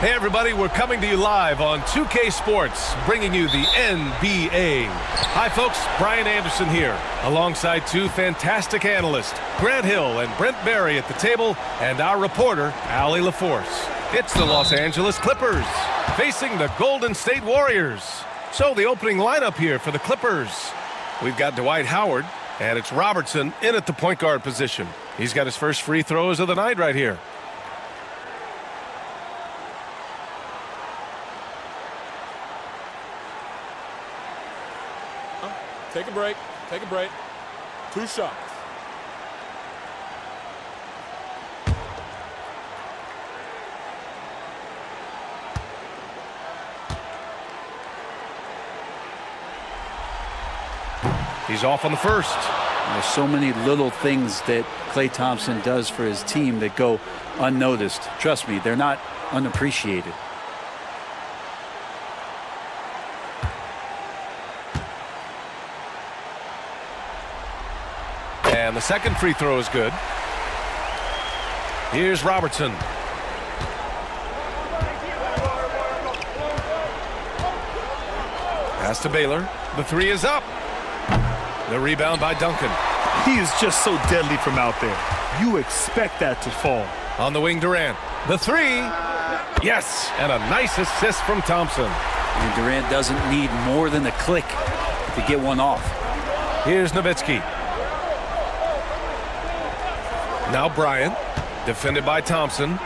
Hey everybody, we're coming to you live on 2K Sports, bringing you the NBA. Hi folks, Brian Anderson here, alongside two fantastic analysts, Grant Hill and Brent Barry at the table, and our reporter, Allie LaForce. It's the Los Angeles Clippers, facing the Golden State Warriors. So the opening lineup here for the Clippers. We've got Dwight Howard, and it's Robertson in at the point guard position. He's got his first free throws of the night right here. Take a break. Take a break. 2 shots. He's off on the first. There's so many little things that Klay Thompson does for his team that go unnoticed. Trust me, they're not unappreciated. And the second free throw is good. Here's Robertson. Pass to Baylor. The three is up. The rebound by Duncan. He is just so deadly from out there. You expect that to fall. On the wing, Durant. The three. Yes, and a nice assist from Thompson. And Durant doesn't need more than a click to get one off. Here's Nowitzki. Now Bryant, defended by Thompson.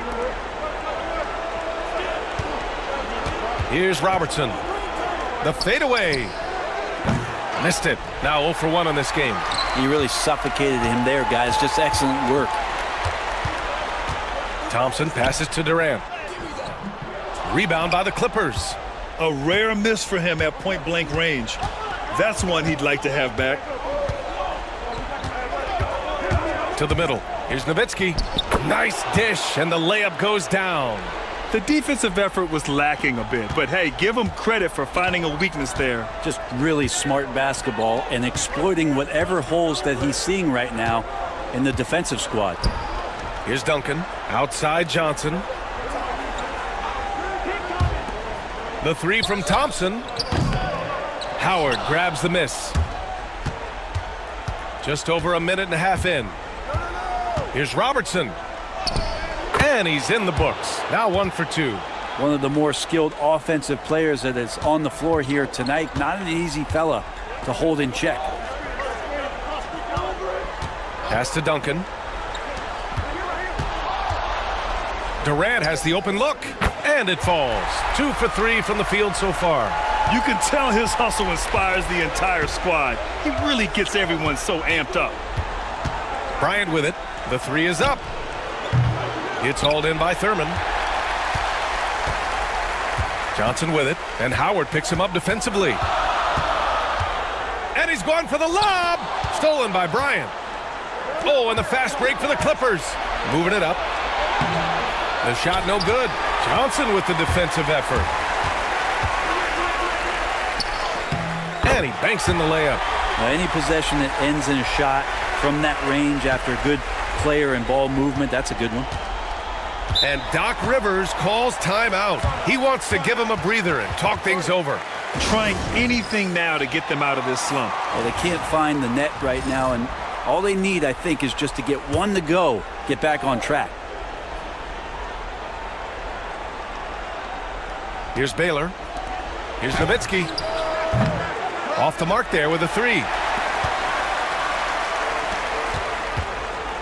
Here's Robertson. The fadeaway. Missed it. Now 0 for 1 on this game. He really suffocated him there, guys. Just excellent work. Thompson passes to Durant. Rebound by the Clippers. A rare miss for him at point-blank range. That's one he'd like to have back. To the middle. Here's Nowitzki. Nice dish, and the layup goes down. The defensive effort was lacking a bit, but hey, give him credit for finding a weakness there. Just really smart basketball and exploiting whatever holes that he's seeing right now in the defensive squad. Here's Duncan. Outside Johnson. The three from Thompson. Howard grabs the miss. Just over a minute and a half in. Here's Robertson. And he's in the books. Now 1 for 2. One of the more skilled offensive players that is on the floor here tonight. Not an easy fella to hold in check. Pass to Duncan. Durant has the open look. And it falls. 2 for 3 from the field so far. You can tell his hustle inspires the entire squad. He really gets everyone so amped up. Bryant with it. The three is up. It's hauled in by Thurman. Johnson with it, and Howard picks him up defensively. And he's gone for the lob. Stolen by Bryant. Oh, and the fast break for the Clippers. Moving it up. The shot no good. Johnson with the defensive effort. And he banks in the layup. Any possession that ends in a shot from that range after good player and ball movement, that's a good one. And Doc Rivers calls timeout. He wants to give him a breather and talk things over. Trying anything now to get them out of this slump. Well, they can't find the net right now, and all they need, I think, is just to get one to go, get back on track. Here's Baylor. Here's Nowitzki. Off the mark there with a three.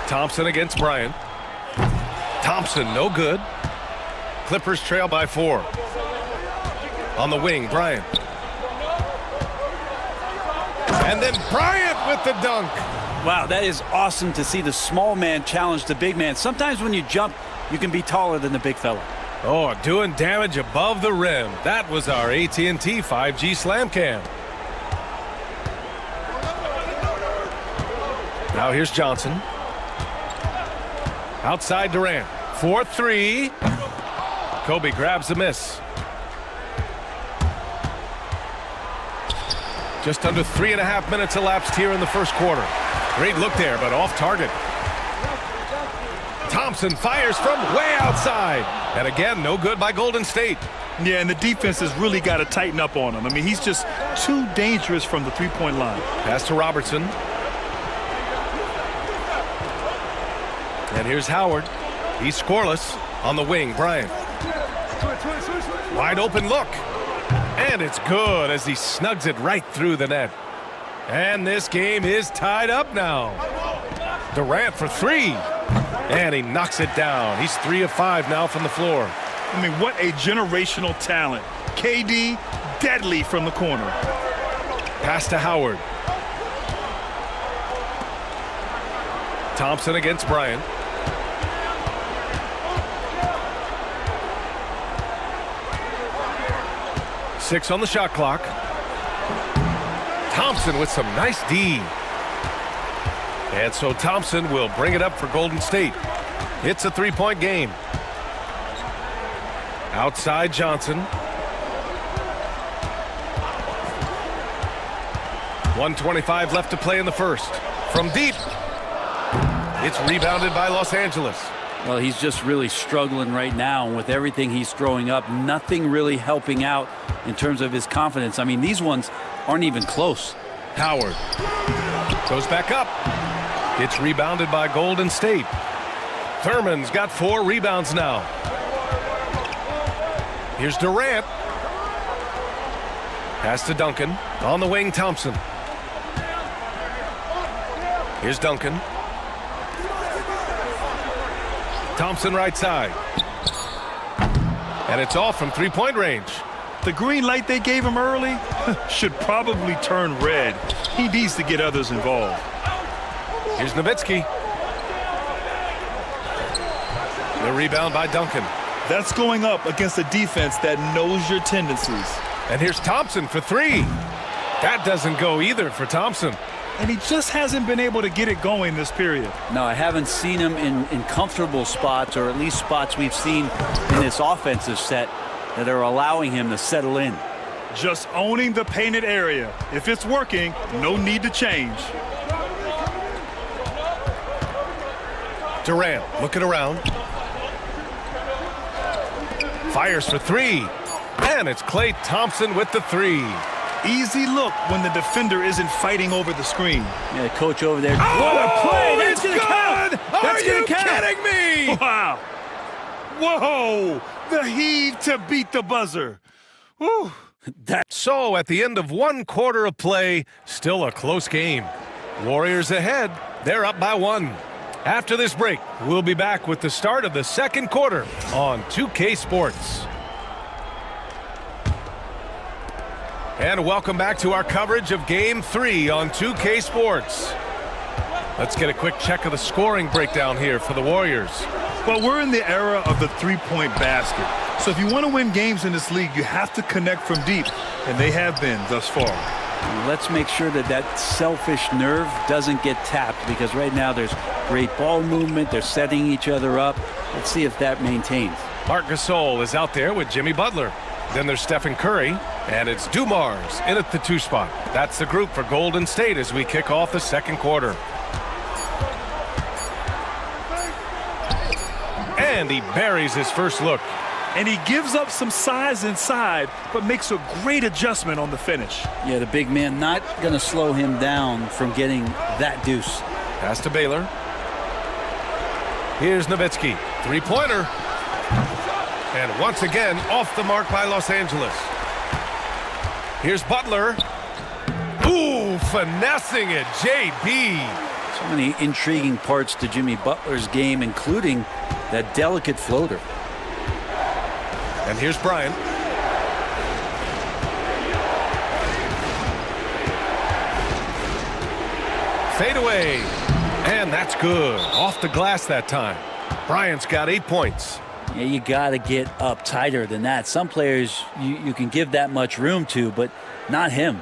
Thompson against Bryant. Thompson, no good. Clippers trail by 4. On the wing, Bryant. And then Bryant with the dunk. Wow, that is awesome to see the small man challenge the big man. Sometimes when you jump, you can be taller than the big fella. Oh, doing damage above the rim. That was our AT&T 5G Slam Cam. Now here's Johnson. Outside Durant. 4-3. Kobe grabs the miss. Just under 3.5 minutes elapsed here in the first quarter. Great look there, but off target. Thompson fires from way outside. And again, no good by Golden State. Yeah, and the defense has really got to tighten up on him. I mean, he's just too dangerous from the three-point line. Pass to Robertson. And here's Howard. He's scoreless. On the wing, Bryant. Wide open look. And it's good as he snugs it right through the net. And this game is tied up now. Durant for three. And he knocks it down. He's 3 of 5 now from the floor. I mean, what a generational talent. KD, deadly from the corner. Pass to Howard. Thompson against Bryant. Six on the shot clock. Thompson with some nice D. And so Thompson will bring it up for Golden State. It's a three-point game. Outside Johnson. 1:25 left to play in the first. From deep. It's rebounded by Los Angeles. Well, he's just really struggling right now. And with everything he's throwing up, nothing really helping out in terms of his confidence. I mean, these ones aren't even close. Howard goes back up. It's rebounded by Golden State. Thurman's got 4 rebounds now. Here's Durant. Pass to Duncan. On the wing, Thompson. Here's Duncan. Thompson right side. And it's off from three-point range. The green light they gave him early should probably turn red. He needs to get others involved. Here's Nowitzki. The rebound by Duncan. That's going up against a defense that knows your tendencies. And here's Thompson for 3. That doesn't go either for Thompson. And he just hasn't been able to get it going this period. No, I haven't seen him in comfortable spots, or at least spots we've seen in this offensive set that are allowing him to settle in. Just owning the painted area. If it's working, no need to change. Durant looking around. Fires for 3. And it's Klay Thompson with the 3. Easy look when the defender isn't fighting over the screen. Yeah, coach over there. Oh, what a play! That's it's gonna count. good! That's Are you gonna count. kidding me? Wow. Whoa. The heave to beat the buzzer. Whew. So at the end of 1 quarter of play, still a close game. Warriors ahead. They're up by 1. After this break, we'll be back with the start of the second quarter on 2K Sports. And welcome back to our coverage of Game 3 on 2K Sports. Let's get a quick check of the scoring breakdown here for the Warriors. Well, we're in the era of the three-point basket. So if you want to win games in this league, you have to connect from deep, and they have been thus far. Let's make sure that that selfish nerve doesn't get tapped, because right now there's great ball movement. They're setting each other up. Let's see if that maintains. Marc Gasol is out there with Jimmy Butler. Then there's Stephen Curry, and it's Dumars in at the 2 spot. That's the group for Golden State as we kick off the second quarter. And he buries his first look. And he gives up some size inside, but makes a great adjustment on the finish. Yeah, the big man not going to slow him down from getting that deuce. Pass to Baylor. Here's Nowitzki. Three-pointer. And once again, off the mark by Los Angeles. Here's Butler. Ooh, finessing it, JB. So many intriguing parts to Jimmy Butler's game, including that delicate floater. And here's Bryant. Fade away. And that's good. Off the glass that time. Bryant's got 8 points. Yeah, you got to get up tighter than that. Some players you can give that much room to, but not him.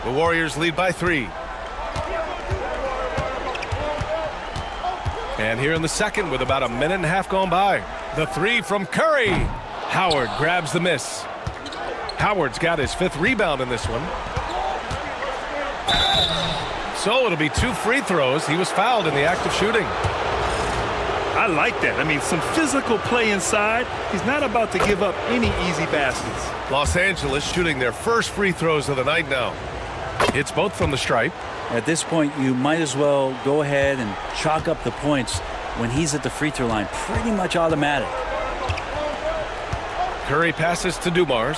The Warriors lead by 3. And here in the second with about a minute and a half gone by. The 3 from Curry. Howard grabs the miss. Howard's got his 5th rebound in this one. So it'll be 2 free throws. He was fouled in the act of shooting. I like that. I mean, some physical play inside. He's not about to give up any easy baskets. Los Angeles shooting their first free throws of the night now. It's both from the stripe. At this point, you might as well go ahead and chalk up the points when he's at the free throw line. Pretty much automatic. Curry passes to Dumars.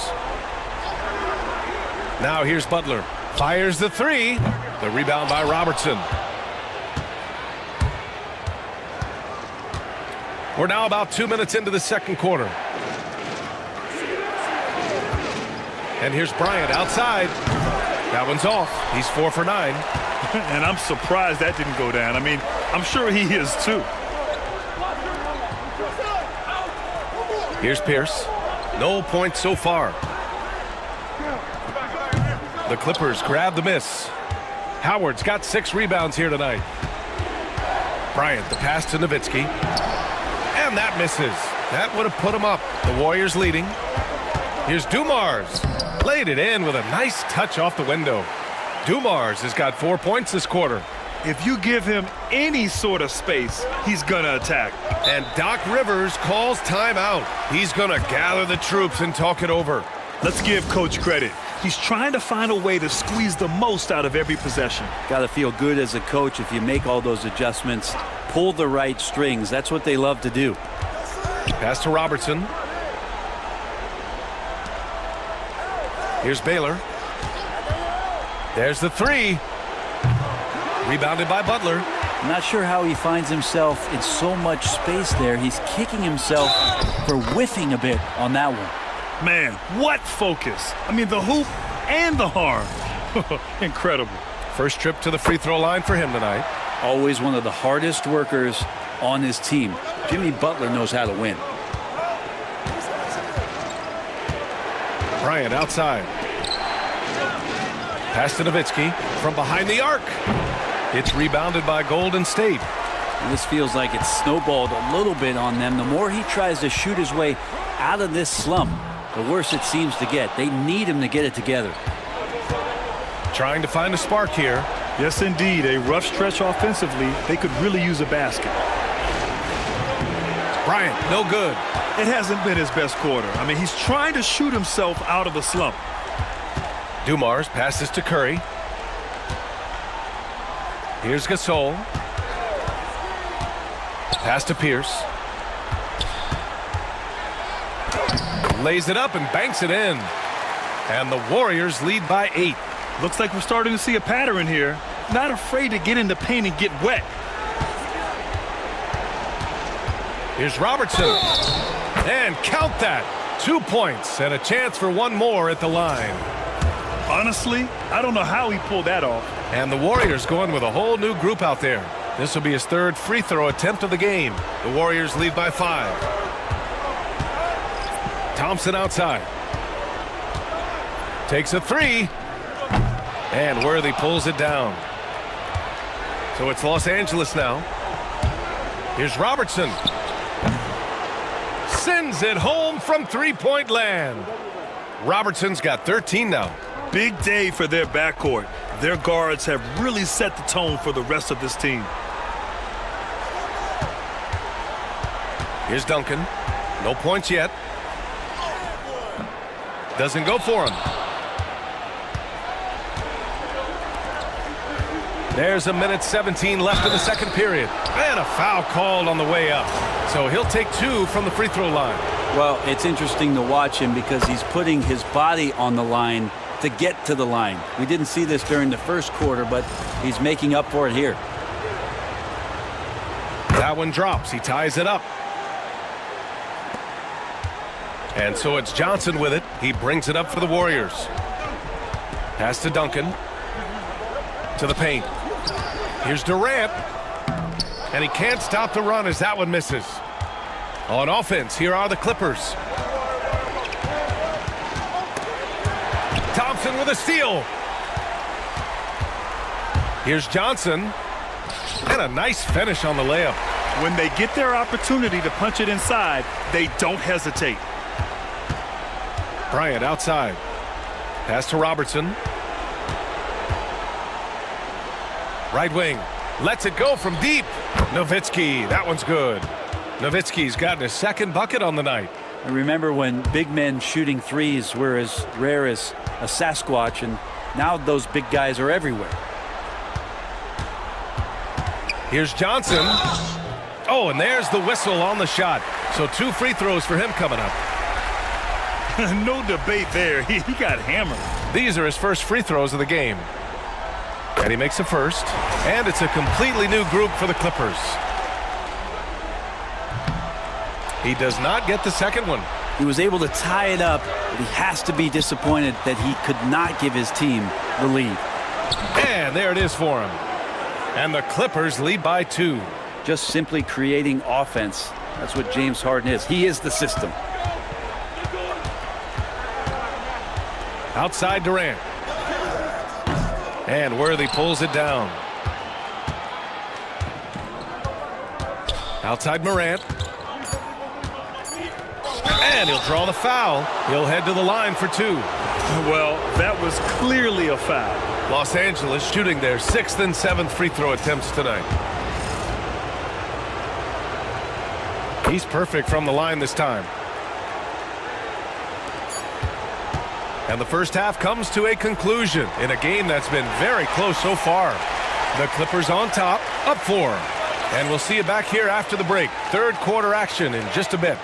Now here's Butler. Fires the 3. The rebound by Robertson. We're now about 2 minutes into the second quarter. And here's Bryant outside. That one's off. He's 4 for 9. And I'm surprised that didn't go down. I mean, I'm sure he is too. Here's Pierce. No points so far. The Clippers grab the miss. Howard's got 6 rebounds here tonight. Bryant, the pass to Nowitzki. And that misses. That would have put him up. The Warriors leading. Here's Dumars. Laid it in with a nice touch off the window. Dumars has got 4 points this quarter. If you give him any sort of space, he's going to attack. And Doc Rivers calls timeout. He's going to gather the troops and talk it over. Let's give Coach credit. He's trying to find a way to squeeze the most out of every possession. Got to feel good as a coach if you make all those adjustments. Pull the right strings. That's what they love to do. Pass to Robertson. Here's Baylor. There's the 3. Rebounded by Butler. I'm not sure how he finds himself in so much space there. He's kicking himself for whiffing a bit on that one. Man, what focus. I mean, the hoop and the harm. Incredible. First trip to the free throw line for him tonight. Always one of the hardest workers on his team. Jimmy Butler knows how to win. Bryant outside. Pass to Nowitzki from behind the arc. It's rebounded by Golden State. And this feels like it's snowballed a little bit on them. The more he tries to shoot his way out of this slump, the worse it seems to get. They need him to get it together. Trying to find a spark here. Yes, indeed. A rough stretch offensively. They could really use a basket. Bryant, no good. It hasn't been his best quarter. I mean, he's trying to shoot himself out of a slump. Dumars passes to Curry. Here's Gasol. Pass to Pierce. Lays it up and banks it in. And the Warriors lead by 8. Looks like we're starting to see a pattern here. Not afraid to get in the paint and get wet. Here's Robertson. And count that. 2 points and a chance for one more at the line. Honestly, I don't know how he pulled that off. And the Warriors going with a whole new group out there. This will be his 3rd free throw attempt of the game. The Warriors lead by 5. Thompson outside. Takes a 3. And Worthy pulls it down. So it's Los Angeles now. Here's Robertson. Sends it home from three-point land. Robertson's got 13 now. Big day for their backcourt. Their guards have really set the tone for the rest of this team. Here's Duncan. No points yet. Doesn't go for him. There's a minute 17 left in the second period. And a foul called on the way up. So he'll take 2 from the free throw line. Well, it's interesting to watch him because he's putting his body on the line to get to the line. We didn't see this during the first quarter, but he's making up for it here. That one drops. He ties it up. And so it's Johnson with it. He brings it up for the Warriors. Pass to Duncan. To the paint. Here's Durant. And he can't stop the run as that one misses. On offense, here are the Clippers. Thompson with a steal. Here's Johnson. And a nice finish on the layup. When they get their opportunity to punch it inside, they don't hesitate. Bryant outside. Pass to Robertson. Right wing. Lets it go from deep. Nowitzki. That one's good. Nowitzki's gotten his second bucket on the night. I remember when big men shooting threes were as rare as a Sasquatch, and now those big guys are everywhere. Here's Johnson. Oh, and there's the whistle on the shot. So 2 free throws for him coming up. No debate there. He got hammered. These are his first free throws of the game. And he makes a first. And it's a completely new group for the Clippers. He does not get the second one. He was able to tie it up, but he has to be disappointed that he could not give his team the lead. And there it is for him. And the Clippers lead by 2. Just simply creating offense. That's what James Harden is. He is the system. Outside Durant. And Worthy pulls it down. Outside Morant. And he'll draw the foul. He'll head to the line for 2. Well, that was clearly a foul. Los Angeles shooting their 6th and 7th free throw attempts tonight. He's perfect from the line this time. And the first half comes to a conclusion in a game that's been very close so far. The Clippers on top, up 4. And we'll see you back here after the break. Third quarter action in just a bit.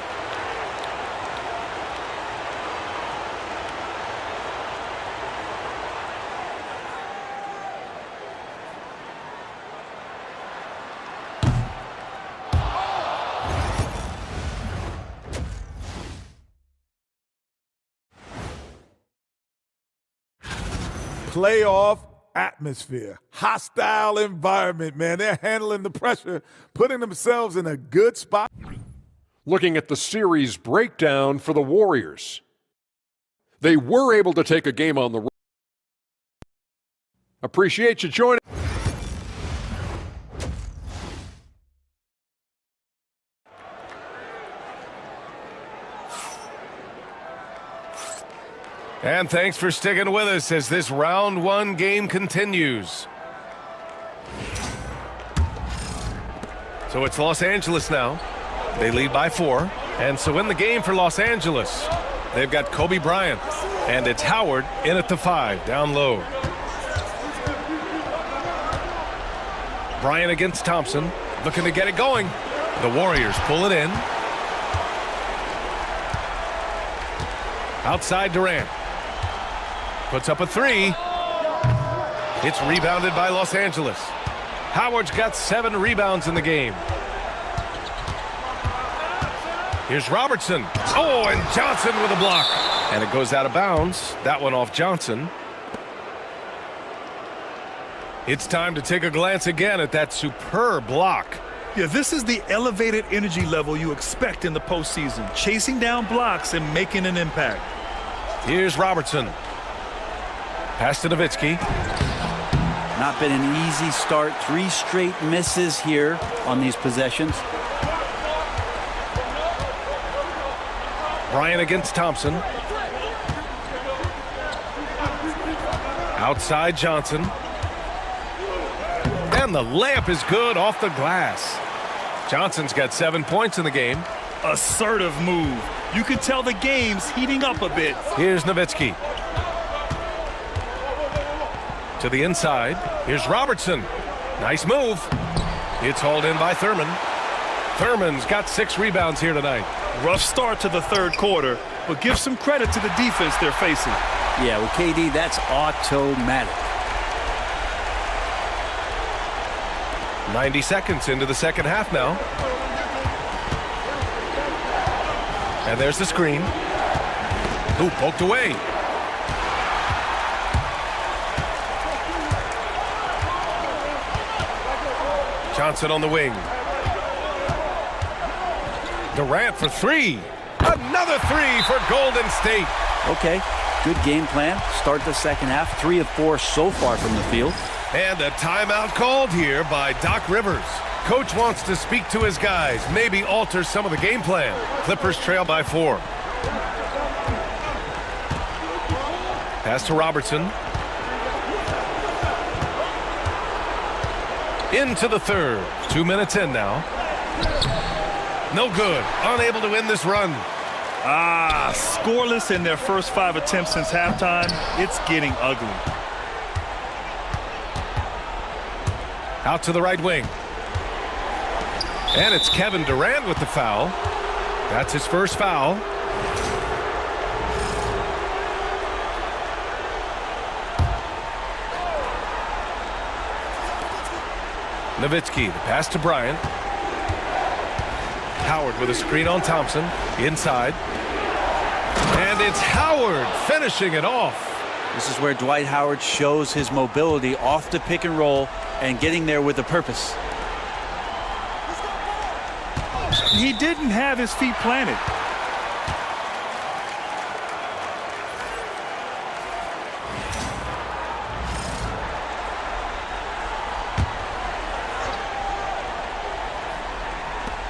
Playoff atmosphere, hostile environment, man. They're handling the pressure, putting themselves in a good spot. Looking at the series breakdown for the Warriors. They were able to take a game on the road. Appreciate you joining. And thanks for sticking with us as this round 1 game continues. So it's Los Angeles now. They lead by 4. And so in the game for Los Angeles, they've got Kobe Bryant. And it's Howard in at the 5, down low. Bryant against Thompson, looking to get it going. The Warriors pull it in. Outside Durant. Puts up a 3. It's rebounded by Los Angeles. Howard's got 7 rebounds in the game. Here's Robertson. Oh, and Johnson with a block. And it goes out of bounds. That one off Johnson. It's time to take a glance again at that superb block. Yeah, this is the elevated energy level you expect in the postseason. Chasing down blocks and making an impact. Here's Robertson. Pass to Nowitzki. Not been an easy start. 3 straight misses here on these possessions. Bryant against Thompson. Outside Johnson. And the layup is good off the glass. Johnson's got 7 points in the game. Assertive move. You can tell the game's heating up a bit. Here's Nowitzki. To the inside. Here's Robertson. Nice move. It's hauled in by Thurman. Thurman's got 6 rebounds here tonight. Rough start to the third quarter, but give some credit to the defense they're facing. Yeah, with KD, that's automatic. 90 seconds into the second half now. And there's the screen. Ooh, poked away. Johnson on the wing. Durant for 3. Another 3 for Golden State. Okay, good game plan. Start the second half. 3 of 4 so far from the field. And a timeout called here by Doc Rivers. Coach wants to speak to his guys, maybe alter some of the game plan. Clippers trail by 4. Pass to Robertson. Into the third. 2 minutes in now. No good. Unable to win this run. Scoreless in their first 5 attempts since halftime. It's getting ugly. Out to the right wing. And it's Kevin Durant with the foul. That's his first foul. Nowitzki, the pass to Bryant. Howard with a screen on Thompson. Inside. And it's Howard finishing it off. This is where Dwight Howard shows his mobility off the pick and roll and getting there with a purpose. He didn't have his feet planted.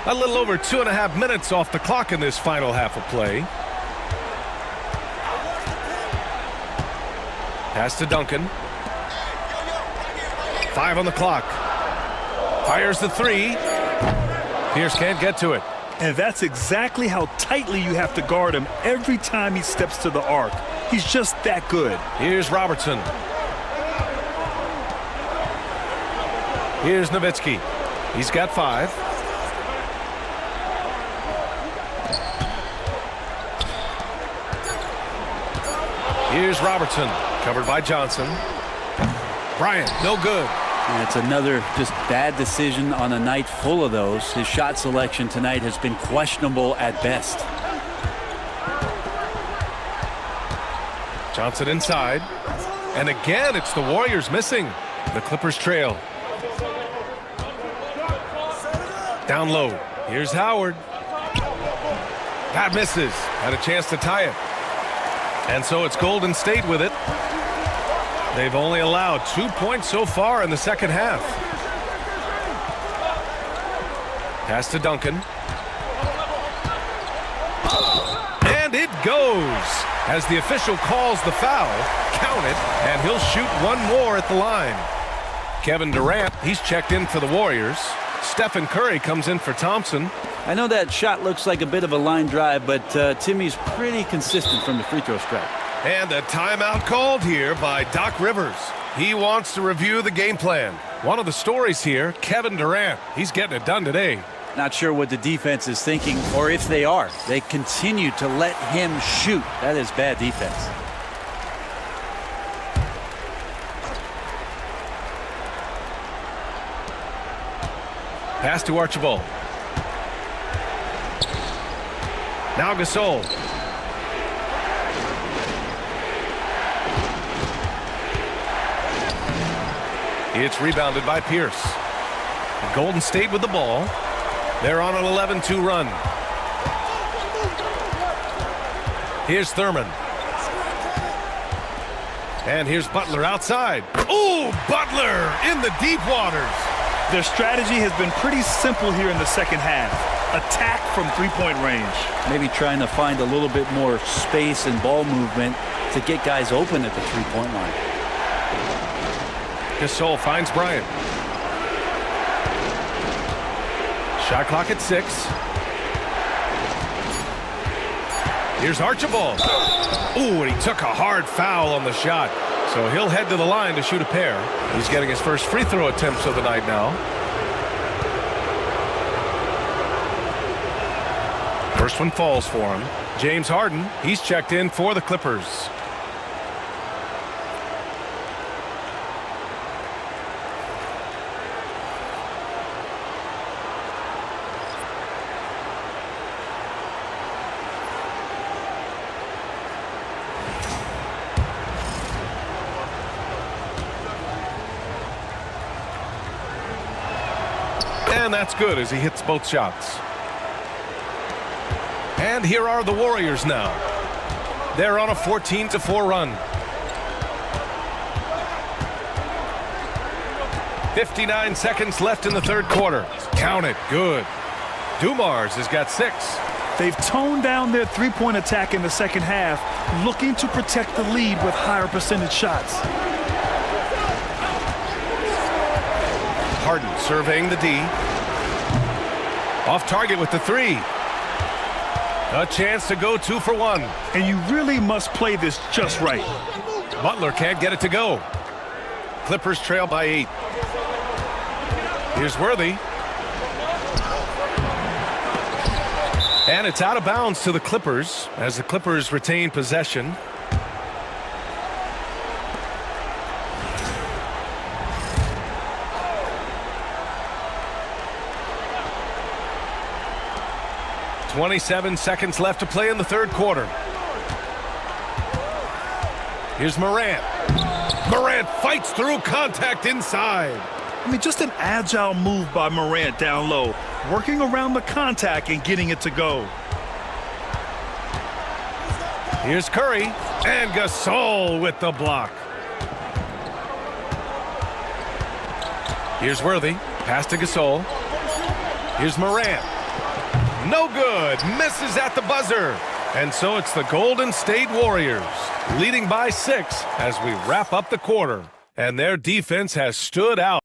A little over 2.5 minutes off the clock in this final half of play. Pass to Duncan. 5 on the clock. Fires the 3. Pierce can't get to it. And that's exactly how tightly you have to guard him every time he steps to the arc. He's just that good. Here's Robertson. Here's Nowitzki. He's got 5. Here's Robertson, covered by Johnson. Bryant, no good. And it's another just bad decision on a night full of those. His shot selection tonight has been questionable at best. Johnson inside. And again, it's the Warriors missing. The Clippers trail. Down low. Here's Howard. That misses. Had a chance to tie it. And so it's Golden State with it. They've only allowed 2 points so far in the second half. Pass to Duncan. And it goes as the official calls the foul. Count it, and he'll shoot one more at the line. Kevin Durant, he's checked in for the Warriors. Stephen Curry comes in for Thompson. I know that shot looks like a bit of a line drive, but Timmy's pretty consistent from the free throw stripe. And a timeout called here by Doc Rivers. He wants to review the game plan. One of the stories here, Kevin Durant. He's getting it done today. Not sure what the defense is thinking, or if they are. They continue to let him shoot. That is bad defense. Pass to Archibald. Now Gasol. It's rebounded by Pierce. Golden State with the ball. They're on an 11-2 run. Here's Thurman. And here's Butler outside. Ooh, Butler in the deep waters. Their strategy has been pretty simple here in the second half. Attack from three-point range. Maybe trying to find a little bit more space and ball movement to get guys open at the three-point line. Gasol finds Bryant. Shot clock at 6. Here's Archibald. Ooh, and he took a hard foul on the shot. So he'll head to the line to shoot a pair. He's getting his first free throw attempts of the night now. First one falls for him. James Harden, he's checked in for the Clippers. And that's good as he hits both shots. And here are the Warriors now. They're on a 14-4 run. 59 seconds left in the third quarter. Count it. Good. Dumars has got 6. They've toned down their three-point attack in the second half, looking to protect the lead with higher percentage shots. Harden surveying the D. Off target with the 3. A chance to go 2 for 1. And you really must play this just right. Butler can't get it to go. Clippers trail by 8. Here's Worthy. And it's out of bounds to the Clippers as the Clippers retain possession. .27 seconds left to play in the third quarter. Here's Morant. Morant fights through contact inside. I mean, just an agile move by Morant down low, working around the contact and getting it to go. Here's Curry, and Gasol with the block. Here's Worthy, pass to Gasol. Here's Morant. No good, misses at the buzzer. And so it's the Golden State Warriors leading by 6 as we wrap up the quarter. And their defense has stood out.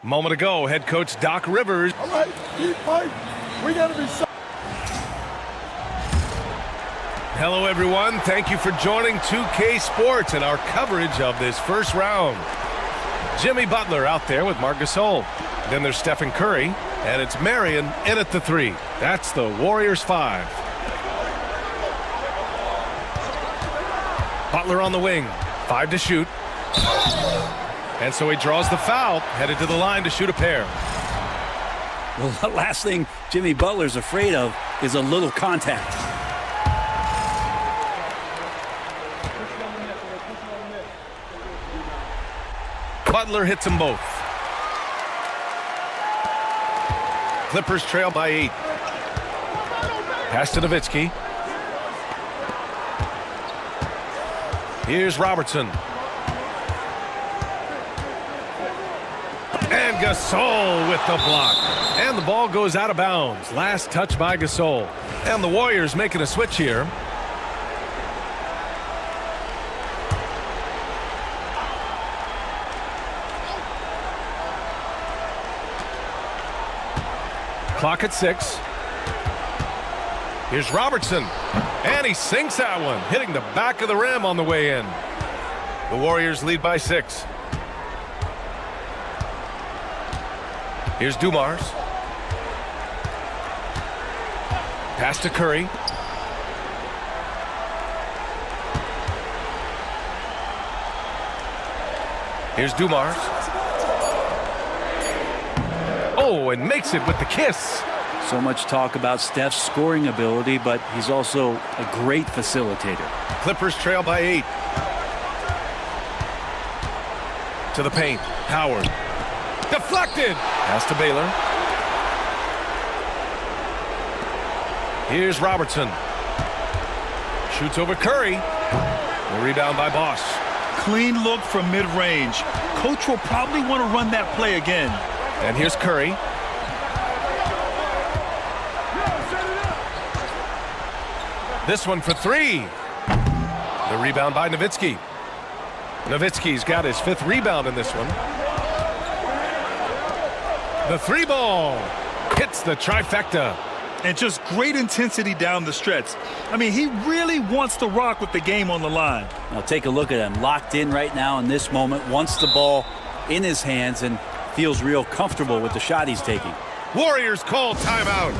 Moment ago, head coach Doc Rivers. All right, keep fighting. We got to be so. Hello, everyone. Thank you for joining 2K Sports and our coverage of this first round. Jimmy Butler out there with Marc Gasol. Then there's Stephen Curry, and it's Marion in at the 3. That's the Warriors 5. Butler on the wing, 5 to shoot. And so he draws the foul, headed to the line to shoot a pair. Well, the last thing Jimmy Butler's afraid of is a little contact. Butler hits them both. Clippers trail by 8. Pass to Nowitzki. Here's Robertson. And Gasol with the block. And the ball goes out of bounds. Last touch by Gasol. And the Warriors making a switch here. Clock at 6. Here's Robertson. And he sinks that one, hitting the back of the rim on the way in. The Warriors lead by 6. Here's Dumars. Pass to Curry. Here's Dumars. Oh, and makes it with the kiss. So much talk about Steph's scoring ability, but he's also a great facilitator. Clippers trail by 8. To the paint. Howard. Deflected. Pass to Baylor. Here's Robertson. Shoots over Curry. The rebound by Boss. Clean look from mid-range. Coach will probably want to run that play again. And here's Curry. This one for 3. The rebound by Nowitzki. Nowitzki's got his 5th rebound in this one. The 3 ball hits the trifecta. And just great intensity down the stretch. I mean, he really wants to rock with the game on the line. Now take a look at him, locked in right now in this moment, wants the ball in his hands and feels real comfortable with the shot he's taking. Warriors call timeout.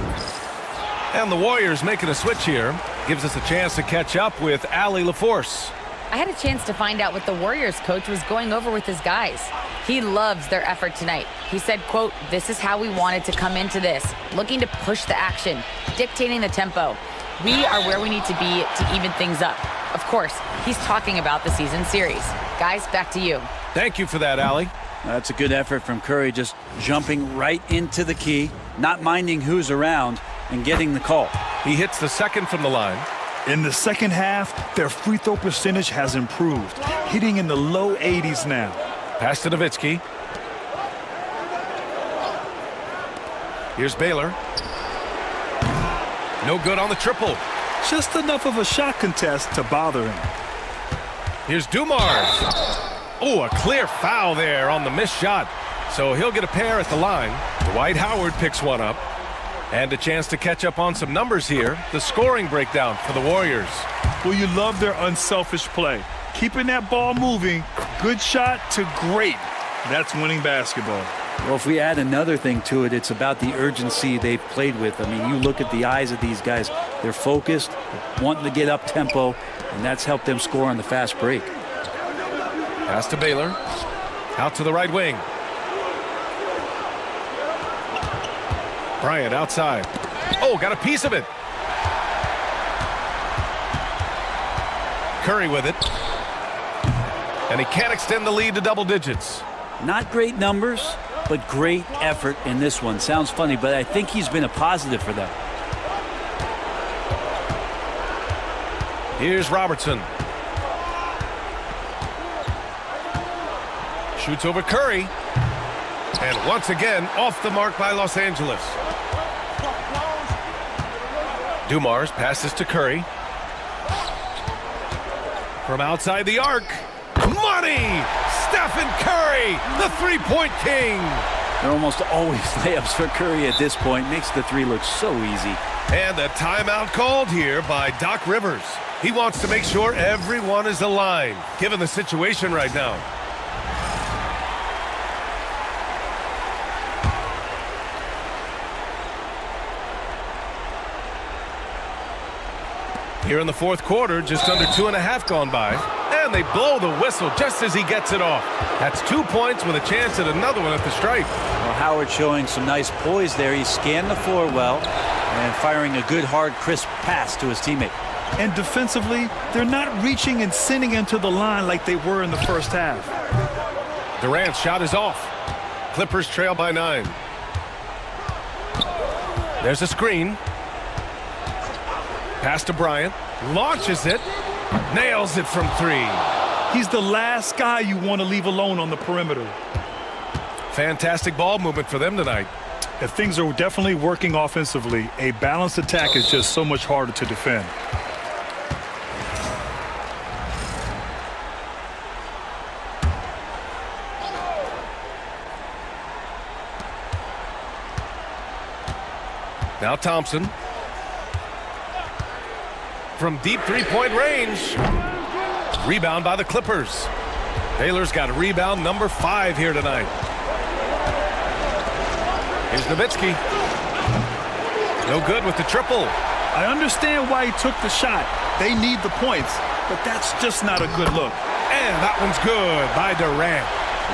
And the Warriors making a switch here. Gives us a chance to catch up with Allie LaForce. I had a chance to find out what the Warriors coach was going over with his guys. He loves their effort tonight. He said, quote, "This is how we wanted to come into this, looking to push the action, dictating the tempo. We are where we need to be to even things up." Of course, he's talking about the season series. Guys, back to you. Thank you for that, Allie. That's a good effort from Curry, just jumping right into the key, not minding who's around, and getting the call. He hits the second from the line. In the second half, their free throw percentage has improved, hitting in the low 80s now. Pass to Nowitzki. Here's Baylor. No good on the triple. Just enough of a shot contest to bother him. Here's Dumars. Oh, a clear foul there on the missed shot. So he'll get a pair at the line. Dwight Howard picks one up. And a chance to catch up on some numbers here. The scoring breakdown for the Warriors. Well, you love their unselfish play. Keeping that ball moving, good shot to great. That's winning basketball. Well, if we add another thing to it, it's about the urgency they've played with. I mean, you look at the eyes of these guys. They're focused, wanting to get up tempo, and that's helped them score on the fast break. Pass to Baylor. Out to the right wing. Bryant outside. Oh, got a piece of it. Curry with it. And he can't extend the lead to double digits. Not great numbers, but great effort in this one. Sounds funny, but I think he's been a positive for them. Here's Robertson. Shoots over Curry. And once again, off the mark by Los Angeles. Dumars passes to Curry. From outside the arc. Money! Stephen Curry, the three-point king. They're almost always layups for Curry at this point. Makes the three look so easy. And a timeout called here by Doc Rivers. He wants to make sure everyone is aligned, given the situation right now. Here in the fourth quarter, just under 2.5 gone by. And they blow the whistle just as he gets it off. That's 2 points with a chance at another one at the stripe. Well, Howard showing some nice poise there. He scanned the floor well and firing a good, hard, crisp pass to his teammate. And defensively, they're not reaching and sending him to the line like they were in the first half. Durant's shot is off. Clippers trail by 9. There's a screen. Pass to Bryant. Launches it. Nails it from 3. He's the last guy you want to leave alone on the perimeter. Fantastic ball movement for them tonight. If things are definitely working offensively, a balanced attack is just so much harder to defend. Now Thompson. From deep three-point range. Rebound by the Clippers. Baylor's got a rebound number 5 here tonight. Here's Nowitzki. No good with the triple. I understand why he took the shot. They need the points, but that's just not a good look. And that one's good by Durant.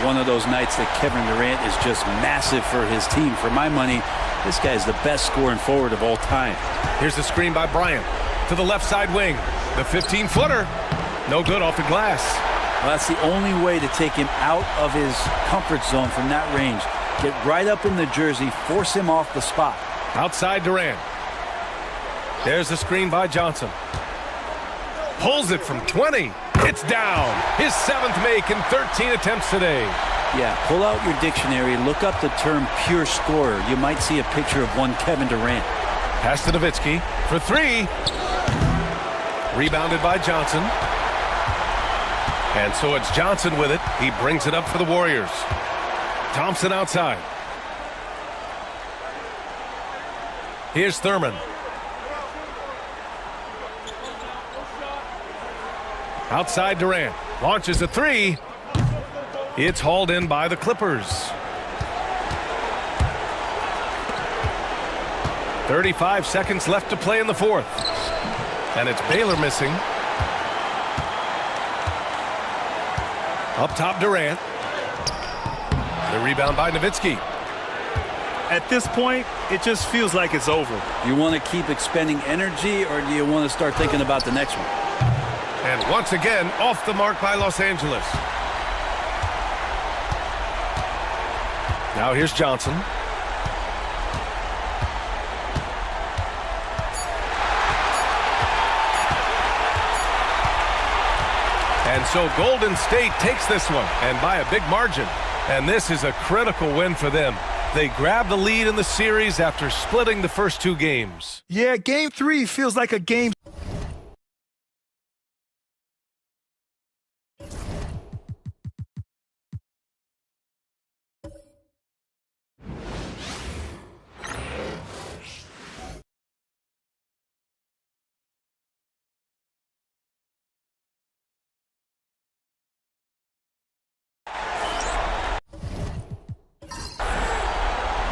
One of those nights that Kevin Durant is just massive for his team. For my money, this guy's the best scoring forward of all time. Here's the screen by Bryant. To the left side wing. The 15-footer. No good off the glass. Well, that's the only way to take him out of his comfort zone from that range. Get right up in the jersey, force him off the spot. Outside Durant. There's the screen by Johnson. Pulls it from 20. It's down. His 7th make in 13 attempts today. Yeah, pull out your dictionary, look up the term pure scorer. You might see a picture of one Kevin Durant. Pass to Nowitzki for 3. Rebounded by Johnson. And so it's Johnson with it. He brings it up for the Warriors. Thompson outside. Here's Thurman. Outside Durant. Launches a 3. It's hauled in by the Clippers. 35 seconds left to play in the fourth. And it's Baylor missing. Up top, Durant. The rebound by Nowitzki. At this point, it just feels like it's over. You want to keep expending energy, or do you want to start thinking about the next one? And once again, off the mark by Los Angeles. Now here's Johnson. And And so Golden State takes this one, and by a big margin. And this is a critical win for them. They grab the lead in the series after splitting the first 2 games. Yeah, game 3 feels like a game.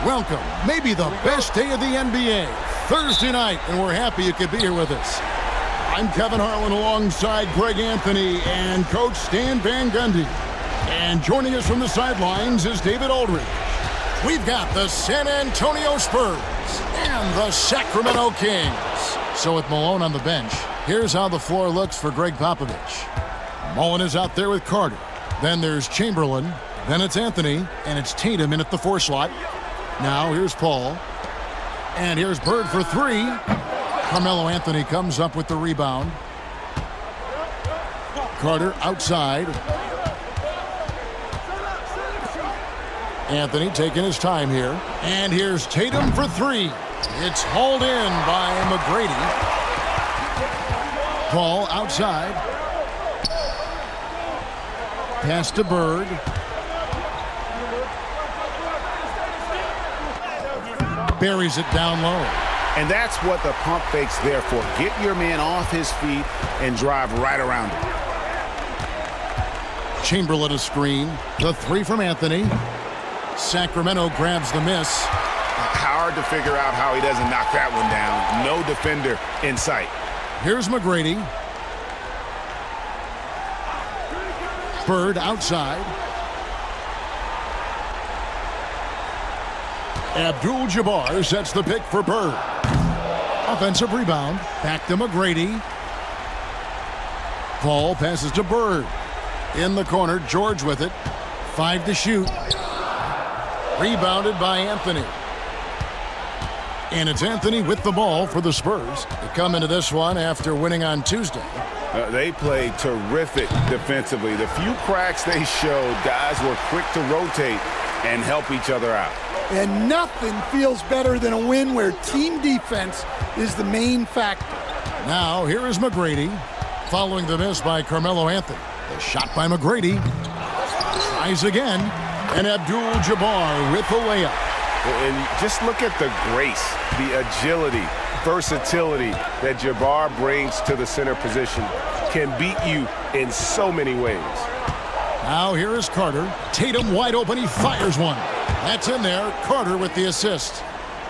Welcome, maybe the best day of the NBA, Thursday night, and we're happy you could be here with us. I'm Kevin Harlan alongside Greg Anthony and Coach Stan Van Gundy. And joining us from the sidelines is David Aldridge. We've got the San Antonio Spurs and the Sacramento Kings. So with Malone on the bench, here's how the floor looks for Greg Popovich. Mullen is out there with Carter. Then there's Chamberlain. Then it's Anthony, and it's Tatum in at the 4 slot. Now here's Paul. And here's Bird for 3. Carmelo Anthony comes up with the rebound. Carter outside. Anthony taking his time here. And here's Tatum for 3. It's hauled in by McGrady. Paul outside. Pass to Bird. Buries it down low. And that's what the pump fake's there for. Get your man off his feet and drive right around him. Chamberlain a screen. The 3 from Anthony. Sacramento grabs the miss. Hard to figure out how he doesn't knock that one down. No defender in sight. Here's McGrady. Bird outside. Abdul-Jabbar sets the pick for Bird. Offensive rebound. Back to McGrady. Paul passes to Bird. In the corner, George with it. 5 to shoot. Rebounded by Anthony. And it's Anthony with the ball for the Spurs. They come into this one after winning on Tuesday. They played terrific defensively. The few cracks they showed, guys were quick to rotate and help each other out. And nothing feels better than a win where team defense is the main factor. Now, here is McGrady, following the miss by Carmelo Anthony. The shot by McGrady. Tries again, and Abdul-Jabbar with the layup. And just look at the grace, the agility, versatility that Jabbar brings to the center position. Can beat you in so many ways. Now here is Carter. Tatum wide open. He fires one. That's in there. Carter with the assist.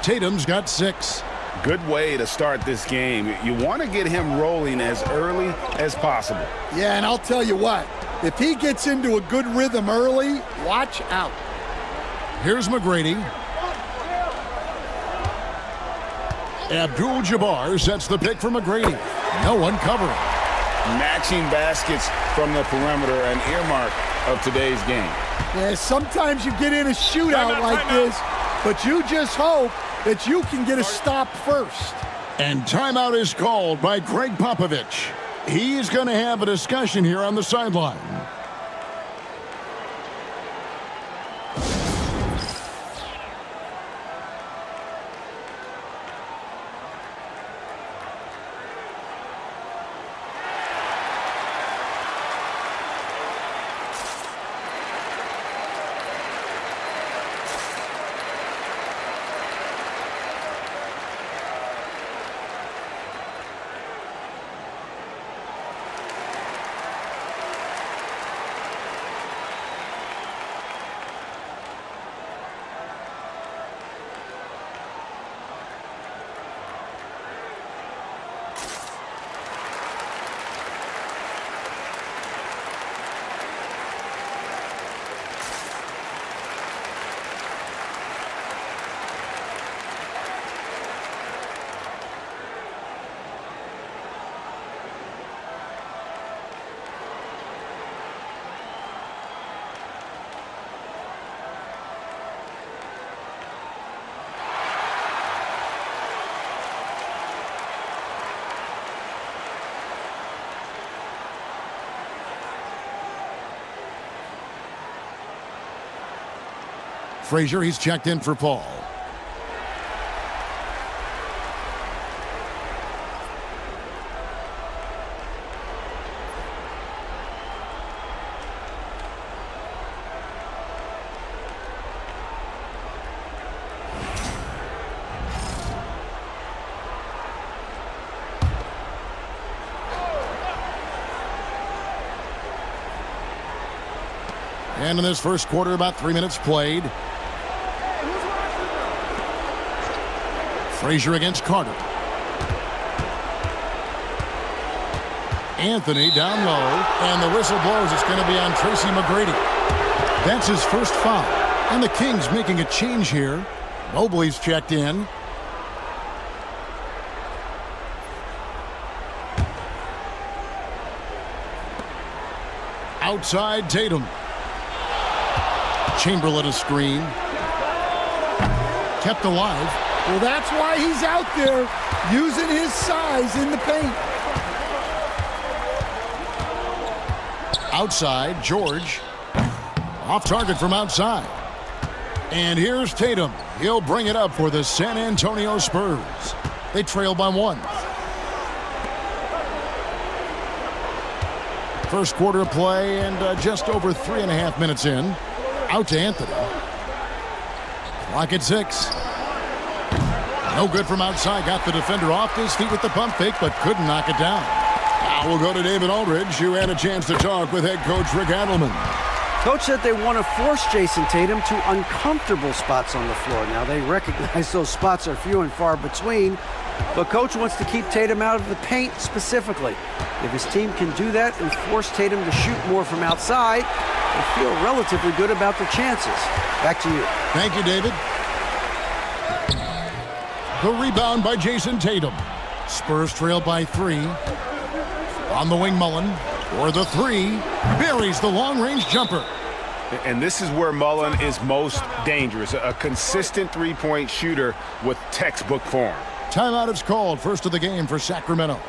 Tatum's got 6. Good way to start this game. You want to get him rolling as early as possible. Yeah, and I'll tell you what. If he gets into a good rhythm early, watch out. Here's McGrady. Abdul-Jabbar sets the pick for McGrady. No one covering. Matching baskets from the perimeter, an earmark of today's game. Yeah, sometimes you get in a shootout like this, but you just hope that you can get a stop first. And timeout is called by Greg Popovich. He's going to have a discussion here on the sideline. Frazier, he's checked in for Paul. And in this first quarter, about 3 minutes played. Frazier against Carter. Anthony down low, and the whistle blows. It's going to be on Tracy McGrady. That's his first foul. And the Kings making a change here. Mobley's checked in. Outside Tatum. Chamberlain a screen. Kept alive. Well, that's why he's out there using his size in the paint. Outside, George. Off target from outside. And here's Tatum. He'll bring it up for the San Antonio Spurs. They trail by 1. First quarter of play and just over 3.5 minutes in. Out to Anthony. Clock at 6. No good from outside. Got the defender off his feet with the pump fake, but couldn't knock it down. Now we'll go to David Aldridge, who had a chance to talk with head coach Rick Adelman. Coach said they want to force Jason Tatum to uncomfortable spots on the floor. Now, they recognize those spots are few and far between, but Coach wants to keep Tatum out of the paint specifically. If his team can do that and force Tatum to shoot more from outside, they feel relatively good about their chances. Back to you. Thank you, David. The rebound by Jason Tatum. Spurs trail by 3. On the wing, Mullen. For the 3. Buries the long-range jumper. And this is where Mullen is most dangerous. A consistent three-point shooter with textbook form. Timeout is called. First of the game for Sacramento.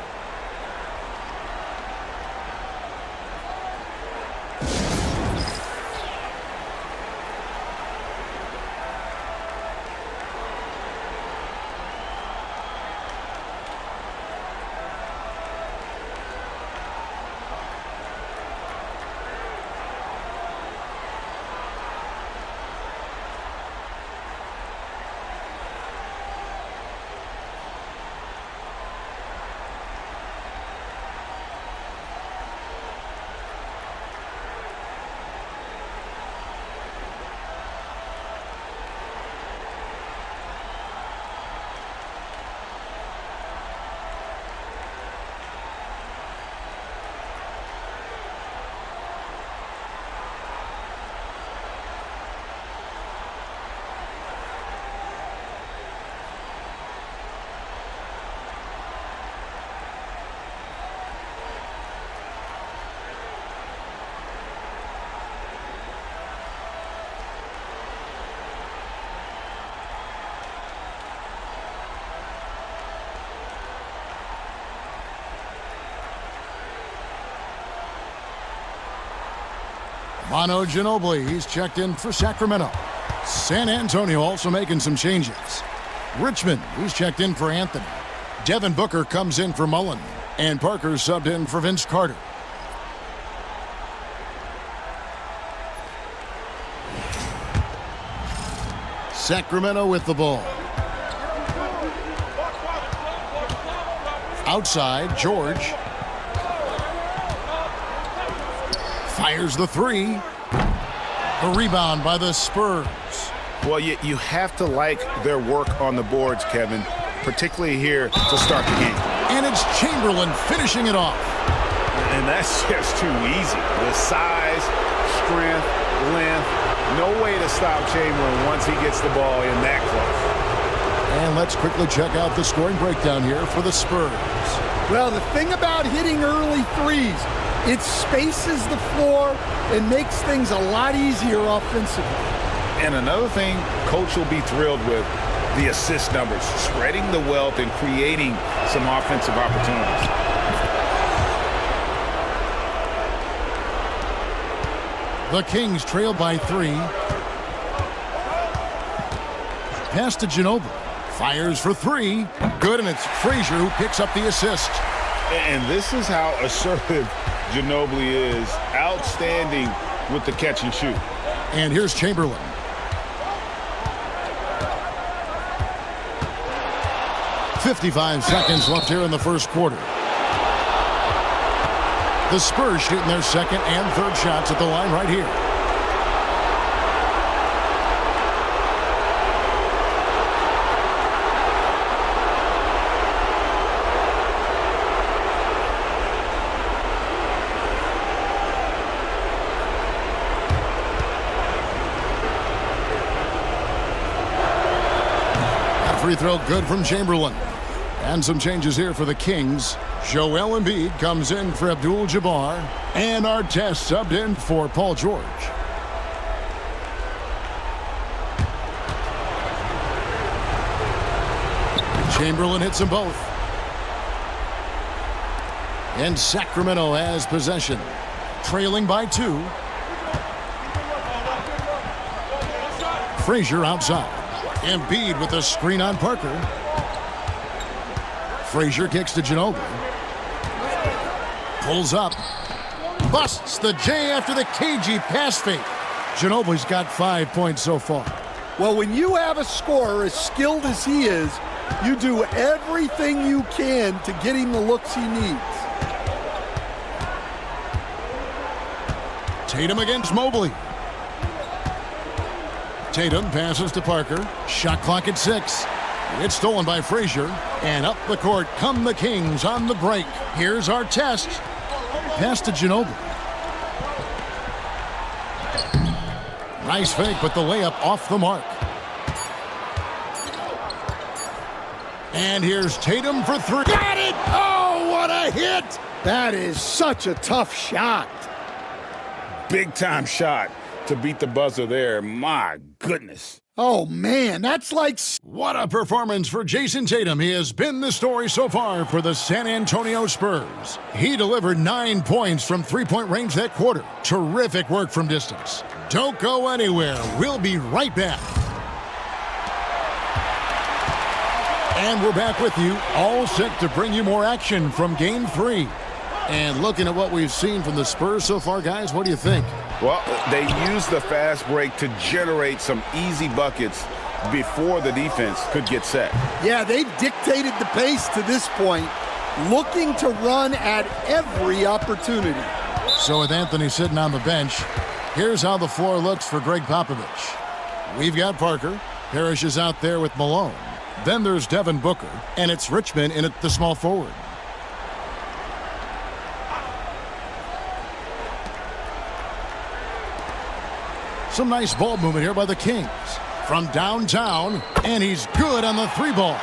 Manu Ginobili, he's checked in for Sacramento. San Antonio also making some changes. Richmond, he's checked in for Anthony. Devin Booker comes in for Mullen. And Parker subbed in for Vince Carter. Sacramento with the ball. Outside, George. Fires the 3. The rebound by the Spurs. Well, you have to like their work on the boards, Kevin, particularly here to start the game. And it's Chamberlain finishing it off. And that's just too easy. The size, strength, length, no way to stop Chamberlain once he gets the ball in that close. And let's quickly check out the scoring breakdown here for the Spurs. Well, the thing about hitting early threes, it spaces the floor and makes things a lot easier offensively. And another thing Coach will be thrilled with, the assist numbers, spreading the wealth and creating some offensive opportunities. The Kings trail by 3. Pass to Ginobili. Fires for three. Good, and it's Frazier who picks up the assist. And this is how assertive Ginobili is. Outstanding with the catch and shoot. And here's Chamberlain. "55 seconds left here in the first quarter." The Spurs shooting their second and third shots at the line right here. Free throw good from Chamberlain. And some changes here for the Kings. Joel Embiid comes in for Abdul-Jabbar. And Artest subbed in for Paul George. Chamberlain hits them both. And Sacramento has possession. Trailing by 2. Frazier outside. Embiid with a screen on Parker. Frazier kicks to Ginobili. Pulls up. Busts the J after the cagey pass fake. Ginobili's got 5 points so far. Well, when you have a scorer as skilled as he is, you do everything you can to get him the looks he needs. Tatum against Mobley. Tatum passes to Parker. Shot clock at 6. It's stolen by Frazier. And up the court come the Kings on the break. Here's Artest. Pass to Ginobili. Nice fake, but the layup off the mark. And here's Tatum for 3. Got it! Oh, what a hit! That is such a tough shot. Big time shot to beat the buzzer there. My goodness. Oh, man, that's like... What a performance for Jason Tatum. He has been the story so far for the San Antonio Spurs. He delivered 9 points from three-point range that quarter. Terrific work from distance. Don't go anywhere. We'll be right back. And we're back with you, all set to bring you more action from Game 3. And looking at what we've seen from the Spurs so far, guys, what do you think? Well, they used the fast break to generate some easy buckets before the defense could get set. Yeah, they've dictated the pace to this point, looking to run at every opportunity. So with Anthony sitting on the bench, here's how the floor looks for Greg Popovich. We've got Parker. Parrish is out there with Malone. Then there's Devin Booker, and it's Richmond in at the small forward. Some nice ball movement here by the Kings. From downtown, and he's good on the 3-ball.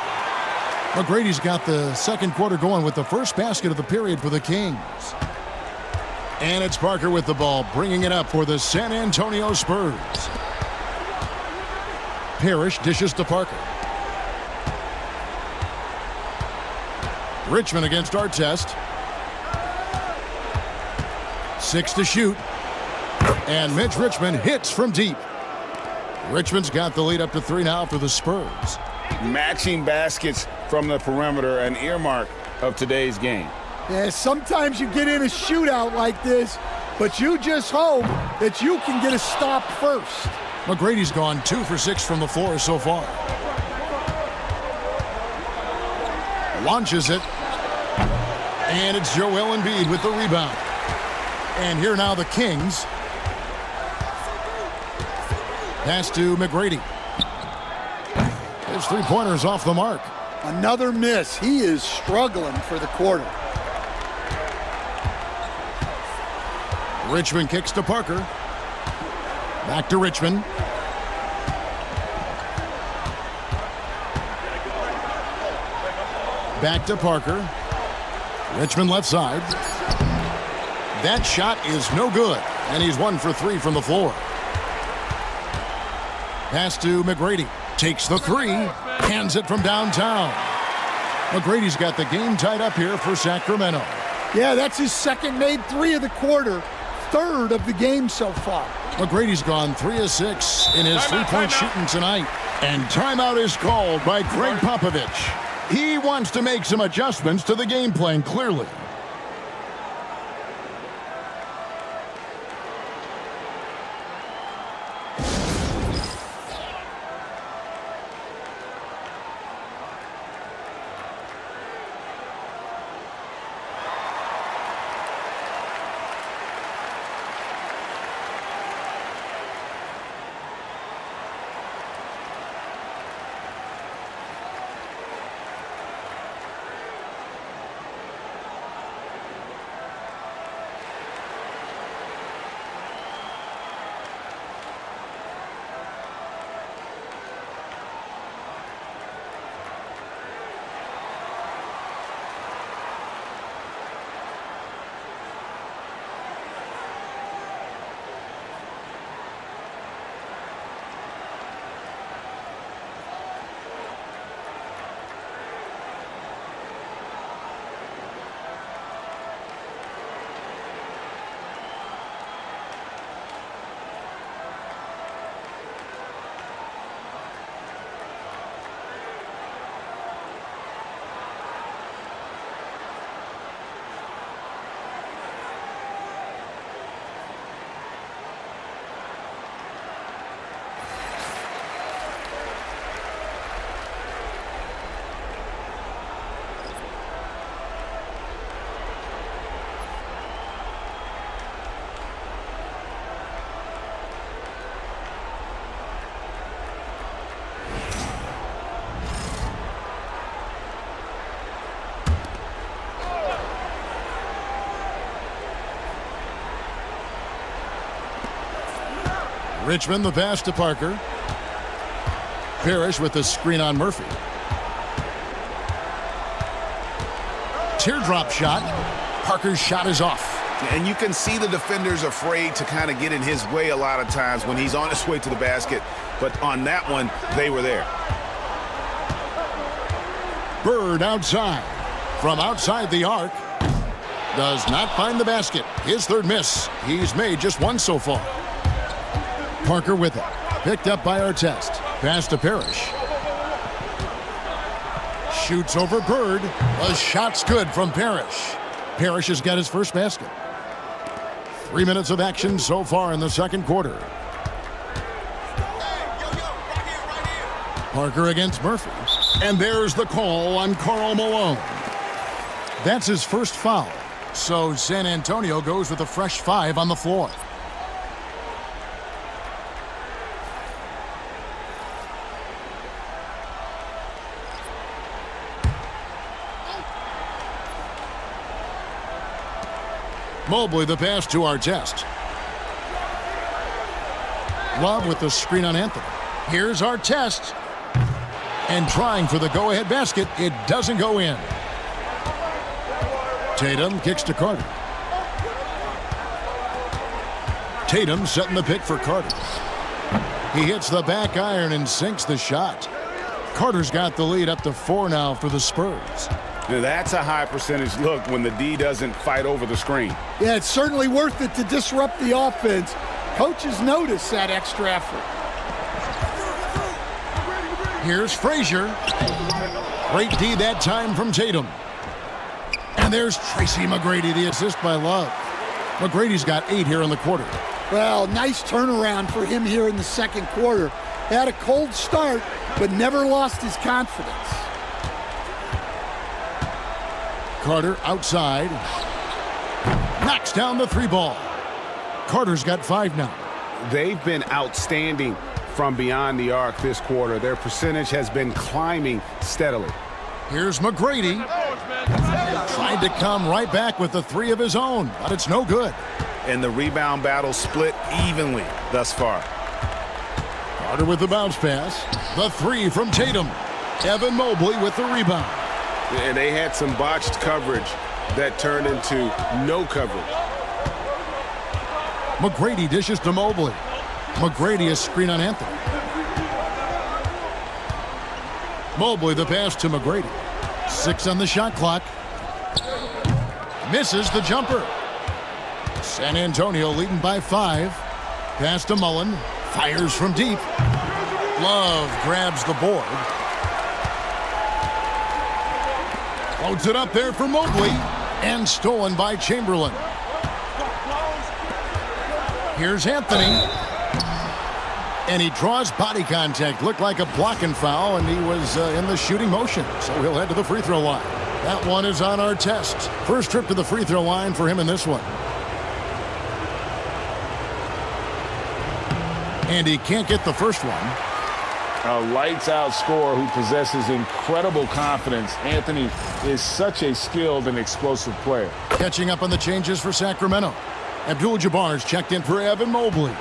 McGrady's got the second quarter going with the first basket of the period for the Kings. And it's Parker with the ball, bringing it up for the San Antonio Spurs. Parrish dishes to Parker. Richmond against Artest. 6 to shoot. And Mitch Richmond hits from deep. Richmond's got the lead up to 3 now for the Spurs. Matching baskets from the perimeter, an earmark of today's game. Yeah, sometimes you get in a shootout like this, but you just hope that you can get a stop first. McGrady's gone 2 for 6 from the floor so far. Launches it. And it's Joel Embiid with the rebound. And here now the Kings. Pass to McGrady. His three-pointer's off the mark. Another miss. He is struggling for the quarter. Richmond kicks to Parker. Back to Richmond. Back to Parker. Richmond left side. That shot is no good, and he's 1 for 3 from the floor. Pass to McGrady. Takes the 3. Hands it from downtown. McGrady's got the game tied up here for Sacramento. Yeah, that's his second made 3 of the quarter. Third of the game so far. McGrady's gone 3 of 6 in his three-point shooting tonight. And timeout is called by Greg Popovich. He wants to make some adjustments to the game plan, clearly. Richmond, the pass to Parker. Parrish with the screen on Murphy. Teardrop shot. Parker's shot is off. And you can see the defenders afraid to kind of get in his way a lot of times when he's on his way to the basket. But on that one, they were there. Bird outside. From outside the arc. Does not find the basket. His third miss. He's made just one so far. Parker with it. Picked up by Artest. Pass to Parrish. Shoots over Bird. The shot's good from Parrish. Parrish has got his first basket. 3 minutes of action so far in the second quarter. Parker against Murphy. And there's the call on Karl Malone. That's his first foul. So San Antonio goes with a fresh 5 on the floor. Mobley the pass to Artest. Love with the screen on Anthony. Here's Artest. And trying for the go-ahead basket. It doesn't go in. Tatum kicks to Carter. Tatum setting the pick for Carter. He hits the back iron and sinks the shot. Carter's got the lead up to 4 now for the Spurs. Now that's a high percentage look when the D doesn't fight over the screen. Yeah, it's certainly worth it to disrupt the offense. Coaches notice that extra effort. Here's Frazier. Great D that time from Tatum. And there's Tracy McGrady, the assist by Love. McGrady's got 8 here in the quarter. Well, nice turnaround for him here in the second quarter. Had a cold start, but never lost his confidence. Carter outside. Knocks down the 3 ball. Carter's got 5 now. They've been outstanding from beyond the arc this quarter. Their percentage has been climbing steadily. Here's McGrady. Tried to come right back with the 3 of his own, but it's no good. And the rebound battle split evenly thus far. Carter with the bounce pass. The 3 from Tatum. Evan Mobley with the rebound. And they had some botched coverage that turned into no coverage. McGrady dishes to Mobley. McGrady a screen on Anthony. Mobley the pass to McGrady. 6 on the shot clock. Misses the jumper. San Antonio leading by 5. Pass to Mullen. Fires from deep. Love grabs the board. Loads it up there for Mobley. And stolen by Chamberlain. Here's Anthony. And he draws body contact. Looked like a blocking foul, and he was in the shooting motion. So he'll head to the free throw line. That one is on our test. First trip to the free throw line for him in this one. And he can't get the first one. A lights-out scorer who possesses incredible confidence. Anthony is such a skilled and explosive player. Catching up on the changes for Sacramento. Abdul-Jabbar's checked in for Evan Mobley.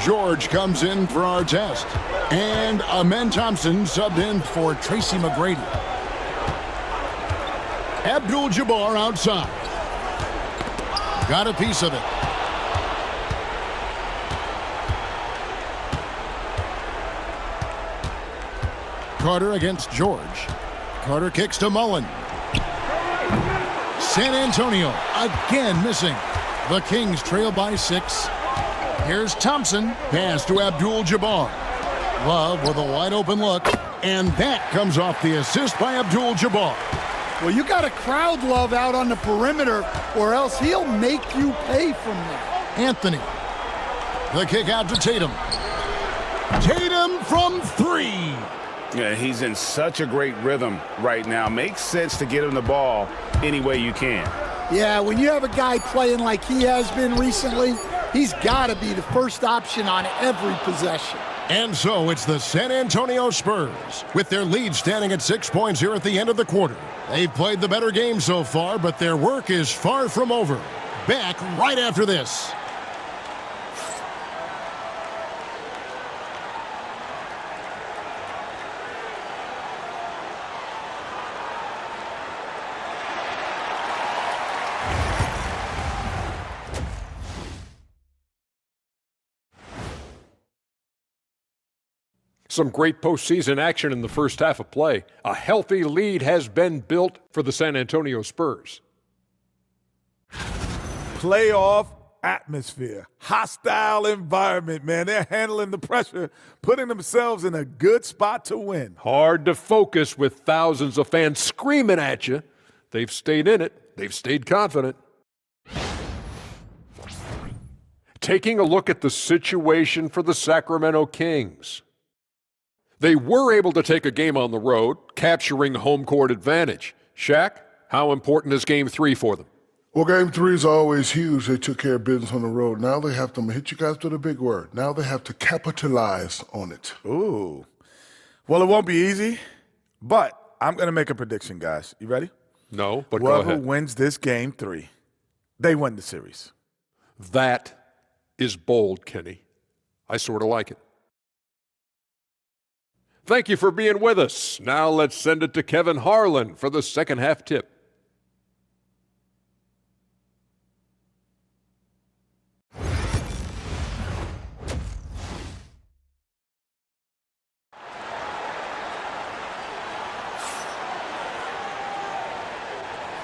George comes in for our test. And Amen Thompson subbed in for Tracy McGrady. Abdul-Jabbar outside. Got a piece of it. Carter against George. Carter kicks to Mullen. San Antonio again missing. The Kings trail by 6. Here's Thompson. Pass to Abdul-Jabbar. Love with a wide open look. And that comes off the assist by Abdul-Jabbar. Well, you got to crowd Love out on the perimeter, or else he'll make you pay from that. Anthony. The kick out to Tatum. Tatum from 3. Yeah, he's in such a great rhythm right now. Makes sense to get him the ball any way you can. Yeah, when you have a guy playing like he has been recently, he's got to be the first option on every possession. And so it's the San Antonio Spurs, with their lead standing at 6 points here at the end of the quarter. They've played the better game so far, but their work is far from over. Back right after this. Some great postseason action in the first half of play. A healthy lead has been built for the San Antonio Spurs. Playoff atmosphere. Hostile environment, man. They're handling the pressure, putting themselves in a good spot to win. Hard to focus with thousands of fans screaming at you. They've stayed in it. They've stayed confident. Taking a look at the situation for the Sacramento Kings. They were able to take a game on the road, capturing home court advantage. Shaq, how important is Game 3 for them? Well, Game 3 is always huge. They took care of business on the road. Now they have to hit you guys with a big word. Now they have to capitalize on it. Ooh. Well, it won't be easy, but I'm going to make a prediction, guys. You ready? No, but go Whoever ahead. wins this Game 3, they win the series. That is bold, Kenny. I sort of like it. Thank you for being with us. Now let's send it to Kevin Harlan for the second half tip.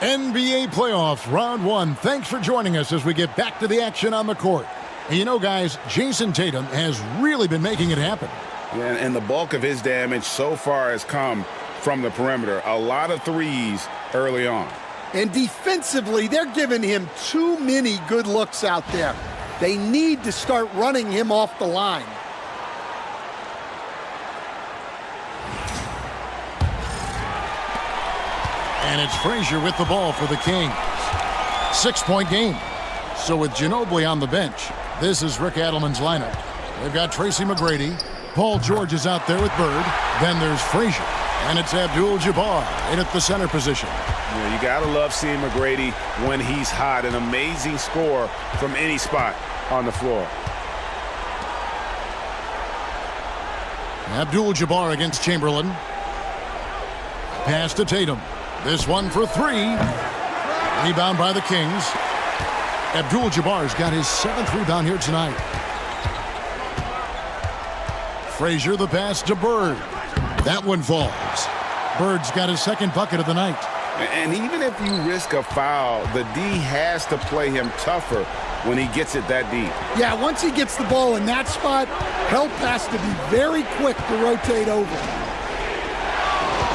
NBA playoffs, round 1. Thanks for joining us as we get back to the action on the court. And you know, guys, Jason Tatum has really been making it happen. Yeah, and the bulk of his damage so far has come from the perimeter. A lot of threes early on. And defensively, they're giving him too many good looks out there. They need to start running him off the line. And it's Frazier with the ball for the Kings. 6-point game. So with Ginobili on the bench, this is Rick Adelman's lineup. They've got Tracy McGrady. Paul George is out there with Bird. Then there's Frazier. And it's Abdul-Jabbar in at the center position. Yeah, you got to love seeing McGrady when he's hot. An amazing score from any spot on the floor. Abdul-Jabbar against Chamberlain. Pass to Tatum. This one for 3. Rebound by the Kings. Abdul-Jabbar's got his 7th rebound here tonight. Frazier the pass to Bird. That one falls. Bird's got his 2nd bucket of the night. And even if you risk a foul, the D has to play him tougher when he gets it that deep. Yeah, once he gets the ball in that spot, help has to be very quick to rotate over.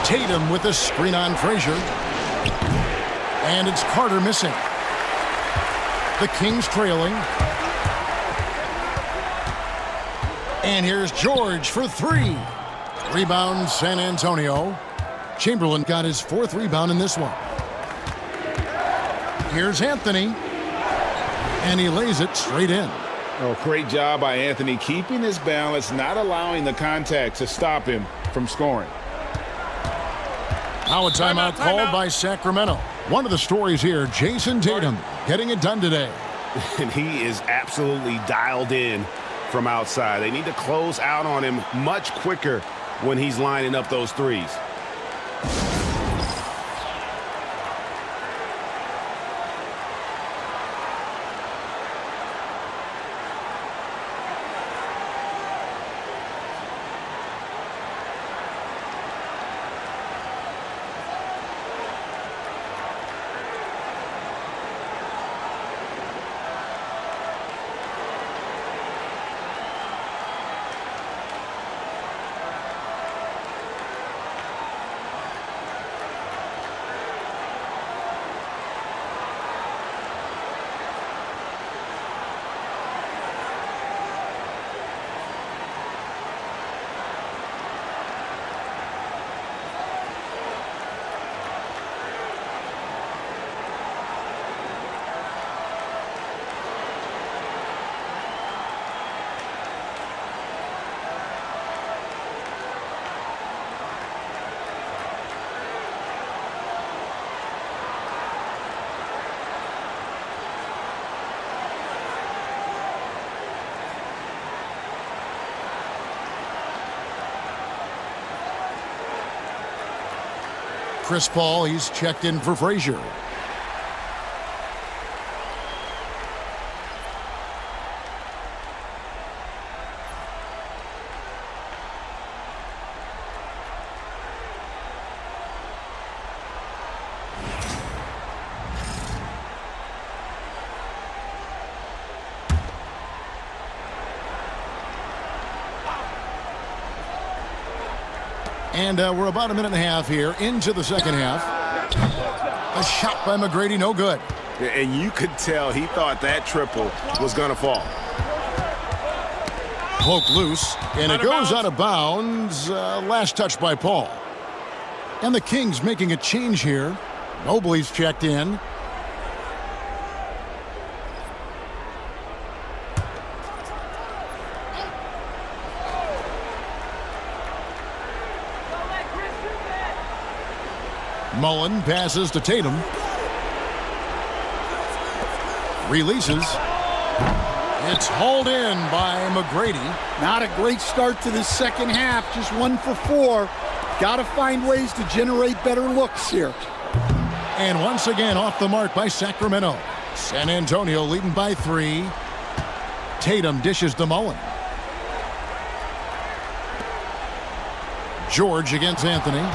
Tatum with a screen on Frazier. And it's Carter missing. The Kings trailing. And here's George for three. Rebound San Antonio. Chamberlain got his 4th rebound in this one. Here's Anthony. And he lays it straight in. Oh, great job by Anthony keeping his balance, not allowing the contact to stop him from scoring. Now a timeout called by Sacramento. One of the stories here, Jason Tatum getting it done today. And he is absolutely dialed in from outside. They need to close out on him much quicker when he's lining up those threes. Chris Paul, he's checked in for Frazier. And we're about a minute and a half here into the second half. A shot by McGrady, no good. And you could tell he thought that triple was going to fall. Poke loose, and it goes out of bounds. Last touch by Paul. And the Kings making a change here. Mobley's checked in. Mullen passes to Tatum. Releases. It's hauled in by McGrady. Not a great start to this second half. Just 1 for 4. Got to find ways to generate better looks here. And once again off the mark by Sacramento. San Antonio leading by 3. Tatum dishes to Mullen. George against Anthony.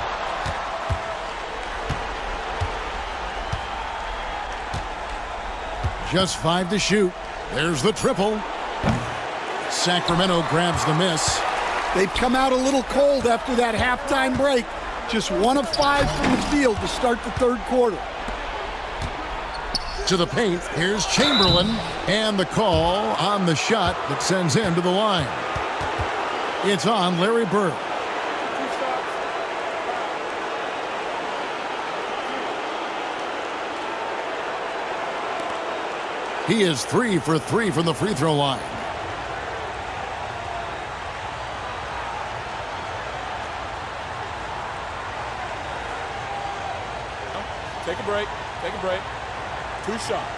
Just 5 to shoot. There's the triple. Sacramento grabs the miss. They've come out a little cold after that halftime break. Just 1 of 5 from the field to start the third quarter. To the paint. Here's Chamberlain. And the call on the shot that sends him to the line. It's on Larry Bird. He is 3 for 3 from the free throw line. Take a break. Take a break. 2 shots.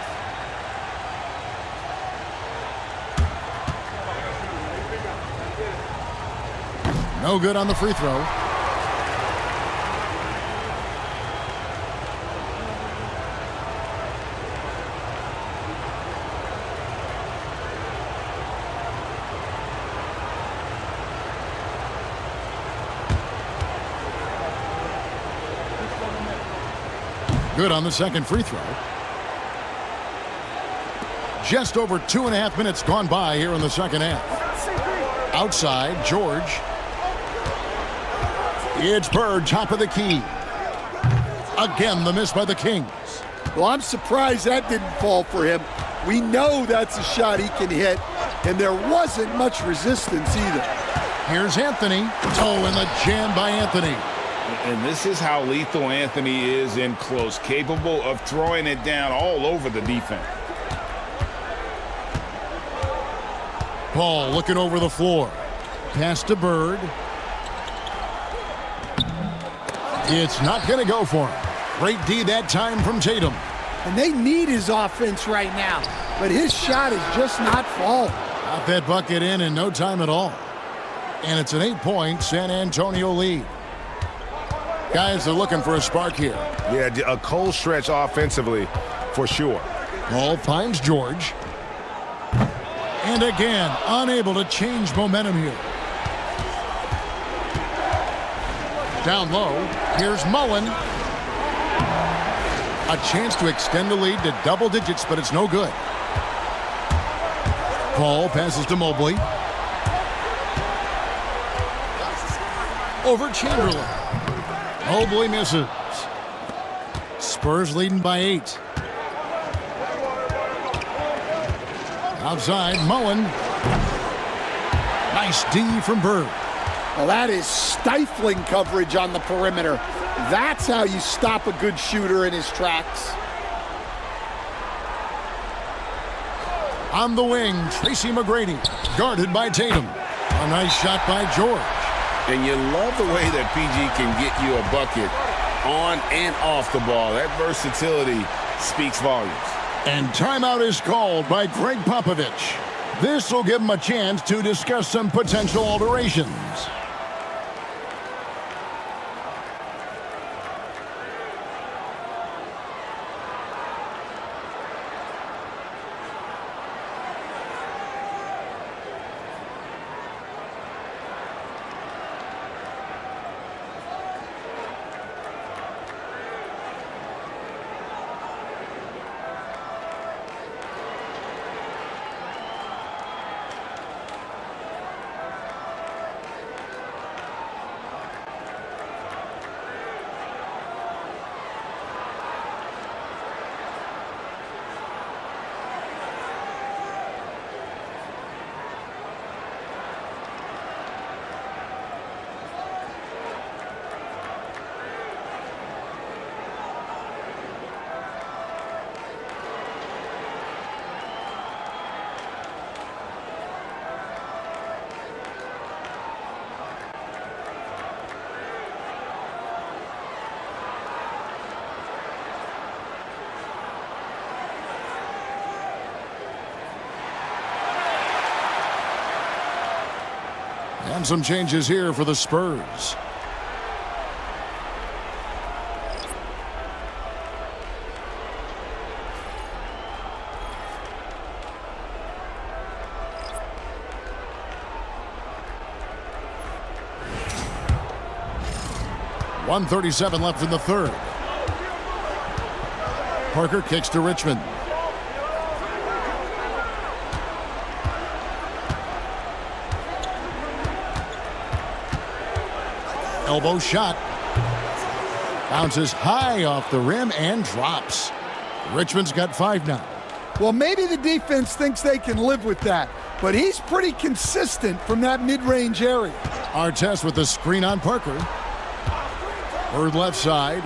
No good on the free throw. Good on the second free throw. Just over 2.5 minutes gone by here in the second half. Outside, George. It's Bird, top of the key. Again, the miss by the Kings. Well, I'm surprised that didn't fall for him. We know that's a shot he can hit, and there wasn't much resistance either. Here's Anthony. Oh, and the jam by Anthony. And this is how lethal Anthony is in close, capable of throwing it down all over the defense. Paul looking over the floor. Pass to Bird. It's not going to go for him. Great D that time from Tatum. And they need his offense right now, but his shot is just not falling. Got that bucket in no time at all. And it's an 8-point San Antonio lead. Guys are looking for a spark here. Yeah, a cold stretch offensively for sure. Paul finds George. And again, unable to change momentum here. Down low, here's Mullen. A chance to extend the lead to double digits, but it's no good. Paul passes to Mobley. Over Chamberlain. Mobley misses. Spurs leading by 8. Outside, Mullen. Nice D from Bird. Well, that is stifling coverage on the perimeter. That's how you stop a good shooter in his tracks. On the wing, Tracy McGrady, guarded by Tatum. A nice shot by George. And you love the way that PG can get you a bucket on and off the ball. That versatility speaks volumes. And timeout is called by Greg Popovich. This will give him a chance to discuss some potential alterations. And some changes here for the Spurs. .137 left in the third. Parker kicks to Richmond. Elbow shot. Bounces high off the rim and drops. Richmond's got 5 now. Well, maybe the defense thinks they can live with that, but he's pretty consistent from that mid-range area. Artest with the screen on Parker. Bird left side.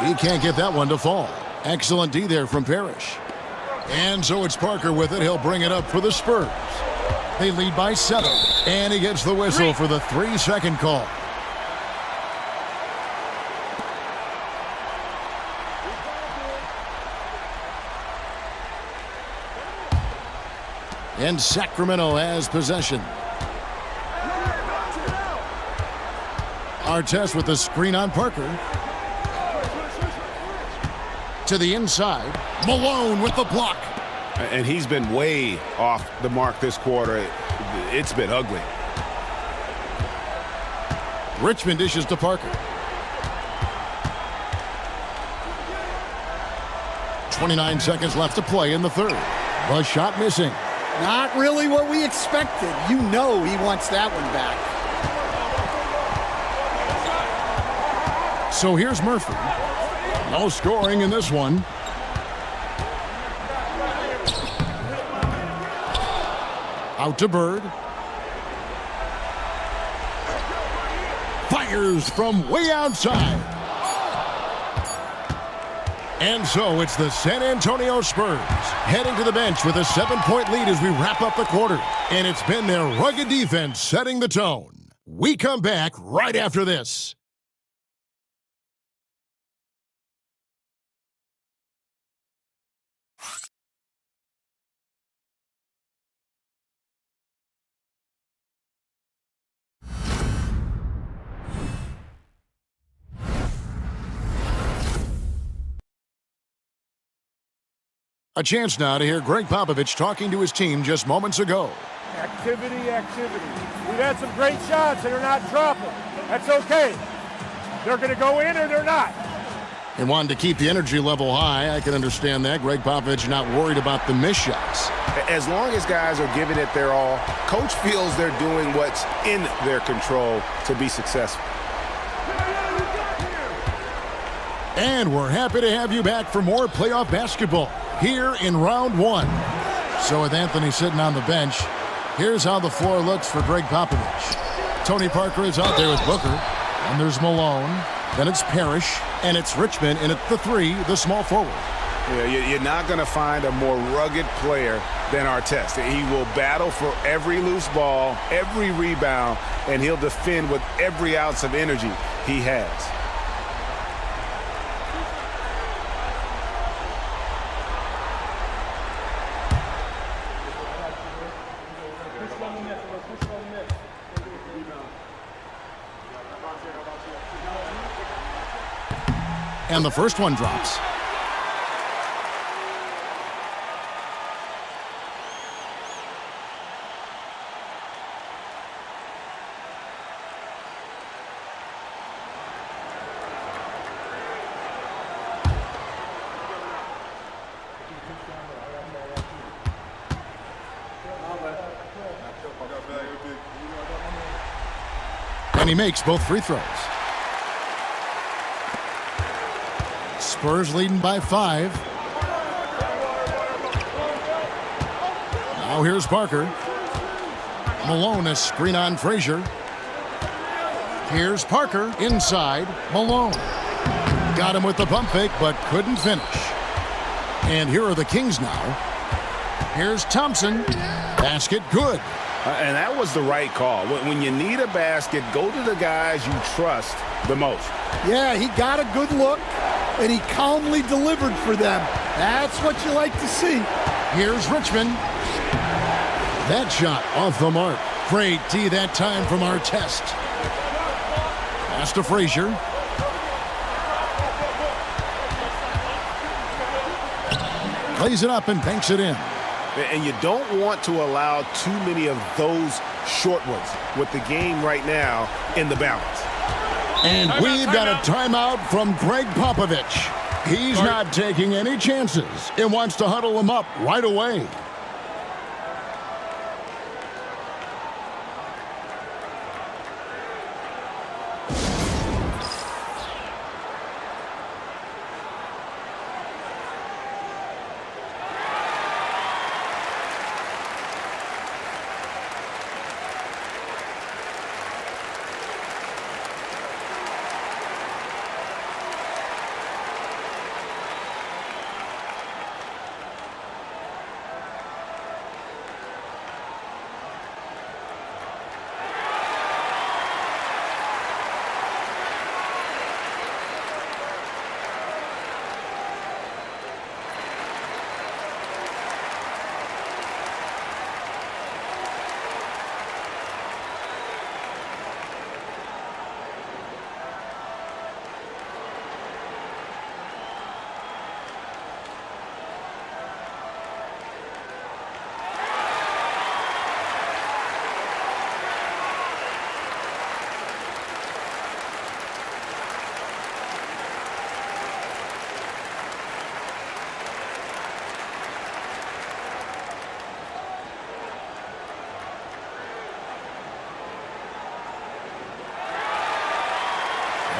He can't get that one to fall. Excellent D there from Parrish. And so it's Parker with it. He'll bring it up for the Spurs. They lead by 7. And he gets the whistle for the 3-second call. And Sacramento has possession. Artest with the screen on Parker. To the inside. Malone with the block. And he's been way off the mark this quarter. It's been ugly. Richmond dishes to Parker. 29 seconds left to play in the third. The shot missing. Not really what we expected. You know he wants that one back. So here's Murphy. No scoring in this one. Out to Bird. Fires from way outside. And so it's the San Antonio Spurs heading to the bench with a 7-point lead as we wrap up the quarter. And it's been their rugged defense setting the tone. We come back right after this. A chance now to hear Greg Popovich talking to his team just moments ago. Activity, activity. We've had some great shots and they're not dropping. That's okay. They're going to go in or they're not. They wanted to keep the energy level high. I can understand that. Greg Popovich not worried about the missed shots. As long as guys are giving it their all, coach feels they're doing what's in their control to be successful. And we're happy to have you back for more playoff basketball here in round one. So with Anthony sitting on the bench, here's how the floor looks for Greg Popovich. Tony Parker is out there with Booker, and there's Malone, then it's Parrish, and it's Richmond, and at the three, the small forward. Yeah, you're not going to find a more rugged player than Artest. He will battle for every loose ball, every rebound, and he'll defend with every ounce of energy he has. And the first one drops. And he makes both free throws. Spurs leading by 5. Now here's Parker. Malone, a screen on Frazier. Here's Parker inside. Malone got him with the pump fake, but couldn't finish. And here are the Kings now. Here's Thompson. Basket good. And that was the right call. When you need a basket, go to the guys you trust the most. Yeah, he got a good look, and he calmly delivered for them. That's what you like to see. Here's Richmond. That shot off the mark. Great D that time from Artest. Pass to Frazier. Plays it up and banks it in. And you don't want to allow too many of those short ones with the game right now in the balance. And we've got a timeout from Greg Popovich. He's not taking any chances and wants to huddle them up right away.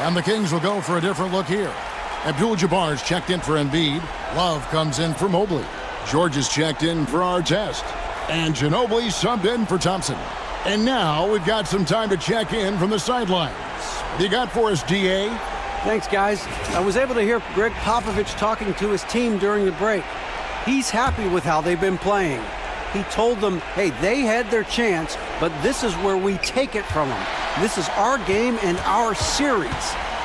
And the Kings will go for a different look here. Abdul-Jabbar's checked in for Embiid. Love comes in for Mobley. George is checked in for Artest. And Ginobili subbed in for Thompson. And now we've got some time to check in from the sidelines. What you got for us, DA? Thanks, guys. I was able to hear Greg Popovich talking to his team during the break. He's happy with how they've been playing. He told them, hey, they had their chance, but this is where we take it from them. This is our game and our series.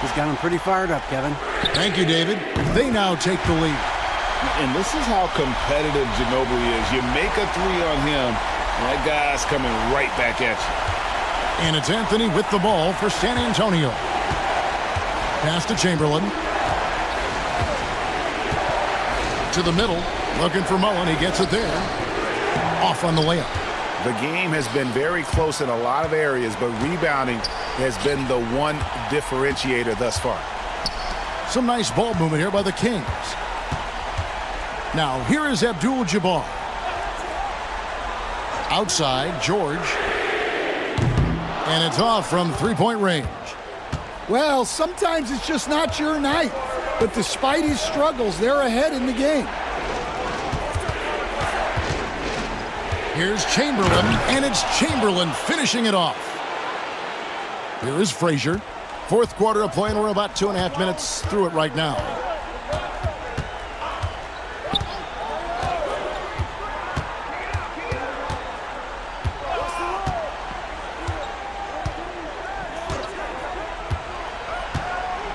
He's got them pretty fired up, Kevin. Thank you, David. They now take the lead. And this is how competitive Ginobili is. You make a three on him, and that guy's coming right back at you. And it's Anthony with the ball for San Antonio. Pass to Chamberlain. To the middle. Looking for Mullen. He gets it there. Off on the layup. The game has been very close in a lot of areas, but rebounding has been the one differentiator thus far. Some nice ball movement here by the Kings. Now, here is Abdul-Jabbar. Outside, George. And it's off from three-point range. Well, sometimes it's just not your night. But despite his struggles, they're ahead in the game. Here's Chamberlain, and it's Chamberlain finishing it off. Here is Frazier. Fourth quarter of play, and we're about 2.5 minutes through it right now.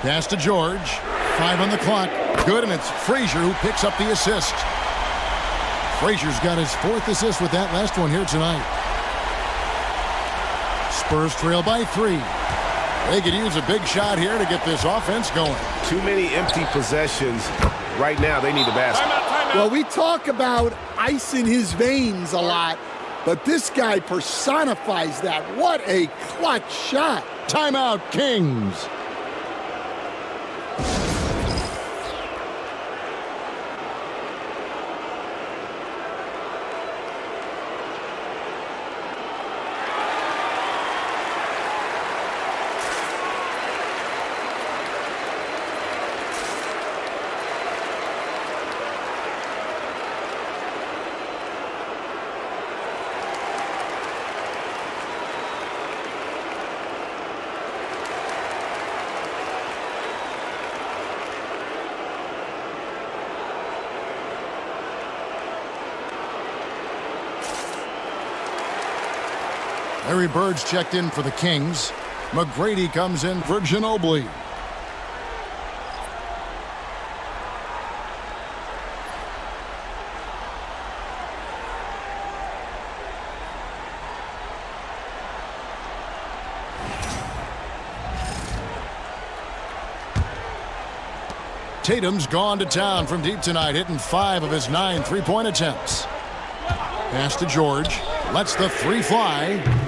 Pass to George. 5 on the clock. Good, and it's Frazier who picks up the assist. Frazier's got his 4th assist with that last one here tonight. Spurs trail by 3. They could use a big shot here to get this offense going. Too many empty possessions. Right now, they need a basket. Well, we talk about ice in his veins a lot, but this guy personifies that. What a clutch shot. Timeout, Kings. Larry Bird's checked in for the Kings. McGrady comes in for Ginobili. Tatum's gone to town from deep tonight, hitting 5 of his 9 three-point attempts. Pass to George. Lets the 3 fly.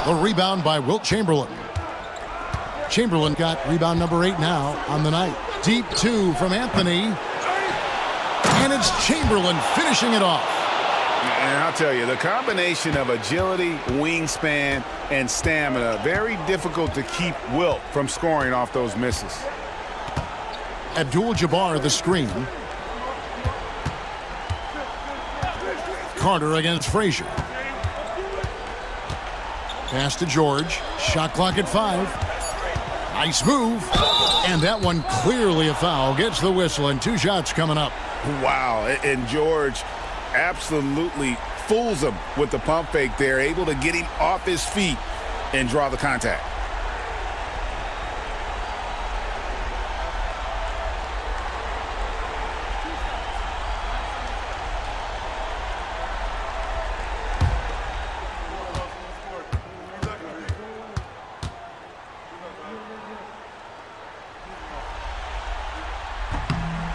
The rebound by Wilt Chamberlain. Chamberlain got rebound number 8 now on the night. Deep 2 from Anthony. And it's Chamberlain finishing it off. And I'll tell you, the combination of agility, wingspan, and stamina, very difficult to keep Wilt from scoring off those misses. Abdul-Jabbar the screen. Carter against Frazier. Pass to George. Shot clock at 5. Nice move. And that one clearly a foul. Gets the whistle, and 2 shots coming up. Wow, and George absolutely fools him with the pump fake there, able to get him off his feet and draw the contact.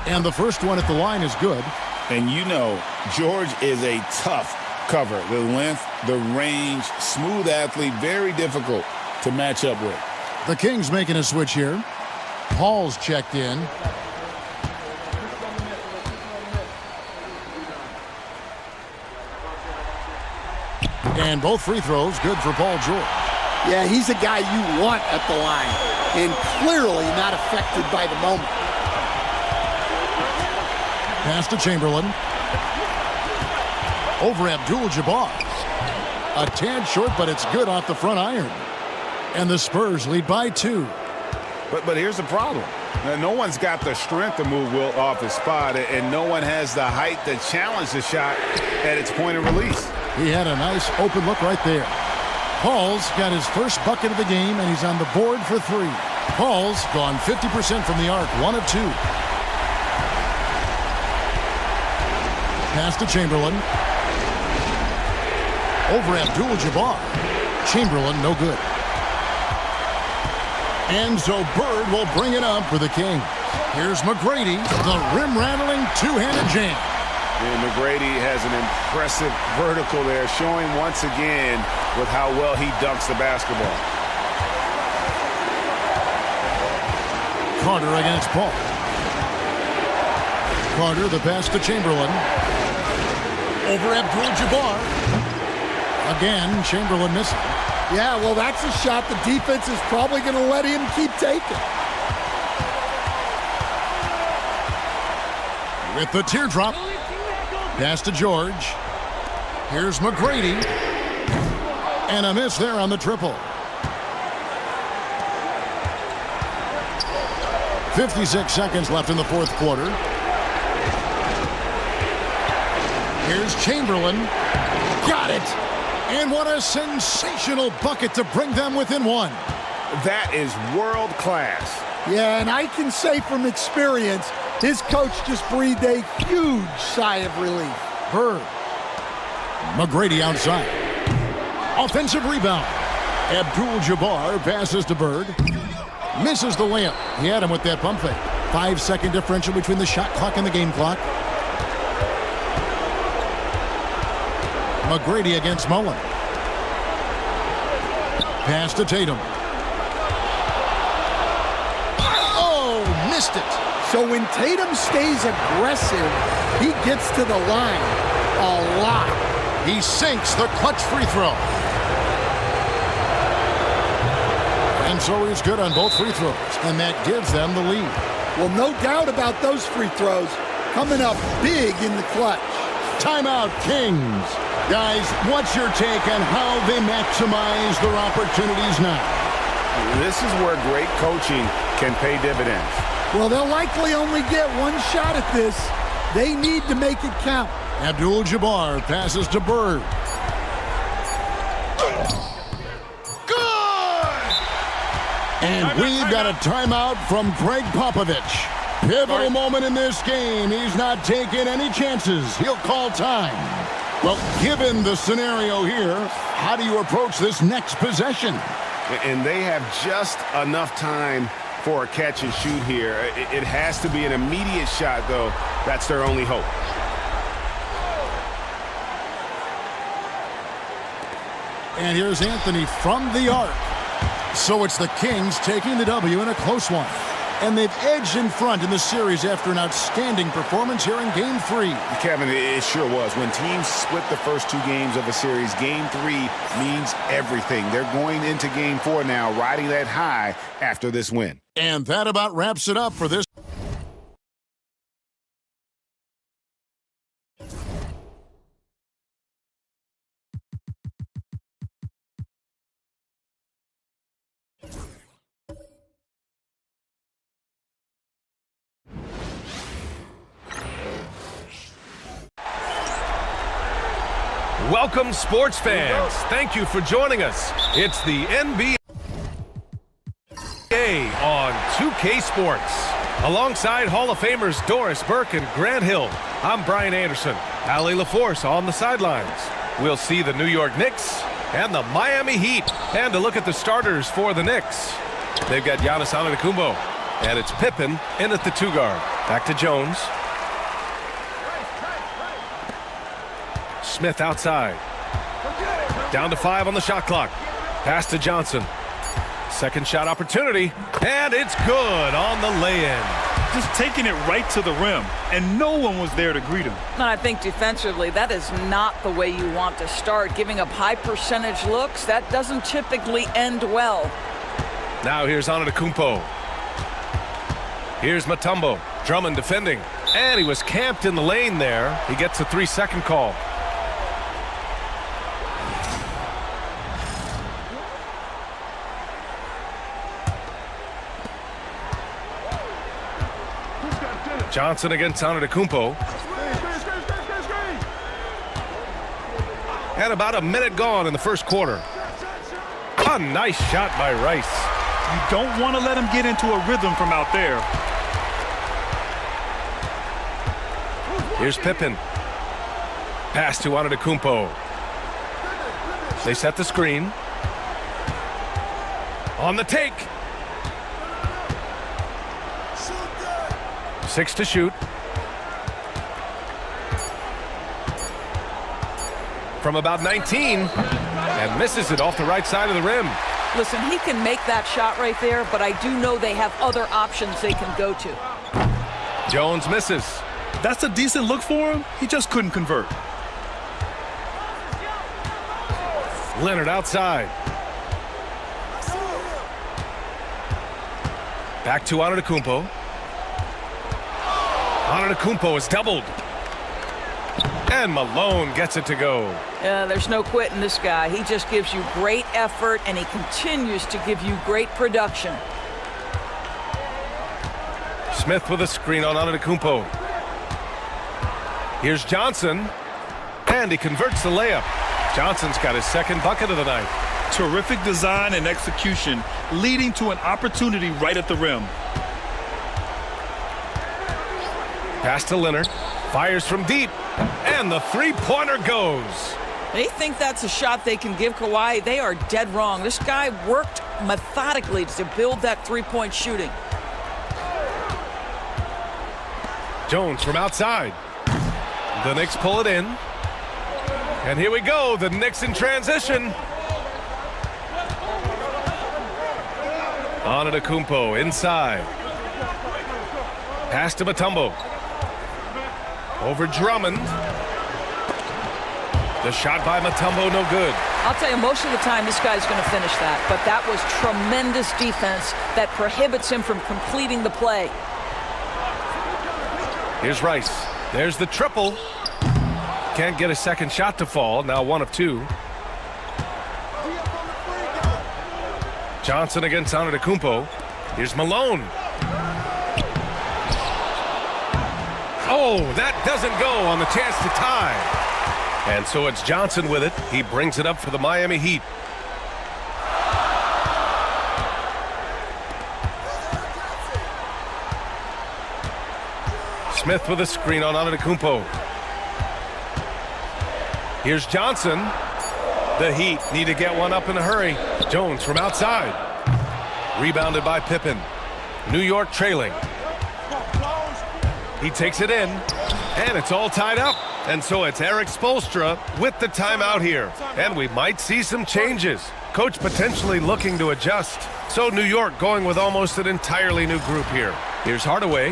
And the first one at the line is good. And you know, George is a tough cover. The length, the range, smooth athlete, very difficult to match up with. The Kings making a switch here. Hall's checked in. And both free throws good for Paul George. Yeah, he's a guy you want at the line. and clearly not affected by the moment. Pass to Chamberlain. Over Abdul-Jabbar. A tad short, but it's good off the front iron. And the Spurs lead by 2. But here's the problem. Now, no one's got the strength to move Wilt off his spot, and no one has the height to challenge the shot at its point of release. He had a nice open look right there. Paul's got his first bucket of the game, and he's on the board for 3. Paul's gone 50% from the arc, 1 of 2. Pass to Chamberlain. Over Abdul-Jabbar. Chamberlain, no good. And so Bird will bring it up for the Kings. Here's McGrady, the rim-rattling two-handed jam. And McGrady has an impressive vertical there, showing once again with how well he dunks the basketball. Carter against Paul. Carter, the pass to Chamberlain. Over Abdul-Jabbar. Again, Chamberlain missing. Yeah, well, that's a shot the defense is probably going to let him keep taking. With the teardrop. Pass to George. Here's McGrady. And a miss there on the triple. 56 seconds left in the fourth quarter. Here's Chamberlain. Got it! And what a sensational bucket to bring them within 1. That is world class. Yeah, and I can say from experience, his coach just breathed a huge sigh of relief. Bird. McGrady outside. Offensive rebound. Abdul-Jabbar passes to Bird. Misses the layup. He had him with that pump fake. 5-second differential between the shot clock and the game clock. McGrady against Mullen. Pass to Tatum. Oh, missed it. So when Tatum stays aggressive, he gets to the line a lot. He sinks the clutch free throw. And so he's good on both free throws, and that gives them the lead. Well, no doubt about those free throws coming up big in the clutch. Timeout, Kings. Guys, what's your take on how they maximize their opportunities now? This is where great coaching can pay dividends. Well, they'll likely only get one shot at this. They need to make it count. Abdul-Jabbar passes to Bird. Good! And we've got a timeout from Greg Popovich. Pivotal moment in this game. He's not taking any chances. He'll call time. Well, given the scenario here, how do you approach this next possession? And they have just enough time for a catch and shoot here. It has to be an immediate shot, though. That's their only hope. And here's Anthony from the arc. So it's the Kings taking the W in a close one. And they've edged in front in the series after an outstanding performance here in Game 3. Kevin, it sure was. When teams split the first 2 games of a series, Game 3 means everything. They're going into Game 4 now, riding that high after this win. And that about wraps it up for this. Welcome, sports fans. Thank you for joining us. It's the NBA on 2K Sports. Alongside Hall of Famers Doris Burke and Grant Hill, I'm Brian Anderson. Allie LaForce on the sidelines. We'll see the New York Knicks and the Miami Heat. And a look at the starters for the Knicks. They've got Giannis Antetokounmpo, and it's Pippen in at the 2 guard. Back to Jones. Smith outside. Down to 5 on the shot clock. Pass to Johnson. Second shot opportunity, and it's good on the lay-in. Just taking it right to the rim, and no one was there to greet him. And I think defensively, that is not the way you want to start. Giving up high percentage looks, that doesn't typically end well. Now here's Antetokounmpo. Here's Mutombo. Drummond defending. And he was camped in the lane there. He gets a 3-second call. Johnson against Antetokounmpo. And about a minute gone in the first quarter. A nice shot by Rice. You don't want to let him get into a rhythm from out there. Here's Pippen. Pass to Antetokounmpo. They set the screen. On the take. 6 to shoot. From about 19. And misses it off the right side of the rim. Listen, he can make that shot right there, but I do know they have other options they can go to. Jones misses. That's a decent look for him. He just couldn't convert. Leonard outside. Back to Antetokounmpo. Antetokounmpo is doubled. And Malone gets it to go. There's no quitting this guy. He just gives you great effort, and he continues to give you great production. Smith with a screen on Antetokounmpo. Here's Johnson. And he converts the layup. Johnson's got his second bucket of the night. Terrific design and execution, leading to an opportunity right at the rim. Pass to Leonard. Fires from deep. And the three-pointer goes. They think that's a shot they can give Kawhi. They are dead wrong. This guy worked methodically to build that three-point shooting. Jones from outside. The Knicks pull it in. And here we go. The Knicks in transition. Antetokounmpo inside. Pass to Mutombo. Over Drummond. The shot by Mutombo, no good. I'll tell you, most of the time this guy's going to finish that. But that was tremendous defense that prohibits him from completing the play. Here's Rice. There's the triple. Can't get a second shot to fall. Now 1 of 2. Johnson against Antetokounmpo. Here's Malone. Oh, that doesn't go on the chance to tie. And so it's Johnson with it. He brings it up for the Miami Heat. Smith with a screen on Antetokounmpo. Here's Johnson. The Heat need to get one up in a hurry. Jones from outside. Rebounded by Pippen. New York trailing. He takes it in, and it's all tied up. And so it's Eric Spoelstra with the timeout here. And we might see some changes. Coach potentially looking to adjust. So New York going with almost an entirely new group here. Here's Hardaway.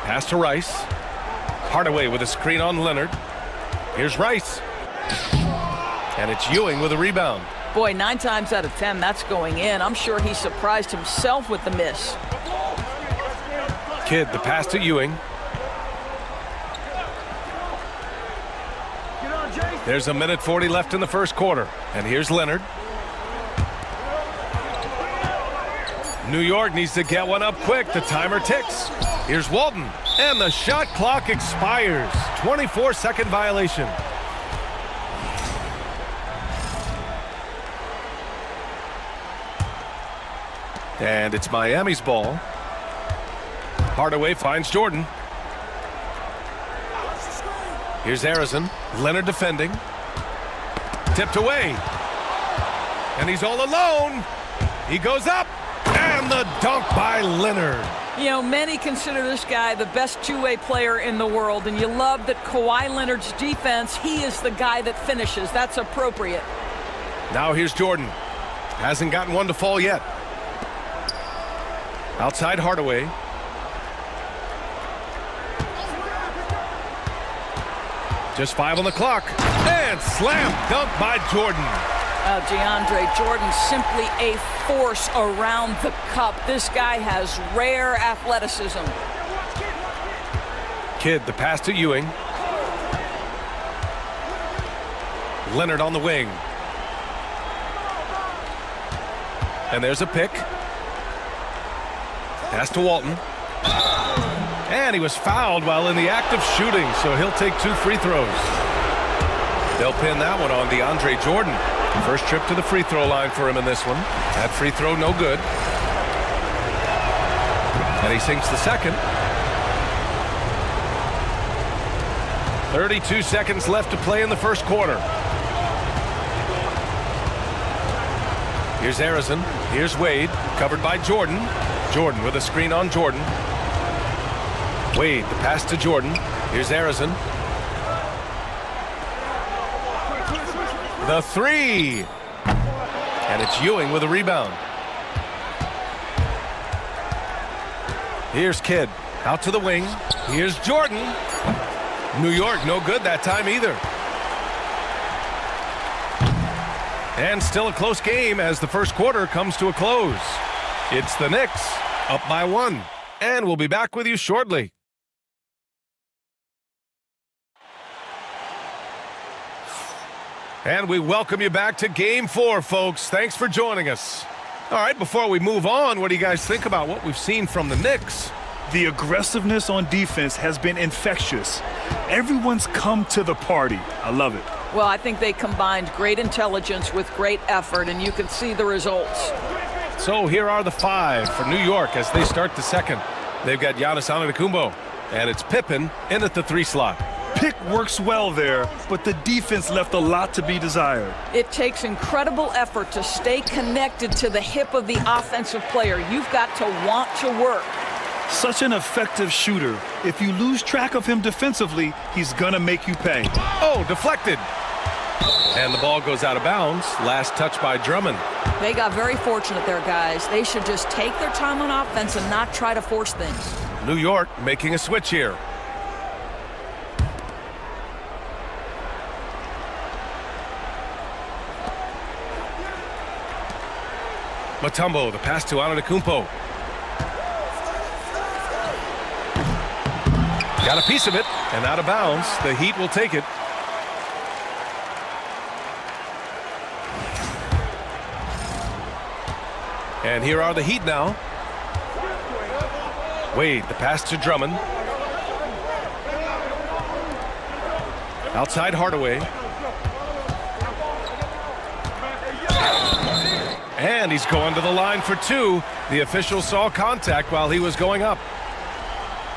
Pass to Rice. Hardaway with a screen on Leonard. Here's Rice. And it's Ewing with a rebound. Boy, 9 times out of 10, that's going in. I'm sure he surprised himself with the miss. Kidd, the pass to Ewing. There's 1:40 left in the first quarter. And here's Leonard. New York needs to get one up quick. The timer ticks. Here's Walton. And the shot clock expires. 24-second violation. And it's Miami's ball. Hardaway finds Jordan. Here's Harrison. Leonard defending. Tipped away. And he's all alone. He goes up. And the dunk by Leonard. You know, many consider this guy the best two-way player in the world, and you love that Kawhi Leonard's defense, he is the guy that finishes. That's appropriate. Now here's Jordan. Hasn't gotten one to fall yet. Outside Hardaway. Just 5 on the clock. And slam dunk by Jordan. DeAndre Jordan, simply a force around the cup. This guy has rare athleticism. Kidd, the pass to Ewing. Leonard on the wing. And there's a pick. Pass to Walton. And he was fouled while in the act of shooting, so he'll take 2 free throws. They'll pin that one on DeAndre Jordan. First trip to the free throw line for him in this one. That free throw no good. And he sinks the second. 32 seconds left to play in the first quarter. Here's Harrison. Here's Wade. Covered by Jordan. Jordan with a screen on Jordan. Wade, the pass to Jordan. Here's Harrison. The 3. And it's Ewing with a rebound. Here's Kidd. Out to the wing. Here's Jordan. New York, no good that time either. And still a close game as the first quarter comes to a close. It's the Knicks up by 1. And we'll be back with you shortly. And we welcome you back to Game 4, folks. Thanks for joining us. All right, before we move on, what do you guys think about what we've seen from the Knicks? The aggressiveness on defense has been infectious. Everyone's come to the party. I love it. Well, I think they combined great intelligence with great effort, and you can see the results. So here are the 5 for New York as they start the second. They've got Giannis Antetokounmpo, and it's Pippen in at the 3 slot. Pick works well there, but the defense left a lot to be desired. It takes incredible effort to stay connected to the hip of the offensive player. You've got to want to work. Such an effective shooter. If you lose track of him defensively, he's gonna make you pay. Oh, deflected. And the ball goes out of bounds. Last touch by Drummond. They got very fortunate there, guys. They should just take their time on offense and not try to force things. New York making a switch here. Mutombo, the pass to Antetokounmpo. Got a piece of it, and out of bounds. The Heat will take it. And here are the Heat now. Wade, the pass to Drummond. Outside Hardaway. And he's going to the line for 2. The official saw contact while he was going up.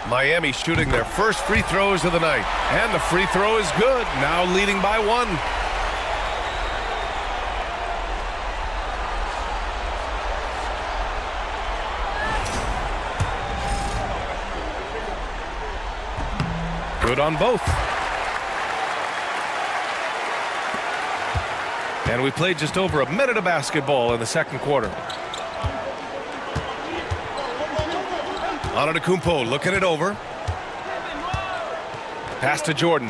Miami shooting their first free throws of the night. And the free throw is good. Now leading by 1. Good on both. And we played just over a minute of basketball in the second quarter. Antetokounmpo looking it over. Pass to Jordan.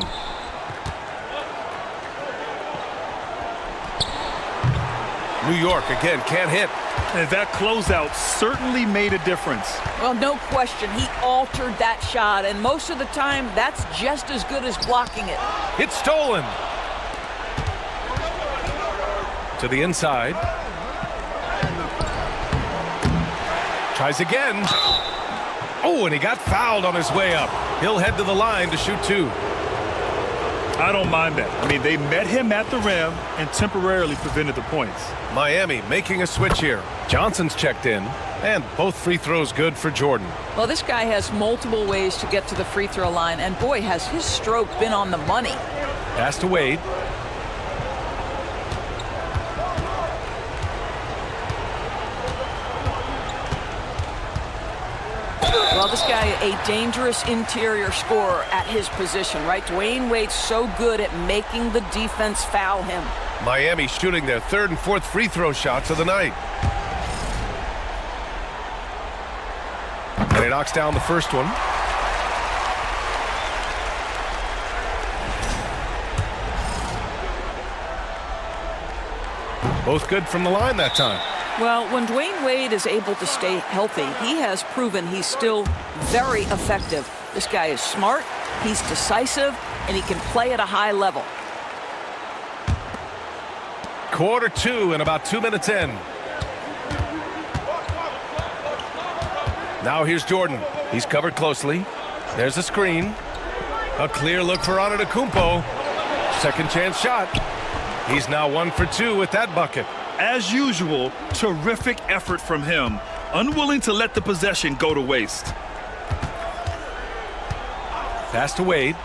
New York again can't hit. And that closeout certainly made a difference. Well, no question. He altered that shot, and most of the time, that's just as good as blocking it. It's stolen. To the inside. Tries again. Oh, and he got fouled on his way up. He'll head to the line to shoot 2. I don't mind that. I mean, they met him at the rim and temporarily prevented the points. Miami making a switch here. Johnson's checked in, and both free throws good for Jordan. Well, this guy has multiple ways to get to the free throw line, and boy, has his stroke been on the money. Pass to Wade. Well, this guy, a dangerous interior scorer at his position, right? Dwayne Wade's so good at making the defense foul him. Miami shooting their 3rd and 4th free throw shots of the night. And he knocks down the first one. Both good from the line that time. Well, when Dwayne Wade is able to stay healthy, he has proven he's still very effective. This guy is smart, he's decisive, and he can play at a high level. Quarter 2 and about 2 minutes in. Now here's Jordan. He's covered closely. There's a screen. A clear look for Antetokounmpo. Second chance shot. He's now 1 for 2 with that bucket. As usual, terrific effort from him. Unwilling to let the possession go to waste. Pass to Wade.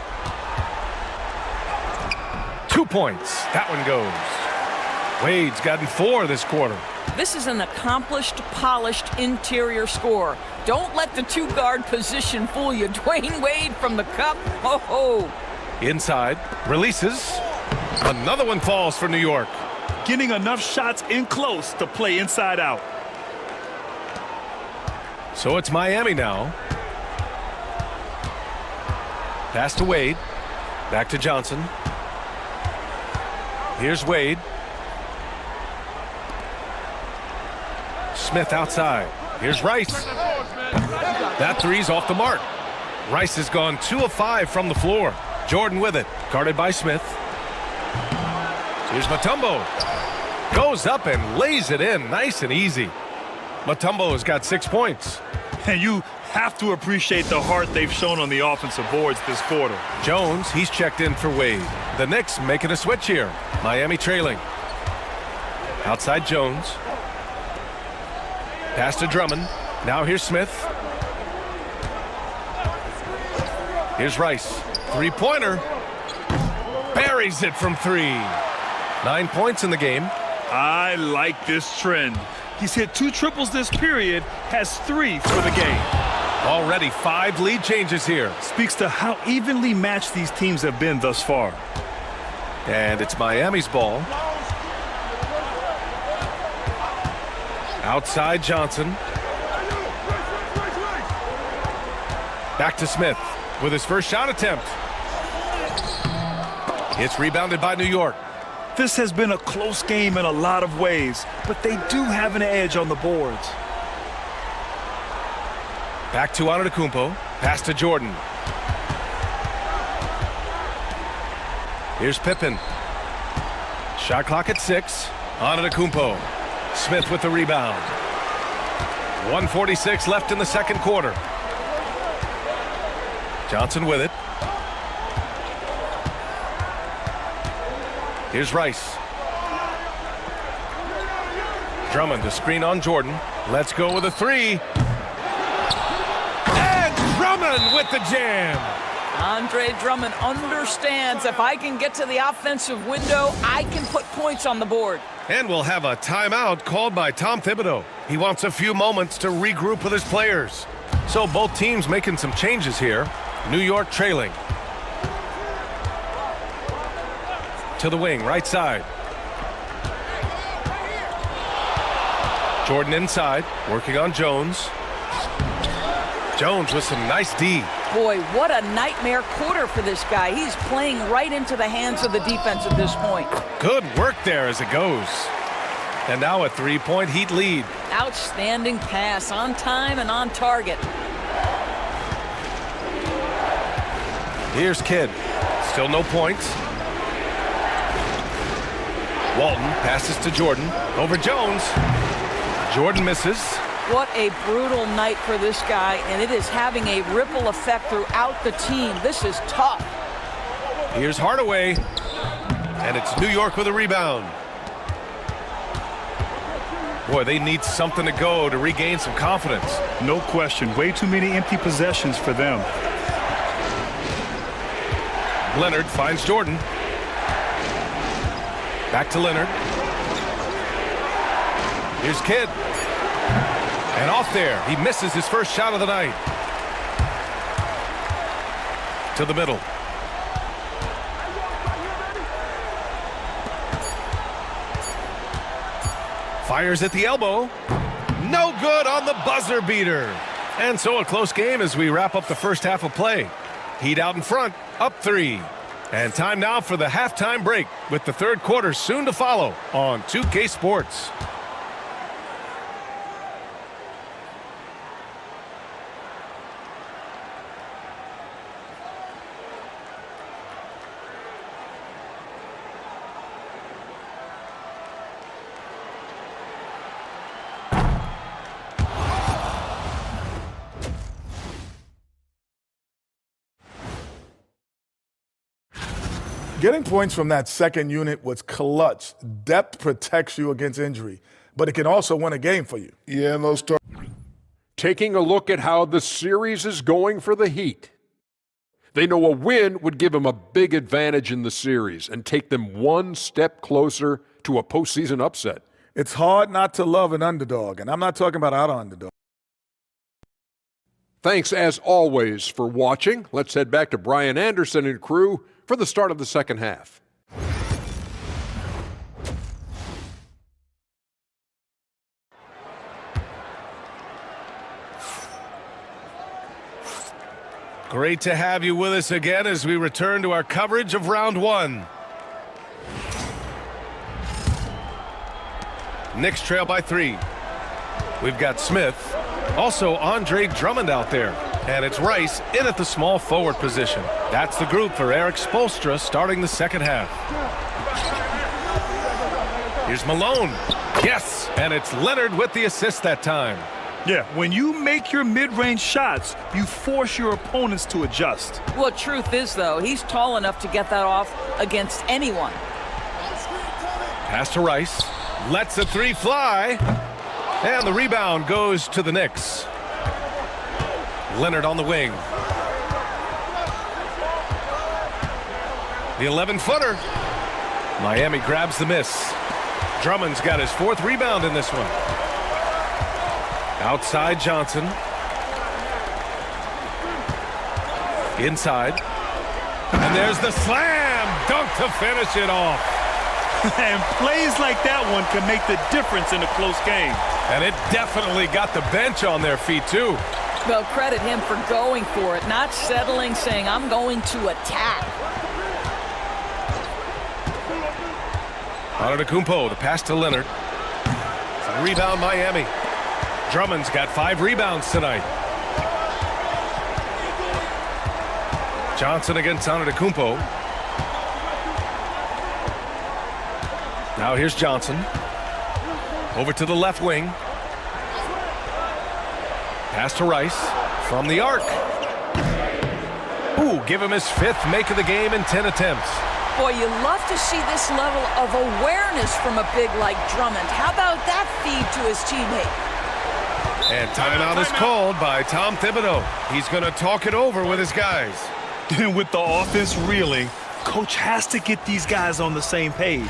2 points. That one goes. Wade's gotten 4 this quarter. This is an accomplished, polished interior scorer. Don't let the two-guard position fool you. Dwayne Wade from the cup. Ho-ho. Inside. Releases. Another one falls for New York. Getting enough shots in close to play inside out. So it's Miami now. Pass to Wade. Back to Johnson. Here's Wade. Smith outside. Here's Rice. That three's off the mark. Rice has gone 2 of 5 from the floor. Jordan with it. Guarded by Smith. Here's Mutombo. Goes up and lays it in nice and easy. Mutombo has got 6 points. And you have to appreciate the heart they've shown on the offensive boards this quarter. Jones, he's checked in for Wade. The Knicks making a switch here. Miami trailing. Outside Jones. Pass to Drummond. Now here's Smith. Here's Rice. Three-pointer. Buries it from 3. 9 points in the game. I like this trend. He's hit 2 triples this period, has 3 for the game. Already 5 lead changes here. Speaks to how evenly matched these teams have been thus far. And it's Miami's ball. Outside Johnson. Back to Smith with his first shot attempt. It's rebounded by New York. This has been a close game in a lot of ways, but they do have an edge on the boards. Back to Antetokounmpo. Pass to Jordan. Here's Pippen. Shot clock at 6. Antetokounmpo. Smith with the rebound. 1:46 left in the second quarter. Johnson with it. Here's Rice. Drummond to screen on Jordan. Let's go with a 3. And Drummond with the jam. Andre Drummond understands if I can get to the offensive window, I can put points on the board. And we'll have a timeout called by Tom Thibodeau. He wants a few moments to regroup with his players. So both teams making some changes here. New York trailing. To the wing, right side. Jordan inside, working on Jones. Jones with some nice D. Boy, what a nightmare quarter for this guy. He's playing right into the hands of the defense at this point. Good work there as it goes. And now a 3-point Heat lead. Outstanding pass, on time and on target. Here's Kidd. Still no points. Walton passes to Jordan. Over Jones. Jordan misses. What a brutal night for this guy, and it is having a ripple effect throughout the team. This is tough. Here's Hardaway. And it's New York with a rebound. Boy, they need something to go to regain some confidence. No question. Way too many empty possessions for them. Leonard finds Jordan. Back to Leonard. Here's Kidd. And off there. He misses his first shot of the night. To the middle. Fires at the elbow. No good on the buzzer beater. And so a close game as we wrap up the first half of play. Heat out in front, up 3. And time now for the halftime break, with the third quarter soon to follow on 2K Sports. Getting points from that second unit was clutch. Depth protects you against injury, but it can also win a game for you. Yeah, and those start. Taking a look at how the series is going for the Heat. They know a win would give them a big advantage in the series and take them one step closer to a postseason upset. It's hard not to love an underdog, and I'm not talking about our underdog. Thanks, as always, for watching. Let's head back to Brian Anderson and crew for the start of the second half. Great to have you with us again as we return to our coverage of round one. Knicks trail by 3. We've got Smith, also Andre Drummond out there, and it's Rice in at the small forward position. That's the group for Eric Spoelstra starting the second half. Here's Malone. Yes, and it's Leonard with the assist that time. Yeah, when you make your mid-range shots, you force your opponents to adjust. Well, truth is, though, he's tall enough to get that off against anyone. Pass to Rice. Lets a 3 fly. And the rebound goes to the Knicks. Leonard on the wing. The 11-footer. Miami grabs the miss. Drummond's got his 4th rebound in this one. Outside Johnson. Inside. And there's the slam dunk to finish it off. And plays like that one can make the difference in a close game. And it definitely got the bench on their feet, too. Well, credit him for going for it, not settling, saying, I'm going to attack. Antetokounmpo, the pass to Leonard. Rebound Miami. Drummond's got 5 rebounds tonight. Johnson against Antetokounmpo. Now here's Johnson. Over to the left wing. Pass to Rice from the arc. Ooh, give him his 5th make of the game in 10 attempts. Boy, you love to see this level of awareness from a big like Drummond. How about that feed to his teammate? And timeout is called by Tom Thibodeau. He's going to talk it over with his guys. And with the offense reeling, coach has to get these guys on the same page.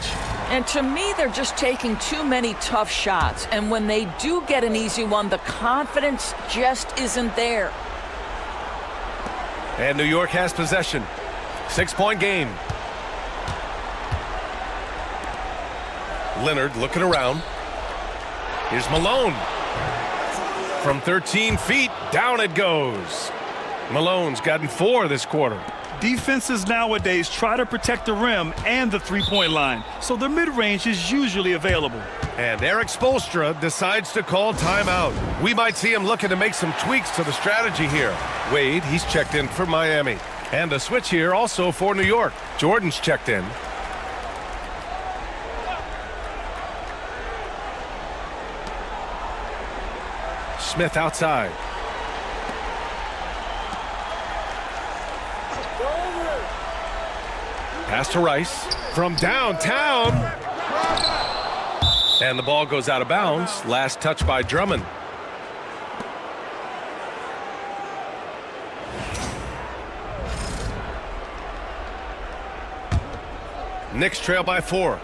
And to me, they're just taking too many tough shots. And when they do get an easy one, the confidence just isn't there. And New York has possession. 6-point game. Leonard looking around. Here's Malone. From 13 feet, down it goes. Malone's gotten 4 this quarter. Defenses nowadays try to protect the rim and the three-point line, so the mid-range is usually available. And Eric Spoelstra decides to call timeout. We might see him looking to make some tweaks to the strategy here. Wade, he's checked in for Miami. And a switch here also for New York. Jordan's checked in. Smith outside. Pass to Rice from downtown. And the ball goes out of bounds. Last touch by Drummond. Knicks trail by 4.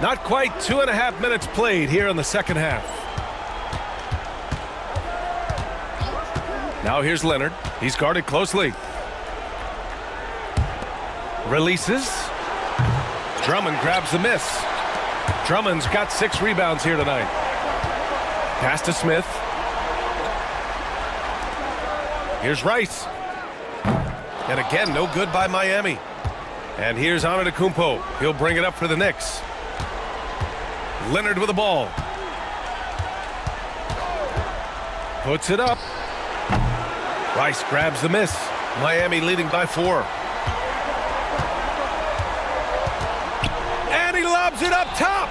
Not quite 2.5 minutes played here in the second half. Now here's Leonard. He's guarded closely. Releases. Drummond grabs the miss. Drummond's got 6 rebounds here tonight. Pass to Smith. Here's Rice. And again, no good by Miami. And here's Antetokounmpo. He'll bring it up for the Knicks. Leonard with the ball. Puts it up. Rice grabs the miss. Miami leading by 4. And he lobs it up top.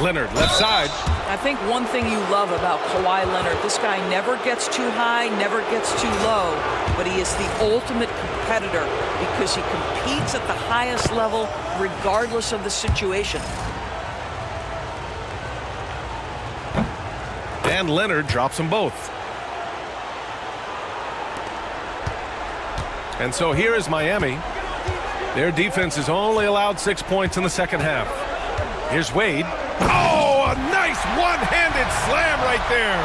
Leonard, left side. I think one thing you love about Kawhi Leonard, this guy never gets too high, never gets too low, but he is the ultimate competitor because he competes at the highest level regardless of the situation. And Leonard drops them both. And so here is Miami. Their defense has only allowed 6 points in the second half. Here's Wade. Oh, a nice one-handed slam right there.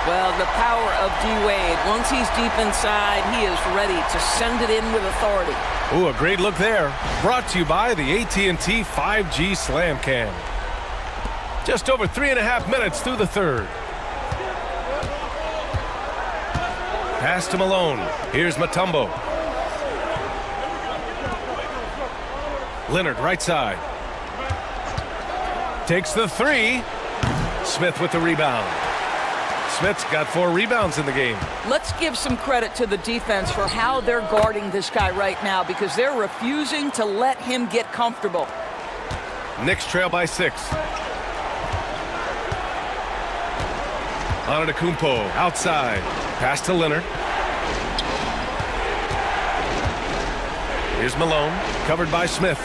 Well, the power of D-Wade. Once he's deep inside, he is ready to send it in with authority. Ooh, a great look there. Brought to you by the AT&T 5G Slam Cam. Just over 3.5 minutes through the third. Pass to Malone. Here's Mutombo. Leonard, right side. Takes the 3. Smith with the rebound. Smith's got 4 rebounds in the game. Let's give some credit to the defense for how they're guarding this guy right now because they're refusing to let him get comfortable. Knicks trail by 6. Antetokounmpo outside. Pass to Leonard. Here's Malone, covered by Smith.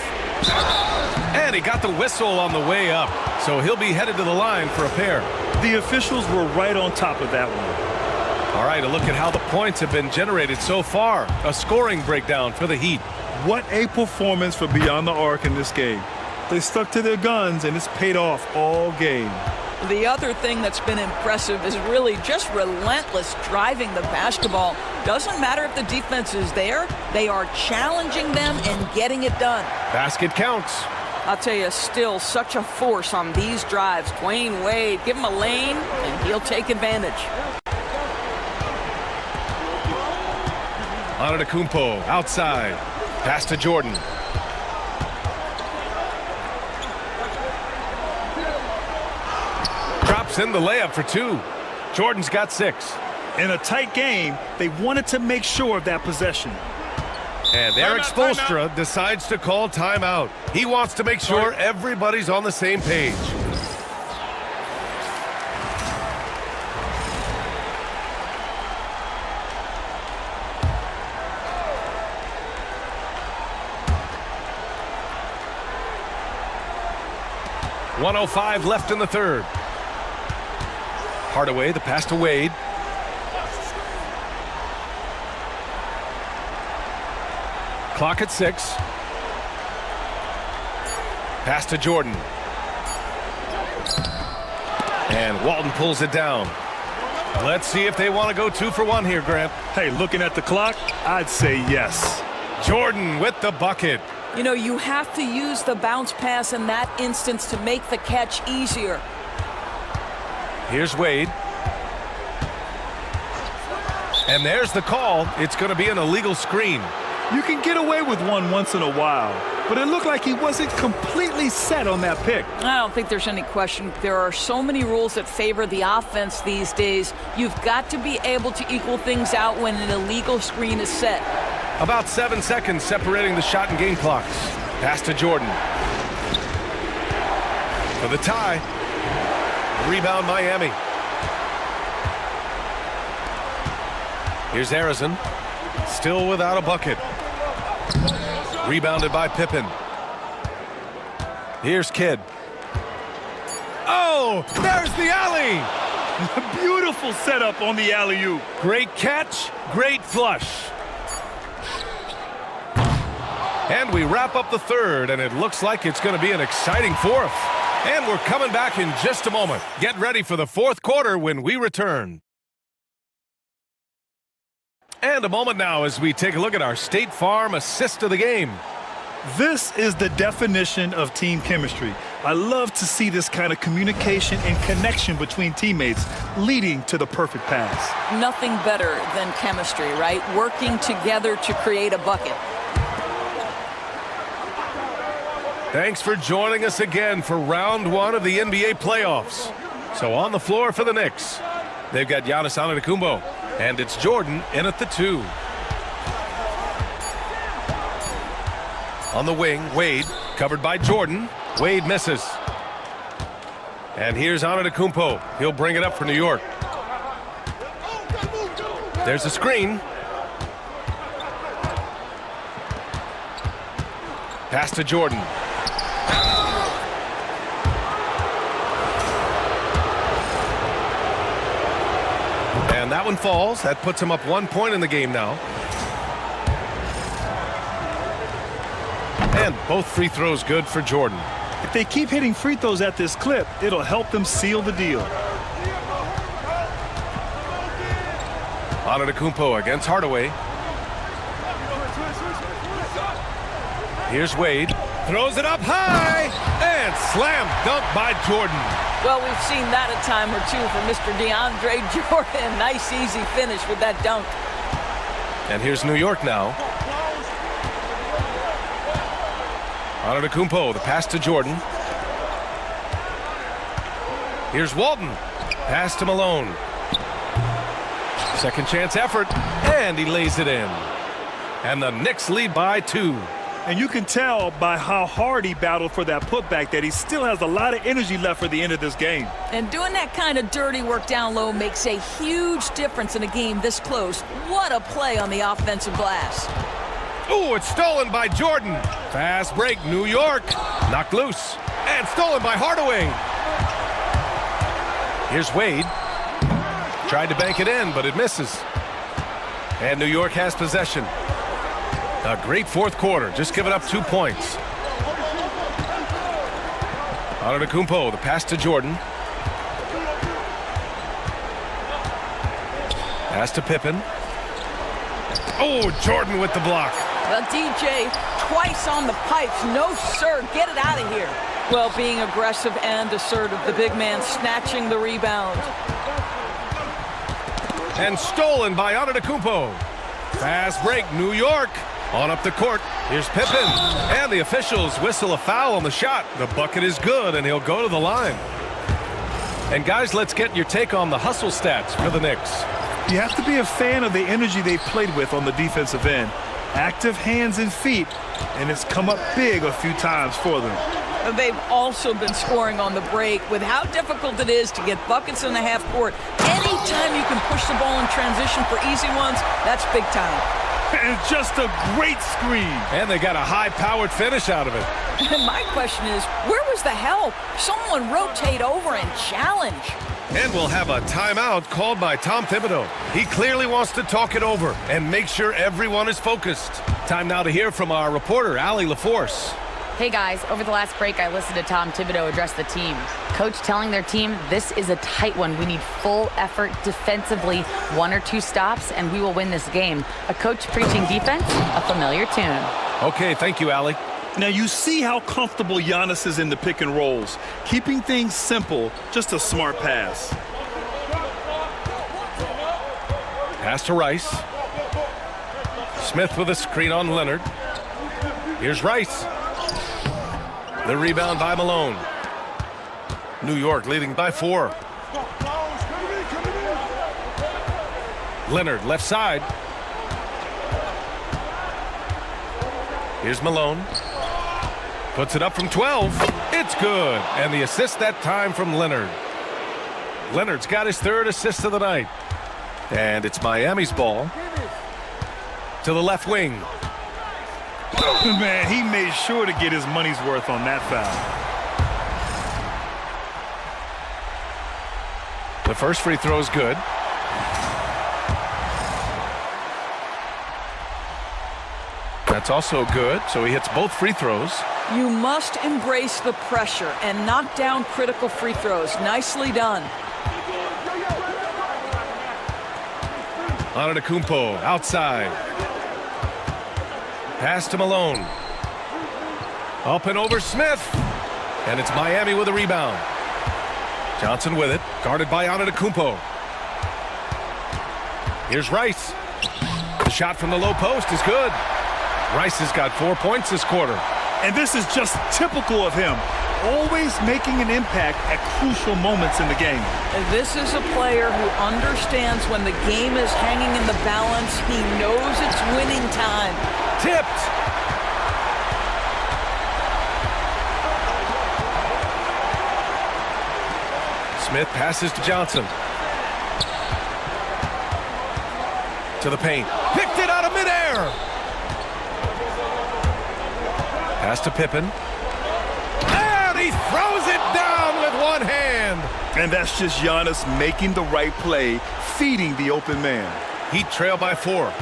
And he got the whistle on the way up, so he'll be headed to the line for a pair. The officials were right on top of that one. All right, a look at how the points have been generated so far. A scoring breakdown for the Heat. What a performance for Beyond the Arc in this game. They stuck to their guns, and it's paid off all game. The other thing that's been impressive is really just relentless driving the basketball. Doesn't matter if the defense is there, they are challenging them and getting it done. Basket counts. I'll tell you, still such a force on these drives. Dwayne Wade, give him a lane, and he'll take advantage. Antetokounmpo outside. Pass to Jordan. Drops in the layup for 2. Jordan's got 6. In a tight game, they wanted to make sure of that possession. And Eric Spoelstra decides to call timeout. He wants to make sure everybody's on the same page. .105 left in the third. Hardaway, the pass to Wade. Clock at 6. Pass to Jordan. And Walton pulls it down. Let's see if they want to go 2 for 1 here, Grant. Hey, looking at the clock, I'd say yes. Jordan with the bucket. You know, you have to use the bounce pass in that instance to make the catch easier. Here's Wade. And there's the call. It's going to be an illegal screen. You can get away with one once in a while, but it looked like he wasn't completely set on that pick. I don't think there's any question. There are so many rules that favor the offense these days. You've got to be able to equal things out when an illegal screen is set. About 7 seconds separating the shot and game clocks. Pass to Jordan. For the tie. Rebound Miami. Here's Arizon. Still without a bucket. Rebounded by Pippen. Here's Kidd. Oh, there's the alley. Beautiful setup on the alley-oop. Great catch, great flush. And we wrap up the third, and it looks like it's going to be an exciting fourth. And we're coming back in just a moment. Get ready for the fourth quarter when we return. And a moment now as we take a look at our State Farm assist of the game. This is the definition of team chemistry. I love to see this kind of communication and connection between teammates leading to the perfect pass. Nothing better than chemistry, right? Working together to create a bucket. Thanks for joining us again for round one of the NBA playoffs. So on the floor for the Knicks, they've got Giannis Antetokounmpo, and it's Jordan in at the 2. On the wing, Wade, covered by Jordan. Wade misses. And here's Antetokounmpo. He'll bring it up for New York. There's a screen. Pass to Jordan. And that one falls. That puts him up 1 point in the game now. And both free throws good for Jordan. If they keep hitting free throws at this clip, it'll help them seal the deal. Antetokounmpo against Hardaway. Here's Wade. Throws it up high. And slam dunk by Jordan. Well, we've seen that a time or two from Mr. DeAndre Jordan. Nice, easy finish with that dunk. And here's New York now. Antetokounmpo, the pass to Jordan. Here's Walton. Pass to Malone. Second chance effort, and he lays it in. And the Knicks lead by 2. And you can tell by how hard he battled for that putback that he still has a lot of energy left for the end of this game. And doing that kind of dirty work down low makes a huge difference in a game this close. What a play on the offensive glass. Oh, it's stolen by Jordan. Fast break, New York. Knocked loose. And stolen by Hardaway. Here's Wade. Tried to bank it in, but it misses. And New York has possession. A great fourth quarter, just giving up 2 points. Antetokounmpo, the pass to Jordan. Pass to Pippen. Oh, Jordan with the block. Well, DJ, twice on the pipes. No, sir. Get it out of here. Well, being aggressive and assertive. The big man snatching the rebound. And stolen by Antetokounmpo. Fast break, New York. On up the court. Here's Pippen. And the officials whistle a foul on the shot. The bucket is good, and he'll go to the line. And guys, let's get your take on the hustle stats for the Knicks. You have to be a fan of the energy they've played with on the defensive end. Active hands and feet, and it's come up big a few times for them. And they've also been scoring on the break. With how difficult it is to get buckets in the half court, anytime you can push the ball in transition for easy ones, that's big time. And just a great screen. And they got a high-powered finish out of it. And my question is, where was the help? Someone rotate over and challenge. And we'll have a timeout called by Tom Thibodeau. He clearly wants to talk it over and make sure everyone is focused. Time now to hear from our reporter, Allie LaForce. Hey guys, over the last break, I listened to Tom Thibodeau address the team. Coach telling their team, this is a tight one. We need full effort defensively, 1 or 2 stops, and we will win this game. A coach preaching defense, a familiar tune. Okay, thank you, Allie. Now you see how comfortable Giannis is in the pick and rolls. Keeping things simple, just a smart pass. Pass to Rice. Smith with a screen on Leonard. Here's Rice. The rebound by Malone. New York leading by 4. Leonard left side. Here's Malone. Puts it up from 12. It's good. And the assist that time from Leonard. Leonard's got his 3rd assist of the night. And it's Miami's ball. To the left wing. Man, he made sure to get his money's worth on that foul. The first free throw is good. That's also good, so he hits both free throws. You must embrace the pressure and knock down critical free throws. Nicely done. Antetokounmpo outside. Pass to Malone. Up and over Smith. And it's Miami with a rebound. Johnson with it, guarded by Antetokounmpo. Here's Rice. The shot from the low post is good. Rice has got 4 points this quarter. And this is just typical of him. Always making an impact at crucial moments in the game. And this is a player who understands when the game is hanging in the balance. He knows it's winning time. Tipped. Smith passes to Johnson. To the paint. Picked it out of midair. Pass to Pippen. And he throws it down with one hand. And that's just Giannis making the right play, feeding the open man. Heat trail by 4.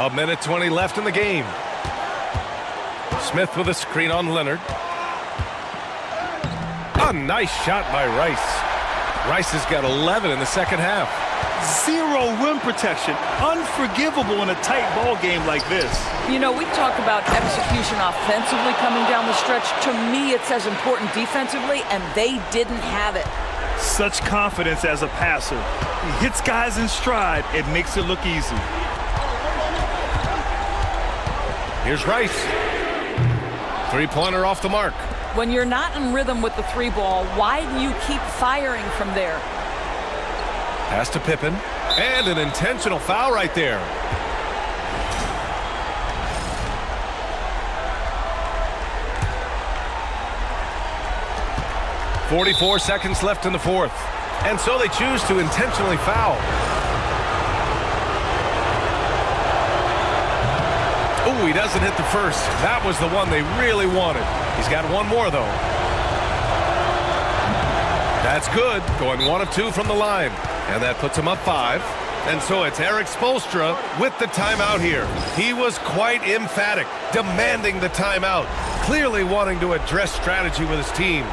A minute 20 left in the game. Smith with a screen on Leonard. A nice shot by Rice. Rice has got 11 in the second half. Zero rim protection. Unforgivable in a tight ball game like this. You know, we talk about execution offensively coming down the stretch. To me, it's as important defensively, and they didn't have it. Such confidence as a passer. He hits guys in stride. It makes it look easy. Here's Rice. Three-pointer off the mark. When you're not in rhythm with the 3-ball, why do you keep firing from there? Pass to Pippen. And an intentional foul right there. .44 seconds left in the fourth. And so they choose to intentionally foul. Ooh, he doesn't hit the first. That was the one they really wanted. He's got one more, though. That's good. Going 1 of 2 from the line. And that puts him up 5. And so it's Eric Spoelstra with the timeout here. He was quite emphatic, demanding the timeout, clearly wanting to address strategy with his team.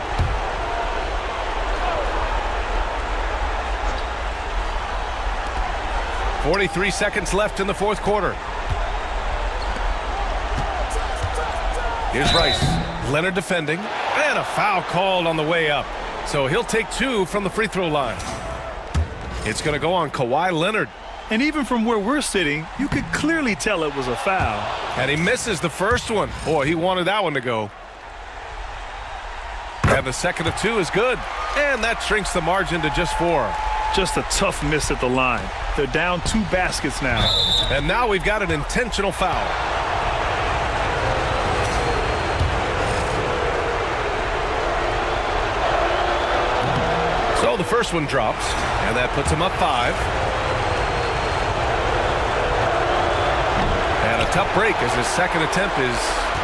.43 seconds left in the fourth quarter. Here's Rice. Leonard defending. And a foul called on the way up. So he'll take 2 from the free throw line. It's going to go on Kawhi Leonard. And even from where we're sitting, you could clearly tell it was a foul. And he misses the first one. Boy, he wanted that one to go. And the second of 2 is good. And that shrinks the margin to just 4. Just a tough miss at the line. They're down 2 baskets now. And now we've got an intentional foul. So the first one drops, and that puts him up 5. And a tough break as his second attempt is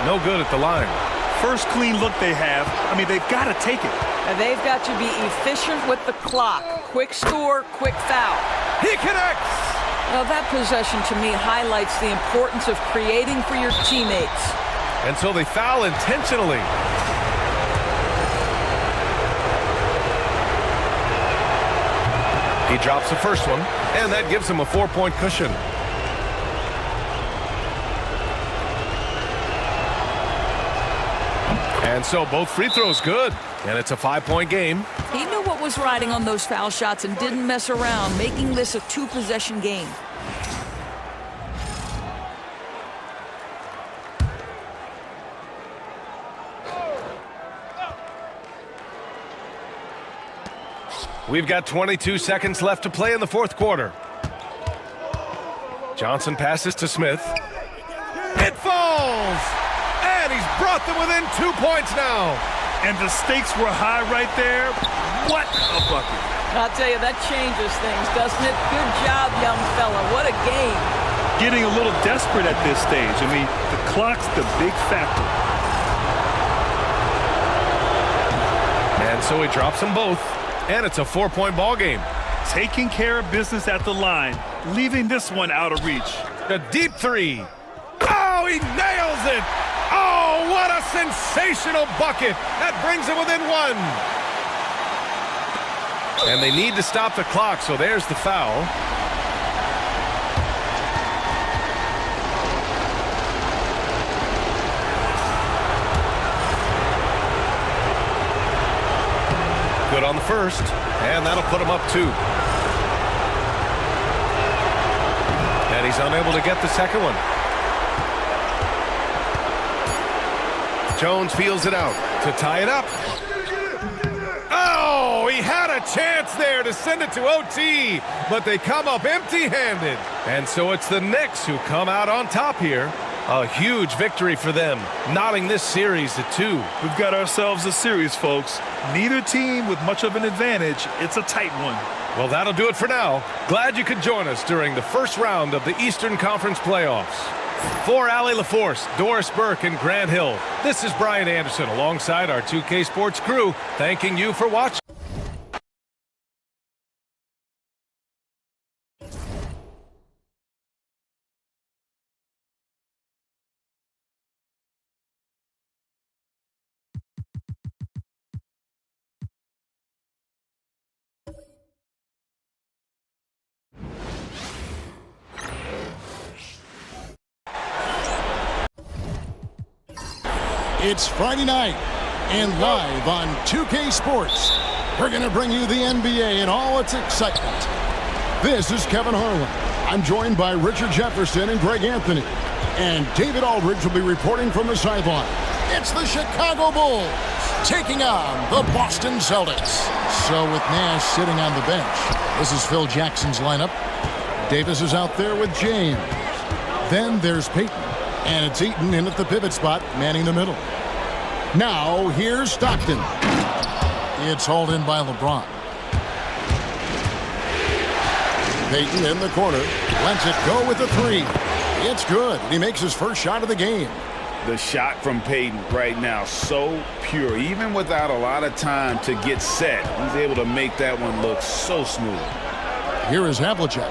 no good at the line. First clean look they have. I mean, they've got to take it. And they've got to be efficient with the clock. Quick score, quick foul. He connects! Now that possession to me highlights the importance of creating for your teammates. And so they foul intentionally. He drops the first one, and that gives him a 4-point cushion. And so both free throws good, and it's a 5-point game. He knew what was riding on those foul shots and didn't mess around, making this a 2-possession game. We've got 22 seconds left to play in the fourth quarter. Johnson passes to Smith. It falls! And he's brought them within 2 points now. And the stakes were high right there. What a bucket. I'll tell you, that changes things, doesn't it? Good job, young fella. What a game. Getting a little desperate at this stage. I mean, the clock's the big factor. And so he drops them both. And it's a 4-point ball game. Taking care of business at the line, leaving this one out of reach. A deep 3. Oh, he nails it! Oh, what a sensational bucket! That brings him within 1. And they need to stop the clock, so there's the foul. on the first, and that'll put him up 2. And he's unable to get the second one. Jones feels it out to tie it up. Oh, he had a chance there to send it to OT, but they come up empty-handed. And so it's the Knicks who come out on top here. A huge victory for them, knotting this series to 2. We've got ourselves a series, folks. Neither team with much of an advantage. It's a tight one. Well, that'll do it for now. Glad you could join us during the first round of the Eastern Conference playoffs. For Allie LaForce, Doris Burke, and Grant Hill, this is Brian Anderson alongside our 2K Sports crew, thanking you for watching. It's Friday night, and live on 2K Sports, we're going to bring you the NBA in all its excitement. This is Kevin Harlan. I'm joined by Richard Jefferson and Greg Anthony, and David Aldridge will be reporting from the sideline. It's the Chicago Bulls taking on the Boston Celtics. So with Nash sitting on the bench, this is Phil Jackson's lineup. Davis is out there with James. Then there's Peyton, and it's Eaton in at the pivot spot, manning the middle. Now, here's Stockton. It's hauled in by LeBron. Peyton in the corner. Lets it go with the 3. It's good. He makes his first shot of the game. The shot from Peyton right now, so pure. Even without a lot of time to get set, he's able to make that one look so smooth. Here is Havlicek.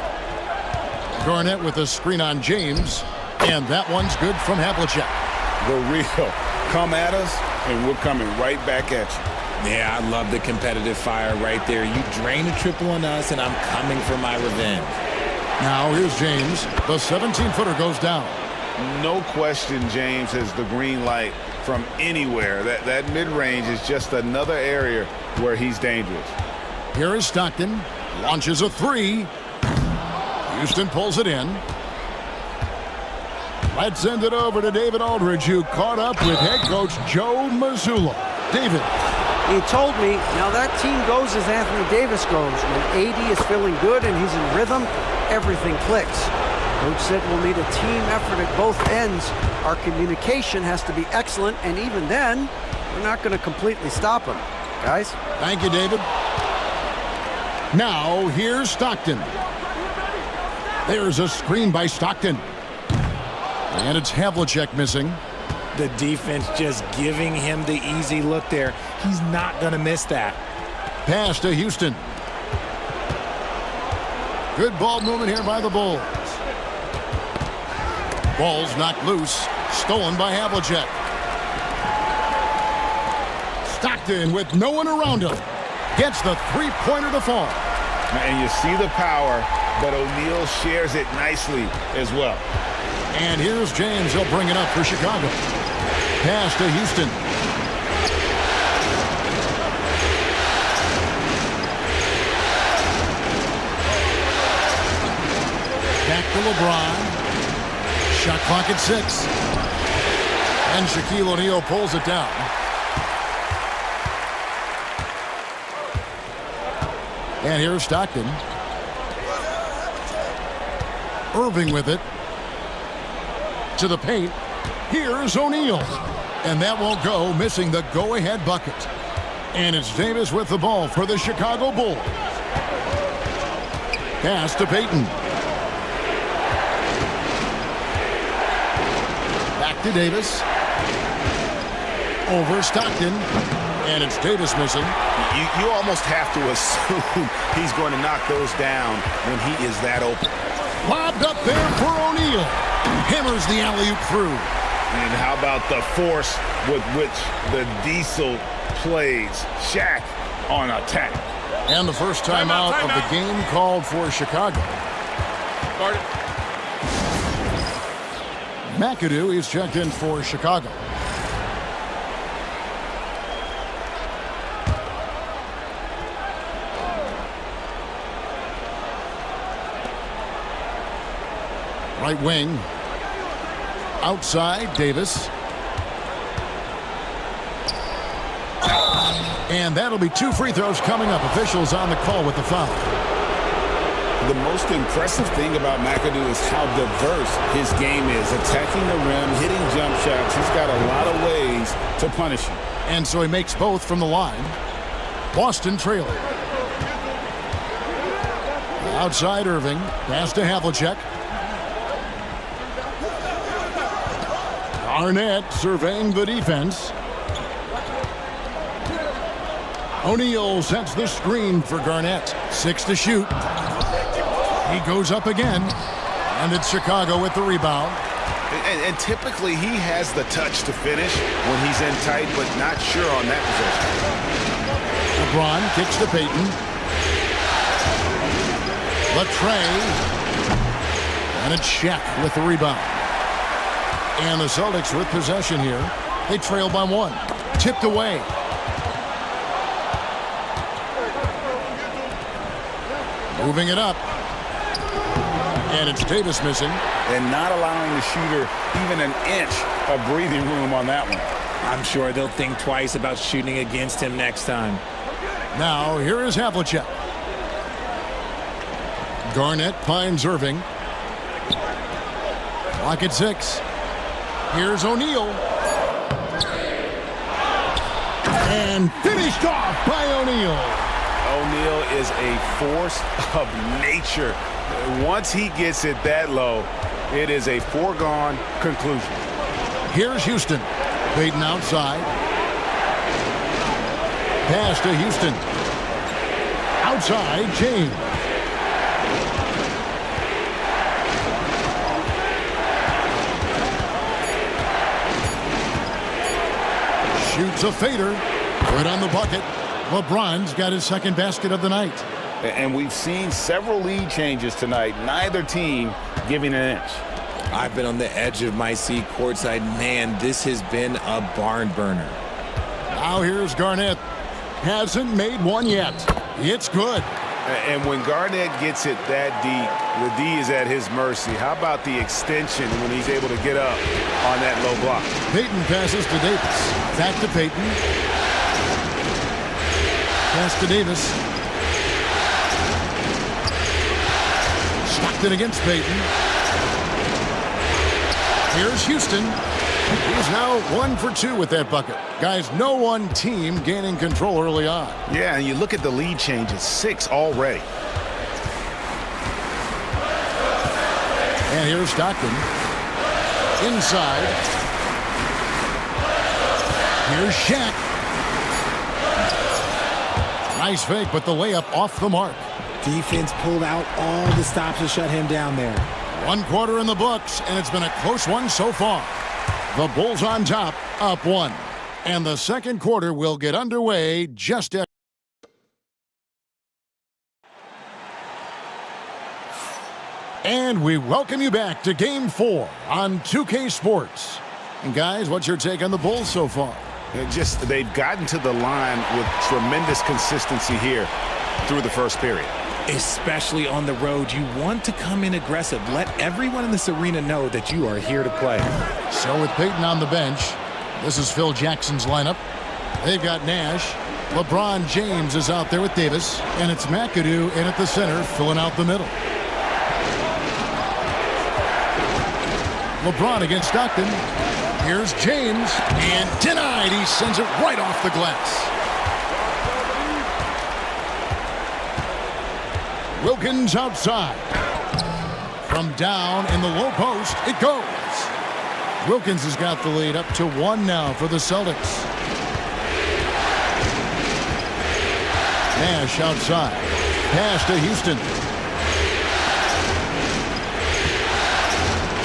Garnett with a screen on James. And that one's good from Havlicek. The real. Come at us, and we're coming right back at you. Yeah, I love the competitive fire right there. You drain a triple on us, and I'm coming for my revenge. Now here's James. The 17-footer goes down. No question James has the green light from anywhere. That mid-range is just another area where he's dangerous. Here is Stockton. Launches a 3. Houston pulls it in. Let's send it over to David Aldridge, who caught up with head coach Joe Mazzulla. David. He told me, now that team goes as Anthony Davis goes. When AD is feeling good and he's in rhythm, everything clicks. Coach said we'll need a team effort at both ends. Our communication has to be excellent, and even then, we're not going to completely stop him. Guys? Thank you, David. Now, here's Stockton. There's a screen by Stockton. And it's Havlicek missing. The defense just giving him the easy look there. He's not going to miss that. Pass to Houston. Good ball movement here by the Bulls. Ball's knocked loose. Stolen by Havlicek. Stockton with no one around him. Gets the three-pointer to fall. And you see the power, but O'Neal shares it nicely as well. And here's James. He'll bring it up for Chicago. Pass to Houston. Back to LeBron. Shot clock at 6. And Shaquille O'Neal pulls it down. And here's Stockton. Irving with it. To the paint. Here's O'Neal. And that won't go, missing the go-ahead bucket. And it's Davis with the ball for the Chicago Bulls. Pass to Peyton. Back to Davis. Over Stockton. And it's Davis missing. You almost have to assume he's going to knock those down when he is that open. Lobbed up there for O'Neal. Hammers the alley-oop through. And how about the force with which the Diesel plays? Shaq on attack. And the first timeout of the game called for Chicago. McAdoo is checked in for Chicago. Right wing. Outside, Davis. And that'll be 2 free throws coming up. Officials on the call with the foul. The most impressive thing about McAdoo is how diverse his game is. Attacking the rim, hitting jump shots. He's got a lot of ways to punish you. And so he makes both from the line. Boston trailing. Outside Irving. Pass to Havlicek. Garnett surveying the defense. O'Neal sets the screen for Garnett. 6 to shoot. He goes up again. And it's Chicago with the rebound. And typically he has the touch to finish when he's in tight, but not sure on that possession. LeBron kicks to Payton. Latrey. And it's Shaq with the rebound. And the Celtics with possession here. They trail by 1. Tipped away. Moving it up. And it's Davis missing. And not allowing the shooter even an inch of breathing room on that one. I'm sure they'll think twice about shooting against him next time. Now, here is Havlicek. Garnett finds Irving. Clock at 6. Here's O'Neal. And finished off by O'Neal. O'Neal is a force of nature. Once he gets it that low, it is a foregone conclusion. Here's Houston. Payton outside. Pass to Houston. Outside, James. Shoots a fader. Right on the bucket. LeBron's got his second basket of the night. And we've seen several lead changes tonight. Neither team giving an inch. I've been on the edge of my seat courtside. Man, this has been a barn burner. Now here's Garnett. Hasn't made one yet. It's good. And when Garnett gets it that deep, the D is at his mercy. How about the extension when he's able to get up on that low block? Payton passes to Davis. Back to Payton. Pass to Davis. Stockton against Payton. Here's Houston. He's now 1 for 2 with that bucket. Guys, no one team gaining control early on. Yeah, and you look at the lead changes, 6 already. And here's Stockton. Inside. Here's Shaq. Nice fake, but the layup off the mark. Defense pulled out all the stops to shut him down there. 1 quarter in the books, and it's been a close one so far. The Bulls on top, up 1. And the second quarter will get underway just as... And we welcome you back to Game 4 on 2K Sports. And guys, what's your take on the Bulls so far? They've gotten to the line with tremendous consistency here through the first period. Especially on the road, you want to come in aggressive. Let everyone in this arena know that you are here to play. So with Payton on the bench, this is Phil Jackson's lineup. They've got Nash. LeBron James is out there with Davis. And it's McAdoo in at the center, filling out the middle. LeBron against Stockton. Here's James. And denied. He sends it right off the glass. Wilkins outside. From down in the low post, it goes. Wilkins has got the lead up to 1 now for the Celtics. Nash outside. Pass to Houston.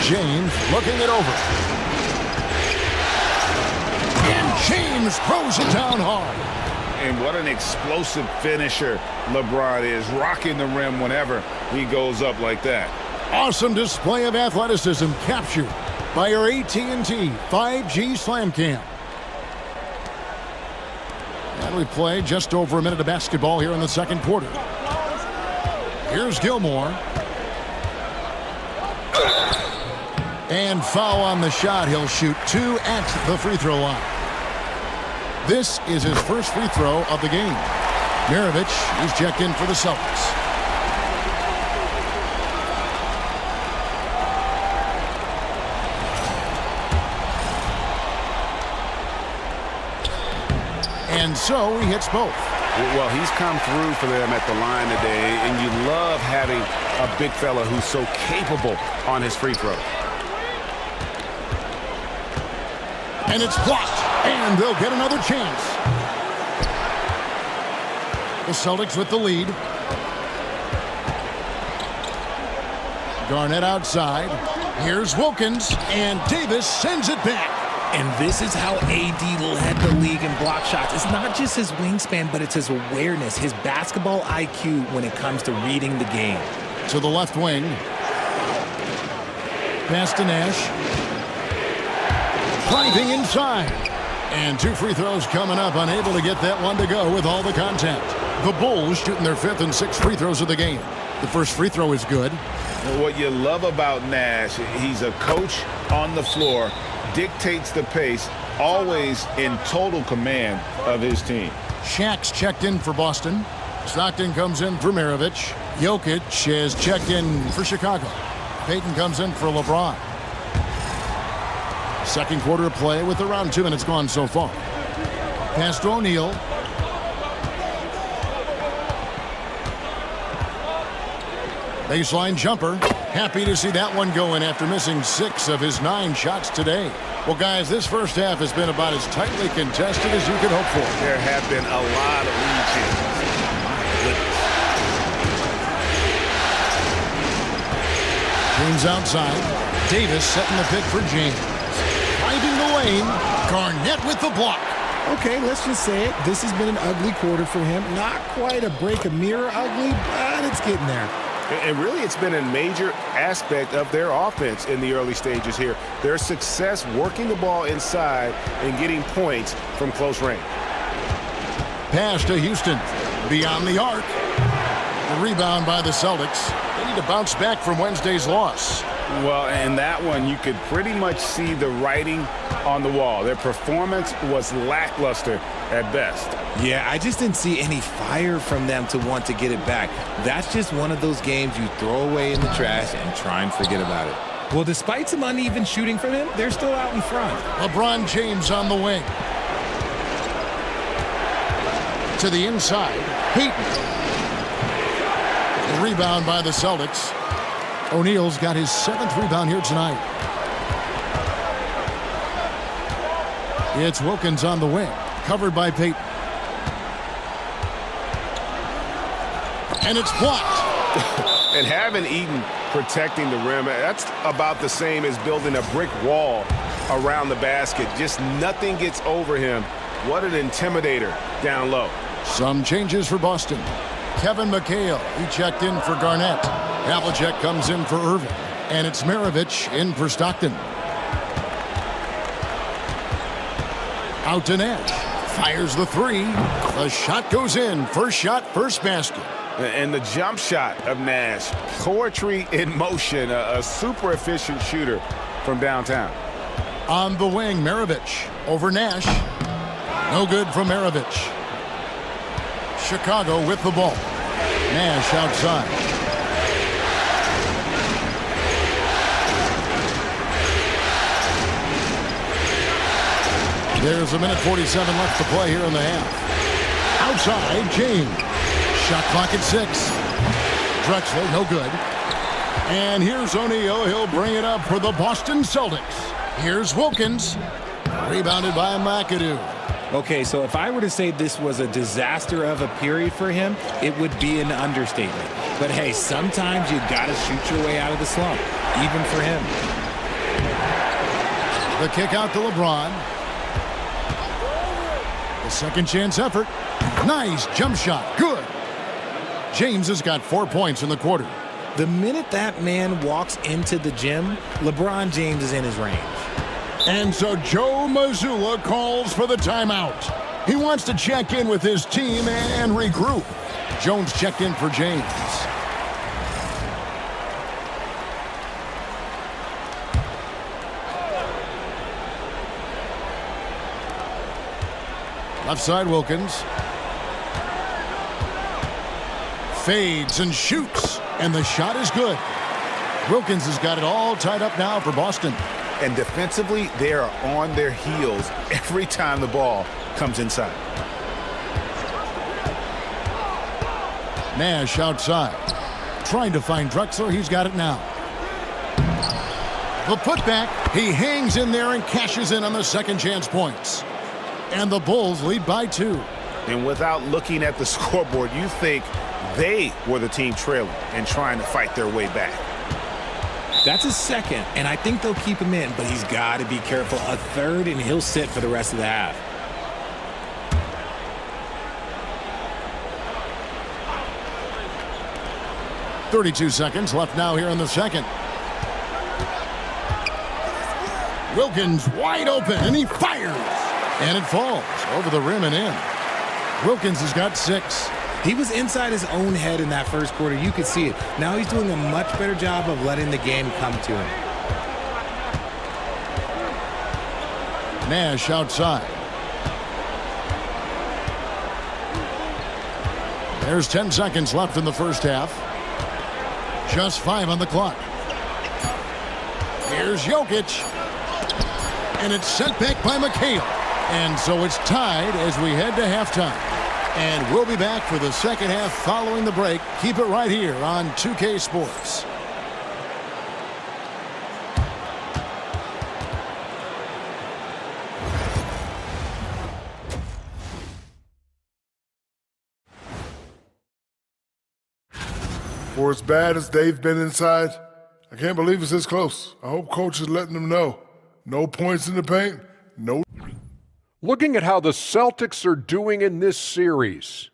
James looking it over. And James throws it down hard. And what an explosive finisher LeBron is, rocking the rim whenever he goes up like that. Awesome display of athleticism captured by our AT&T 5G Slam Cam. And we play just over a minute of basketball here in the second quarter. Here's Gilmore. And foul on the shot. He'll shoot 2 at the free throw line. This is his first free throw of the game. Maravich is checked in for the Celtics. And so he hits both. Well, he's come through for them at the line today, and you love having a big fella who's so capable on his free throw. And it's blocked, and they'll get another chance. The Celtics with the lead. Garnett outside. Here's Wilkins, and Davis sends it back. And this is how AD led the league in block shots. It's not just his wingspan, but it's his awareness, his basketball IQ when it comes to reading the game. To the left wing. Pass to Nash. Driving inside. And 2 free throws coming up, unable to get that one to go with all the contact. The Bulls shooting their 5th and 6th free throws of the game. The first free throw is good. What you love about Nash, he's a coach on the floor, dictates the pace, always in total command of his team. Shaq's checked in for Boston. Stockton comes in for Maravich. Jokic is checked in for Chicago. Payton comes in for LeBron. Second quarter of play with around 2 minutes gone so far. Pass to O'Neal. Baseline jumper. Happy to see that one going after missing 6 of his 9 shots today. Well, guys, this first half has been about as tightly contested as you could hope for. There have been a lot of lead changes. My goodness. James outside. Davis setting the pick for James. Finding the lane. Garnett with the block. Okay, let's just say it. This has been an ugly quarter for him. Not quite a break a mirror ugly, but it's getting there. And really, it's been a major aspect of their offense in the early stages here. Their success working the ball inside and getting points from close range. Pass to Houston. Beyond the arc. The rebound by the Celtics. They need to bounce back from Wednesday's loss. Well, in that one, you could pretty much see the writing on the wall. Their performance was lackluster at best. Yeah, I just didn't see any fire from them to want to get it back. That's just one of those games you throw away in the trash and try and forget about it. Well, despite some uneven shooting from him, they're still out in front. LeBron James on the wing. To the inside. Payton. The rebound by the Celtics. O'Neal's got his 7th rebound here tonight. It's Wilkins on the wing. Covered by Payton. And it's blocked. And having Eaton protecting the rim, that's about the same as building a brick wall around the basket. Just nothing gets over him. What an intimidator down low. Some changes for Boston. Kevin McHale, he checked in for Garnett. Havlicek comes in for Irving. And it's Maravich in for Stockton. Out to Nash. Fires the 3. The shot goes in. First shot, first basket. And the jump shot of Nash. Poetry in motion. A super efficient shooter from downtown. On the wing, Maravich. Over Nash. No good from Maravich. Chicago with the ball. Nash outside. There's 1:47 left to play here in the half. Outside, James. Shot clock at 6. Drexler, no good. And here's O'Neal. He'll bring it up for the Boston Celtics. Here's Wilkins. Rebounded by McAdoo. Okay, so if I were to say this was a disaster of a period for him, it would be an understatement. But hey, sometimes you gotta shoot your way out of the slump, even for him. The kick out to LeBron. The second chance effort. Nice jump shot. Good. James has got 4 points in the quarter. The minute that man walks into the gym, LeBron James is in his range. And so Joe Mazzulla calls for the timeout. He wants to check in with his team and regroup. Jones checked in for James. Left side, Wilkins. Fades and shoots, and the shot is good. Wilkins has got it all tied up now for Boston. And defensively, they are on their heels every time the ball comes inside. Nash outside. Trying to find Drexler. He's got it now. The putback. He hangs in there and cashes in on the second chance points. And the Bulls lead by 2. And without looking at the scoreboard, you think they were the team trailing and trying to fight their way back. That's a second, and I think they'll keep him in, but he's got to be careful. A third, and he'll sit for the rest of the half. .32 seconds left now here in the second. Wilkins wide open, and he fires. And it falls over the rim and in. Wilkins has got 6. He was inside his own head in that first quarter. You could see it. Now he's doing a much better job of letting the game come to him. Nash outside. There's 10 seconds left in the first half. Just 5 on the clock. Here's Jokic. And it's sent back by McHale. And so it's tied as we head to halftime. And we'll be back for the second half following the break. Keep it right here on 2K Sports. For as bad as they've been inside, I can't believe it's this close. I hope coach is letting them know. No points in the paint, no. Looking at how the Celtics are doing in this series.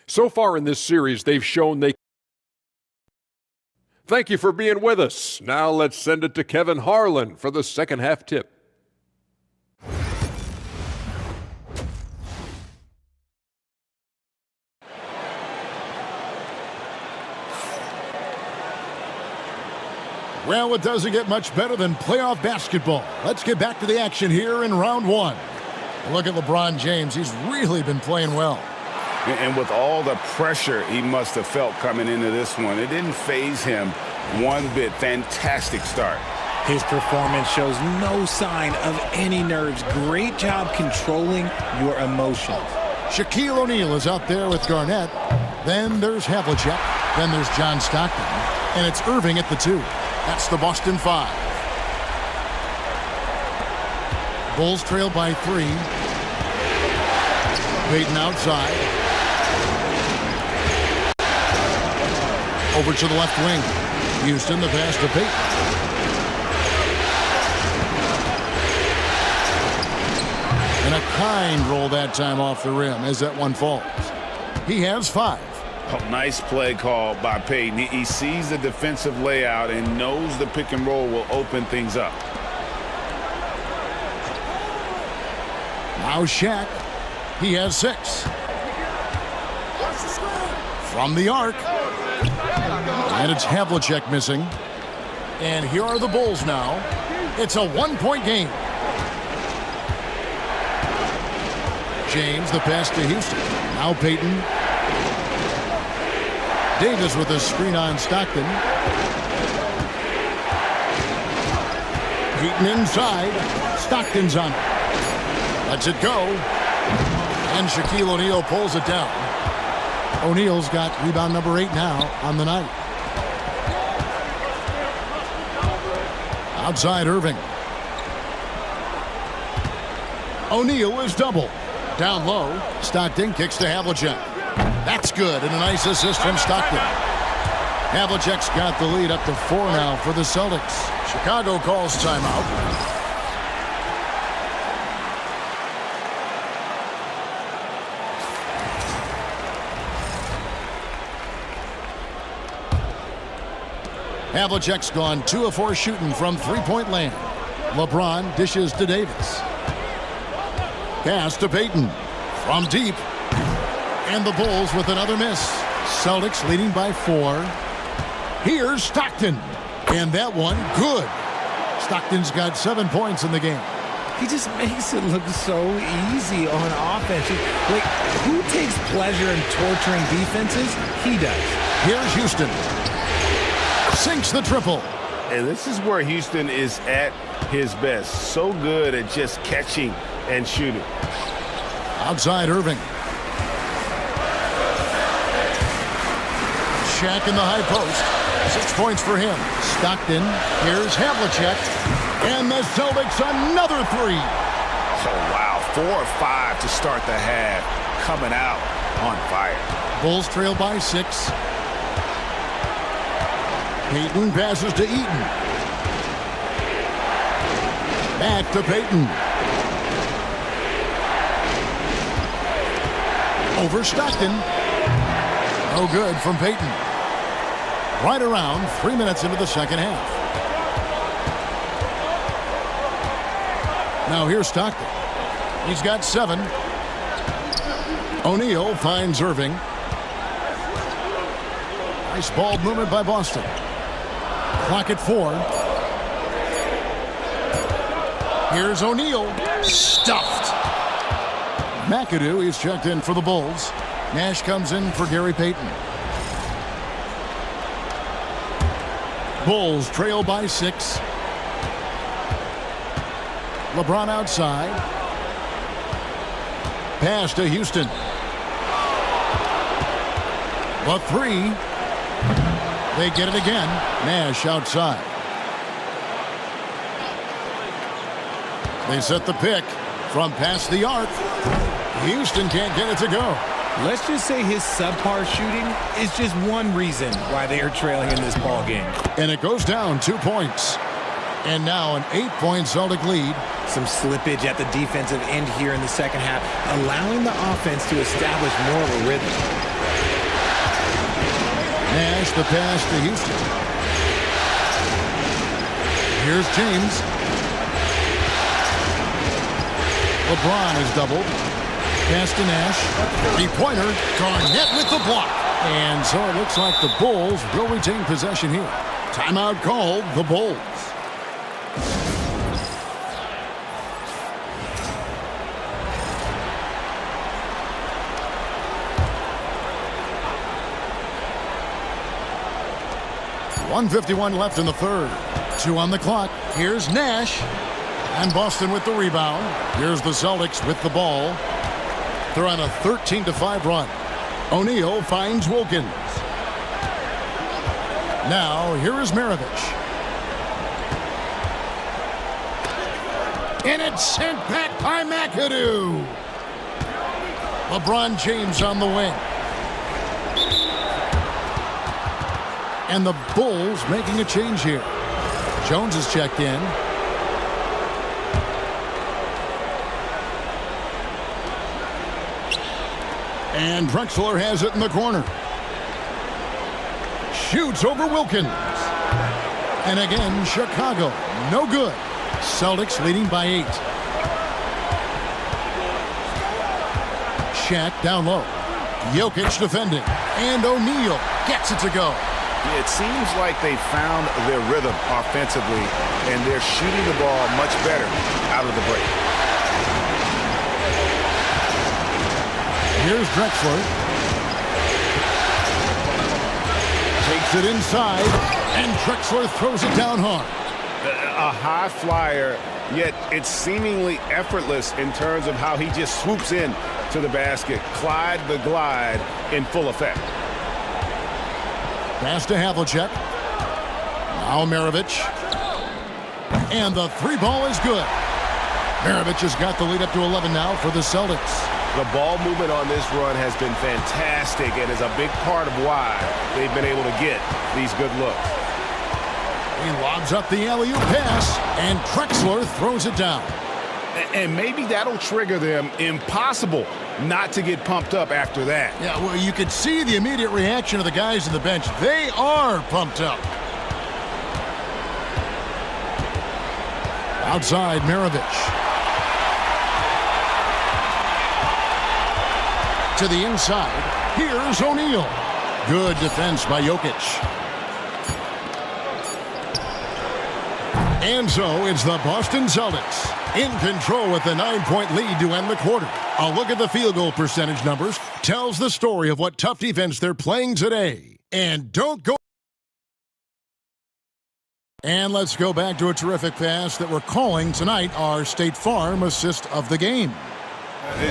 So far in this series, they've shown they. Thank you for being with us. Now let's send it to Kevin Harlan for the second half tip. Well, it doesn't get much better than playoff basketball. Let's get back to the action here in round 1. Look at LeBron James. He's really been playing well. And with all the pressure he must have felt coming into this one, it didn't faze him one bit. Fantastic start. His performance shows no sign of any nerves. Great job controlling your emotions. Shaquille O'Neal is out there with Garnett. Then there's Havlicek. Then there's John Stockton. And it's Irving at the 2. That's the Boston 5. Bulls trail by 3. Payton outside. Over to the left wing. Houston, the pass to Payton. And a kind roll that time off the rim as that one falls. He has 5. Oh, nice play call by Payton. He sees the defensive layout and knows the pick and roll will open things up. Now Shaq. He has 6. From the arc. And it's Havlicek missing. And here are the Bulls now. It's a 1-point game. James, the pass to Houston. Now Payton. Davis with a screen on Stockton. Payton inside. Stockton's on it. Lets it go. And Shaquille O'Neal pulls it down. O'Neal's got rebound number 8 now on the night. Outside Irving. O'Neal is double. Down low. Stockton kicks to Havlicek. That's good, and a nice assist from Stockton. Havlicek's got the lead up to 4 now for the Celtics. Chicago calls timeout. Havlicek's gone 2 of 4 shooting from three-point land. LeBron dishes to Davis. Pass to Payton. From deep. And the Bulls with another miss. Celtics leading by 4. Here's Stockton. And that one, good. Stockton's got 7 points in the game. He just makes it look so easy on offense. Like, who takes pleasure in torturing defenses? He does. Here's Houston. Sinks the triple. And this is where Houston is at his best. So good at just catching and shooting. Outside Irving. Shaq in the high post. 6 points for him. Stockton. Here's Havlicek. And the Celtics another three. Oh, wow. 4 or 5 to start the half. Coming out on fire. Bulls trail by 6. Payton passes to Eaton. Back to Payton. Over Stockton. No good from Payton. Right around 3 minutes into the second half. Now here's Stockton. He's got 7. O'Neal finds Irving. Nice ball movement by Boston. Clock at 4. Here's O'Neal. Stuffed. McAdoo is checked in for the Bulls. Nash comes in for Gary Payton. Bulls trail by 6. LeBron outside. Pass to Houston. The 3. They get it again. Nash outside. They set the pick from past the arc. Houston can't get it to go. Let's just say his subpar shooting is just one reason why they are trailing in this ball game. And it goes down 2 points. And now an 8-point Celtic lead. Some slippage at the defensive end here in the second half, allowing the offense to establish more of a rhythm. Nash the pass to Houston. Here's James. LeBron is doubled. Pass to Nash. 3-pointer. Garnett with the block. And so it looks like the Bulls will retain possession here. Timeout called the Bulls. .151 left in the third. 2 on the clock. Here's Nash. And Boston with the rebound. Here's the Celtics with the ball. They're on a 13-5 run. O'Neal finds Wilkins. Now, here is Maravich. And it's sent back by McAdoo. LeBron James on the wing. And the Bulls making a change here. Jones is checked in. And Drexler has it in the corner. Shoots over Wilkins. And again, Chicago. No good. Celtics leading by 8. Shaq down low. Jokic defending. And O'Neal gets it to go. It seems like they found their rhythm offensively, and they're shooting the ball much better out of the break. Here's Drexler. Takes it inside, and Drexler throws it down hard. A high flyer, yet it's seemingly effortless in terms of how he just swoops in to the basket. Clyde the glide in full effect. Pass to Havlicek. Now Maravich. And the 3 ball is good. Maravich has got the lead up to 11 now for the Celtics. The ball movement on this run has been fantastic and is a big part of why they've been able to get these good looks. He lobs up the alley-oop pass, and Drexler throws it down. And maybe that'll trigger them. Impossible not to get pumped up after that. Yeah, well, you could see the immediate reaction of the guys on the bench. They are pumped up. Outside, Maravich. To the inside, here's O'Neal. Good defense by Jokic. And so it's the Boston Celtics in control with a 9-point lead to end the quarter. A look at the field goal percentage numbers tells the story of what tough defense they're playing today. And don't go. And let's go back to a terrific pass that we're calling tonight our State Farm assist of the game.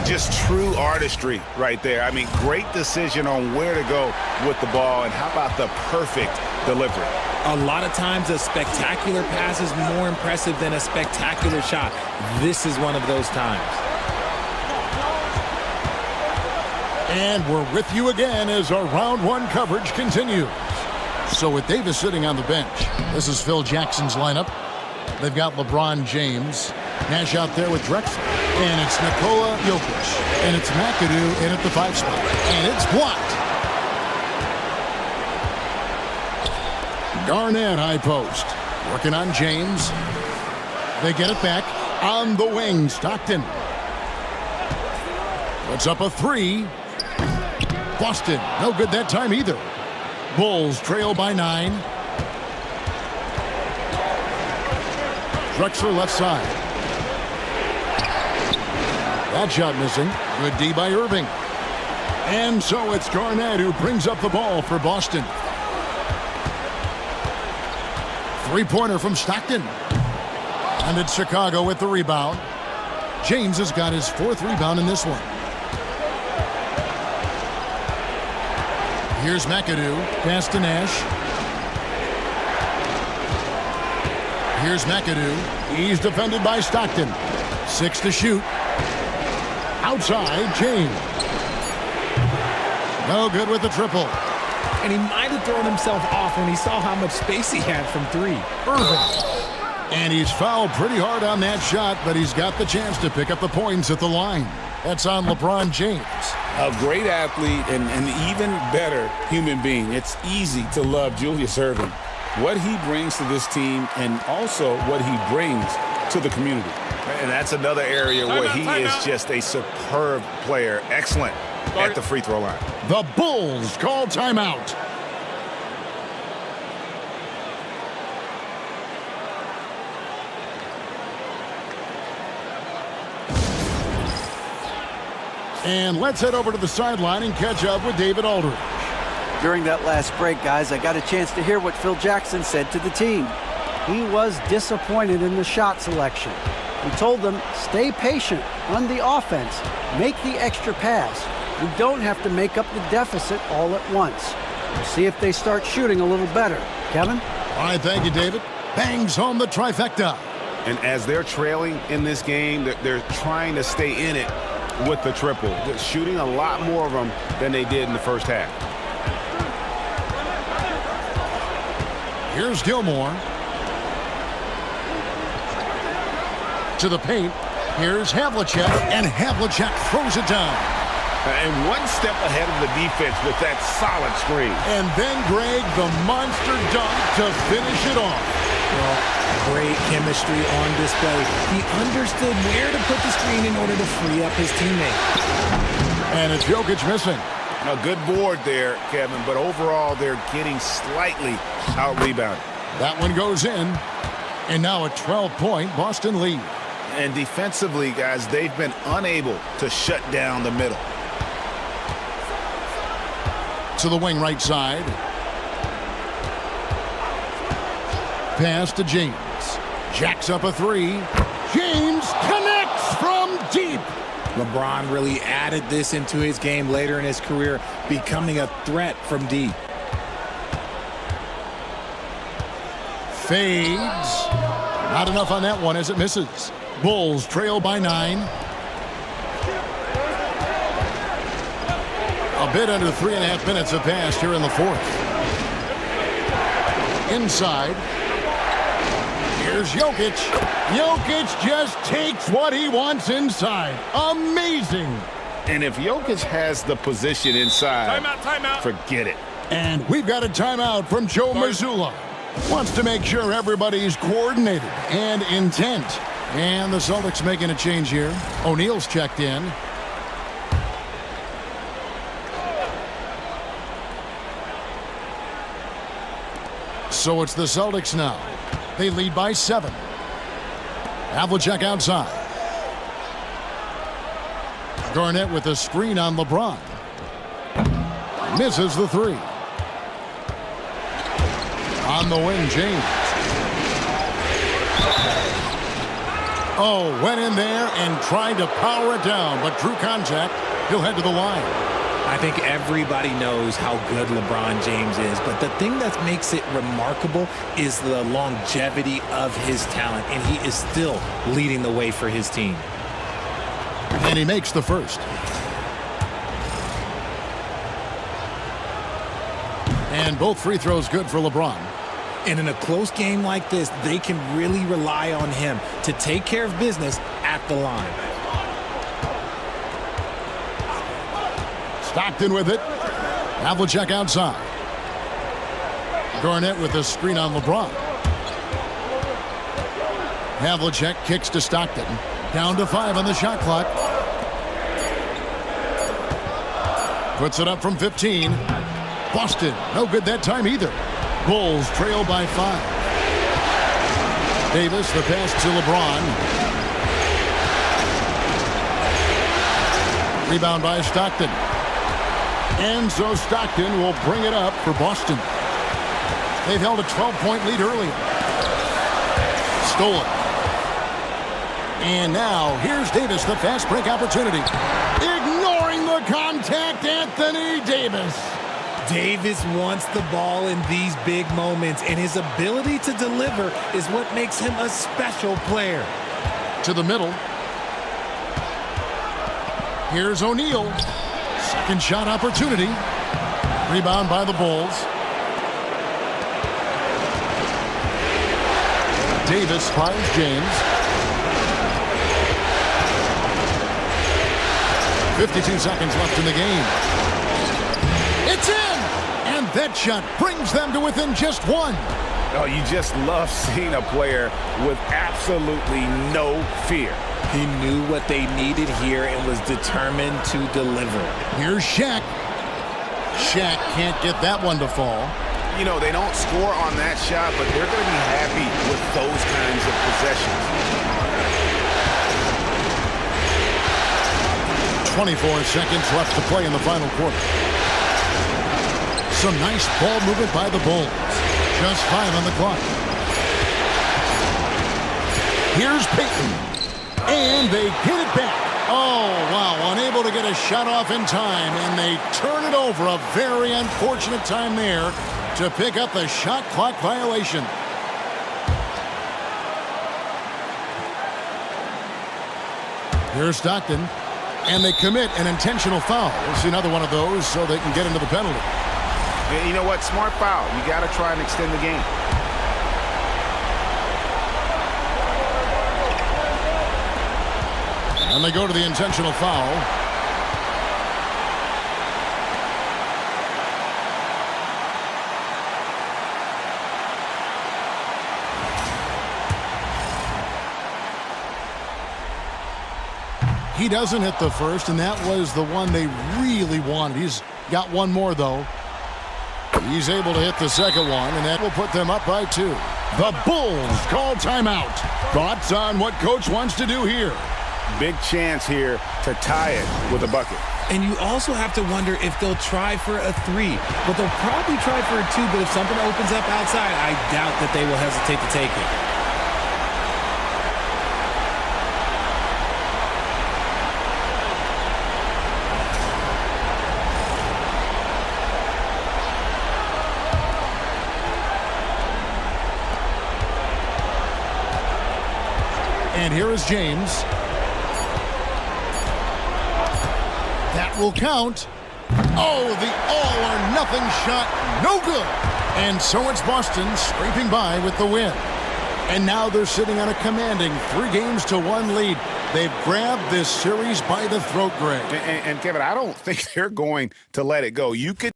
Just true artistry right there. I mean, great decision on where to go with the ball, and how about the perfect delivery? A lot of times a spectacular pass is more impressive than a spectacular shot. This is one of those times. And we're with you again as our round one coverage continues. So with Davis sitting on the bench, this is Phil Jackson's lineup. They've got LeBron James, Nash out there with Drexler, and it's Nikola Jokic, and it's McAdoo in at the 5 spot, and it's blocked. Garnett high post, working on James. They get it back on the wing. Stockton puts up a 3. Boston, no good that time either. Bulls trail by 9. Drexler left side. That shot missing. Good D by Irving. And so it's Garnett who brings up the ball for Boston. 3-pointer from Stockton. And it's Chicago with the rebound. James has got his 4th rebound in this one. Here's McAdoo. Pass to Nash. Here's McAdoo. He's defended by Stockton. 6 to shoot. Outside, James. No good with the triple. And he might have thrown himself off when he saw how much space he had from 3. Irving. And he's fouled pretty hard on that shot, but he's got the chance to pick up the points at the line. That's on LeBron James. A great athlete and an even better human being. It's easy to love Julius Irving. What he brings to this team and also what he brings to the community. And that's another area where he is just a superb player. Excellent at the free throw line. The Bulls call timeout. And let's head over to the sideline and catch up with David Aldridge. During that last break, guys, I got a chance to hear what Phil Jackson said to the team. He was disappointed in the shot selection. He told them, stay patient, run the offense, make the extra pass. You don't have to make up the deficit all at once. We'll see if they start shooting a little better. Kevin? All right, thank you, David. Bangs home the trifecta. And as they're trailing in this game, they're trying to stay in it with the triple. They're shooting a lot more of them than they did in the first half. Here's Gilmore. To the paint. Here's Havlicek, and Havlicek throws it down. And one step ahead of the defense with that solid screen. And then Greg, the monster dunk to finish it off. Well, great chemistry on display. He understood where to put the screen in order to free up his teammate. And it's Jokic missing. A good board there, Kevin, but overall they're getting slightly out-rebounded. That one goes in. And now a 12-point Boston lead. And defensively, guys, they've been unable to shut down the middle. To the wing right side. Pass to James. Jacks up a 3. James connects from deep. LeBron really added this into his game later in his career, becoming a threat from deep. Fades. Not enough on that one as it misses. Bulls trail by 9. A bit under 3.5 minutes have passed here in the 4th. Inside. Here's Jokic. Jokic just takes what he wants inside. Amazing. And if Jokic has the position inside, timeout. Forget it. And we've got a timeout from Joe Mazzulla. Wants to make sure everybody's coordinated and intent. And the Celtics making a change here. O'Neal's checked in. So it's the Celtics now. They lead by 7. Havlicek outside. Garnett with a screen on LeBron. Misses the three. On the wing, James. Oh, went in there and tried to power it down, but drew contact. He'll head to the line. I think everybody knows how good LeBron James is, but the thing that makes it remarkable is the longevity of his talent, and he is still leading the way for his team. And he makes the first. And both free throws good for LeBron. And in a close game like this, they can really rely on him to take care of business at the line. Stockton with it. Havlicek outside. Garnett with a screen on LeBron. Havlicek kicks to Stockton. Down to 5 on the shot clock. Puts it up from 15. Boston, no good that time either. Bulls trail by 5. Davis, the pass to LeBron. Rebound by Stockton. And so Stockton will bring it up for Boston. They've held a 12-point lead earlier. Stolen. And now here's Davis, the fast break opportunity. Ignoring the contact, Anthony Davis. Davis wants the ball in these big moments, and his ability to deliver is what makes him a special player. To the middle. Here's O'Neal. Second shot opportunity. Rebound by the Bulls. Davis finds James. 52 seconds left in the game. It's in! And that shot brings them to within just 1. Oh, you just love seeing a player with absolutely no fear. He knew what they needed here and was determined to deliver. Here's Shaq. Shaq can't get that one to fall. You know, they don't score on that shot, but they're going to be happy with those kinds of possessions. 24 seconds left to play in the final quarter. Some nice ball movement by the Bulls. Just 5 on the clock. Here's Payton. And they get it back. Oh, wow. Unable to get a shot off in time. And they turn it over. A very unfortunate time there to pick up the shot clock violation. Here's Stockton. And they commit an intentional foul. We'll see another one of those so they can get into the penalty. You know what? Smart foul. You got to try and extend the game. And they go to the intentional foul. He doesn't hit the first, and that was the one they really wanted. He's got one more, though. He's able to hit the second one, and that will put them up by 2. The Bulls call timeout. Thoughts on what Coach wants to do here? Big chance here to tie it with a bucket. And you also have to wonder if they'll try for a 3. But they'll probably try for a 2, but if something opens up outside, I doubt that they will hesitate to take it. And here is James. That will count. Oh, the all-or-nothing shot. No good. And so it's Boston scraping by with the win. And now they're sitting on a commanding 3-1 lead. They've grabbed this series by the throat, Greg. And Kevin, I don't think they're going to let it go. You could...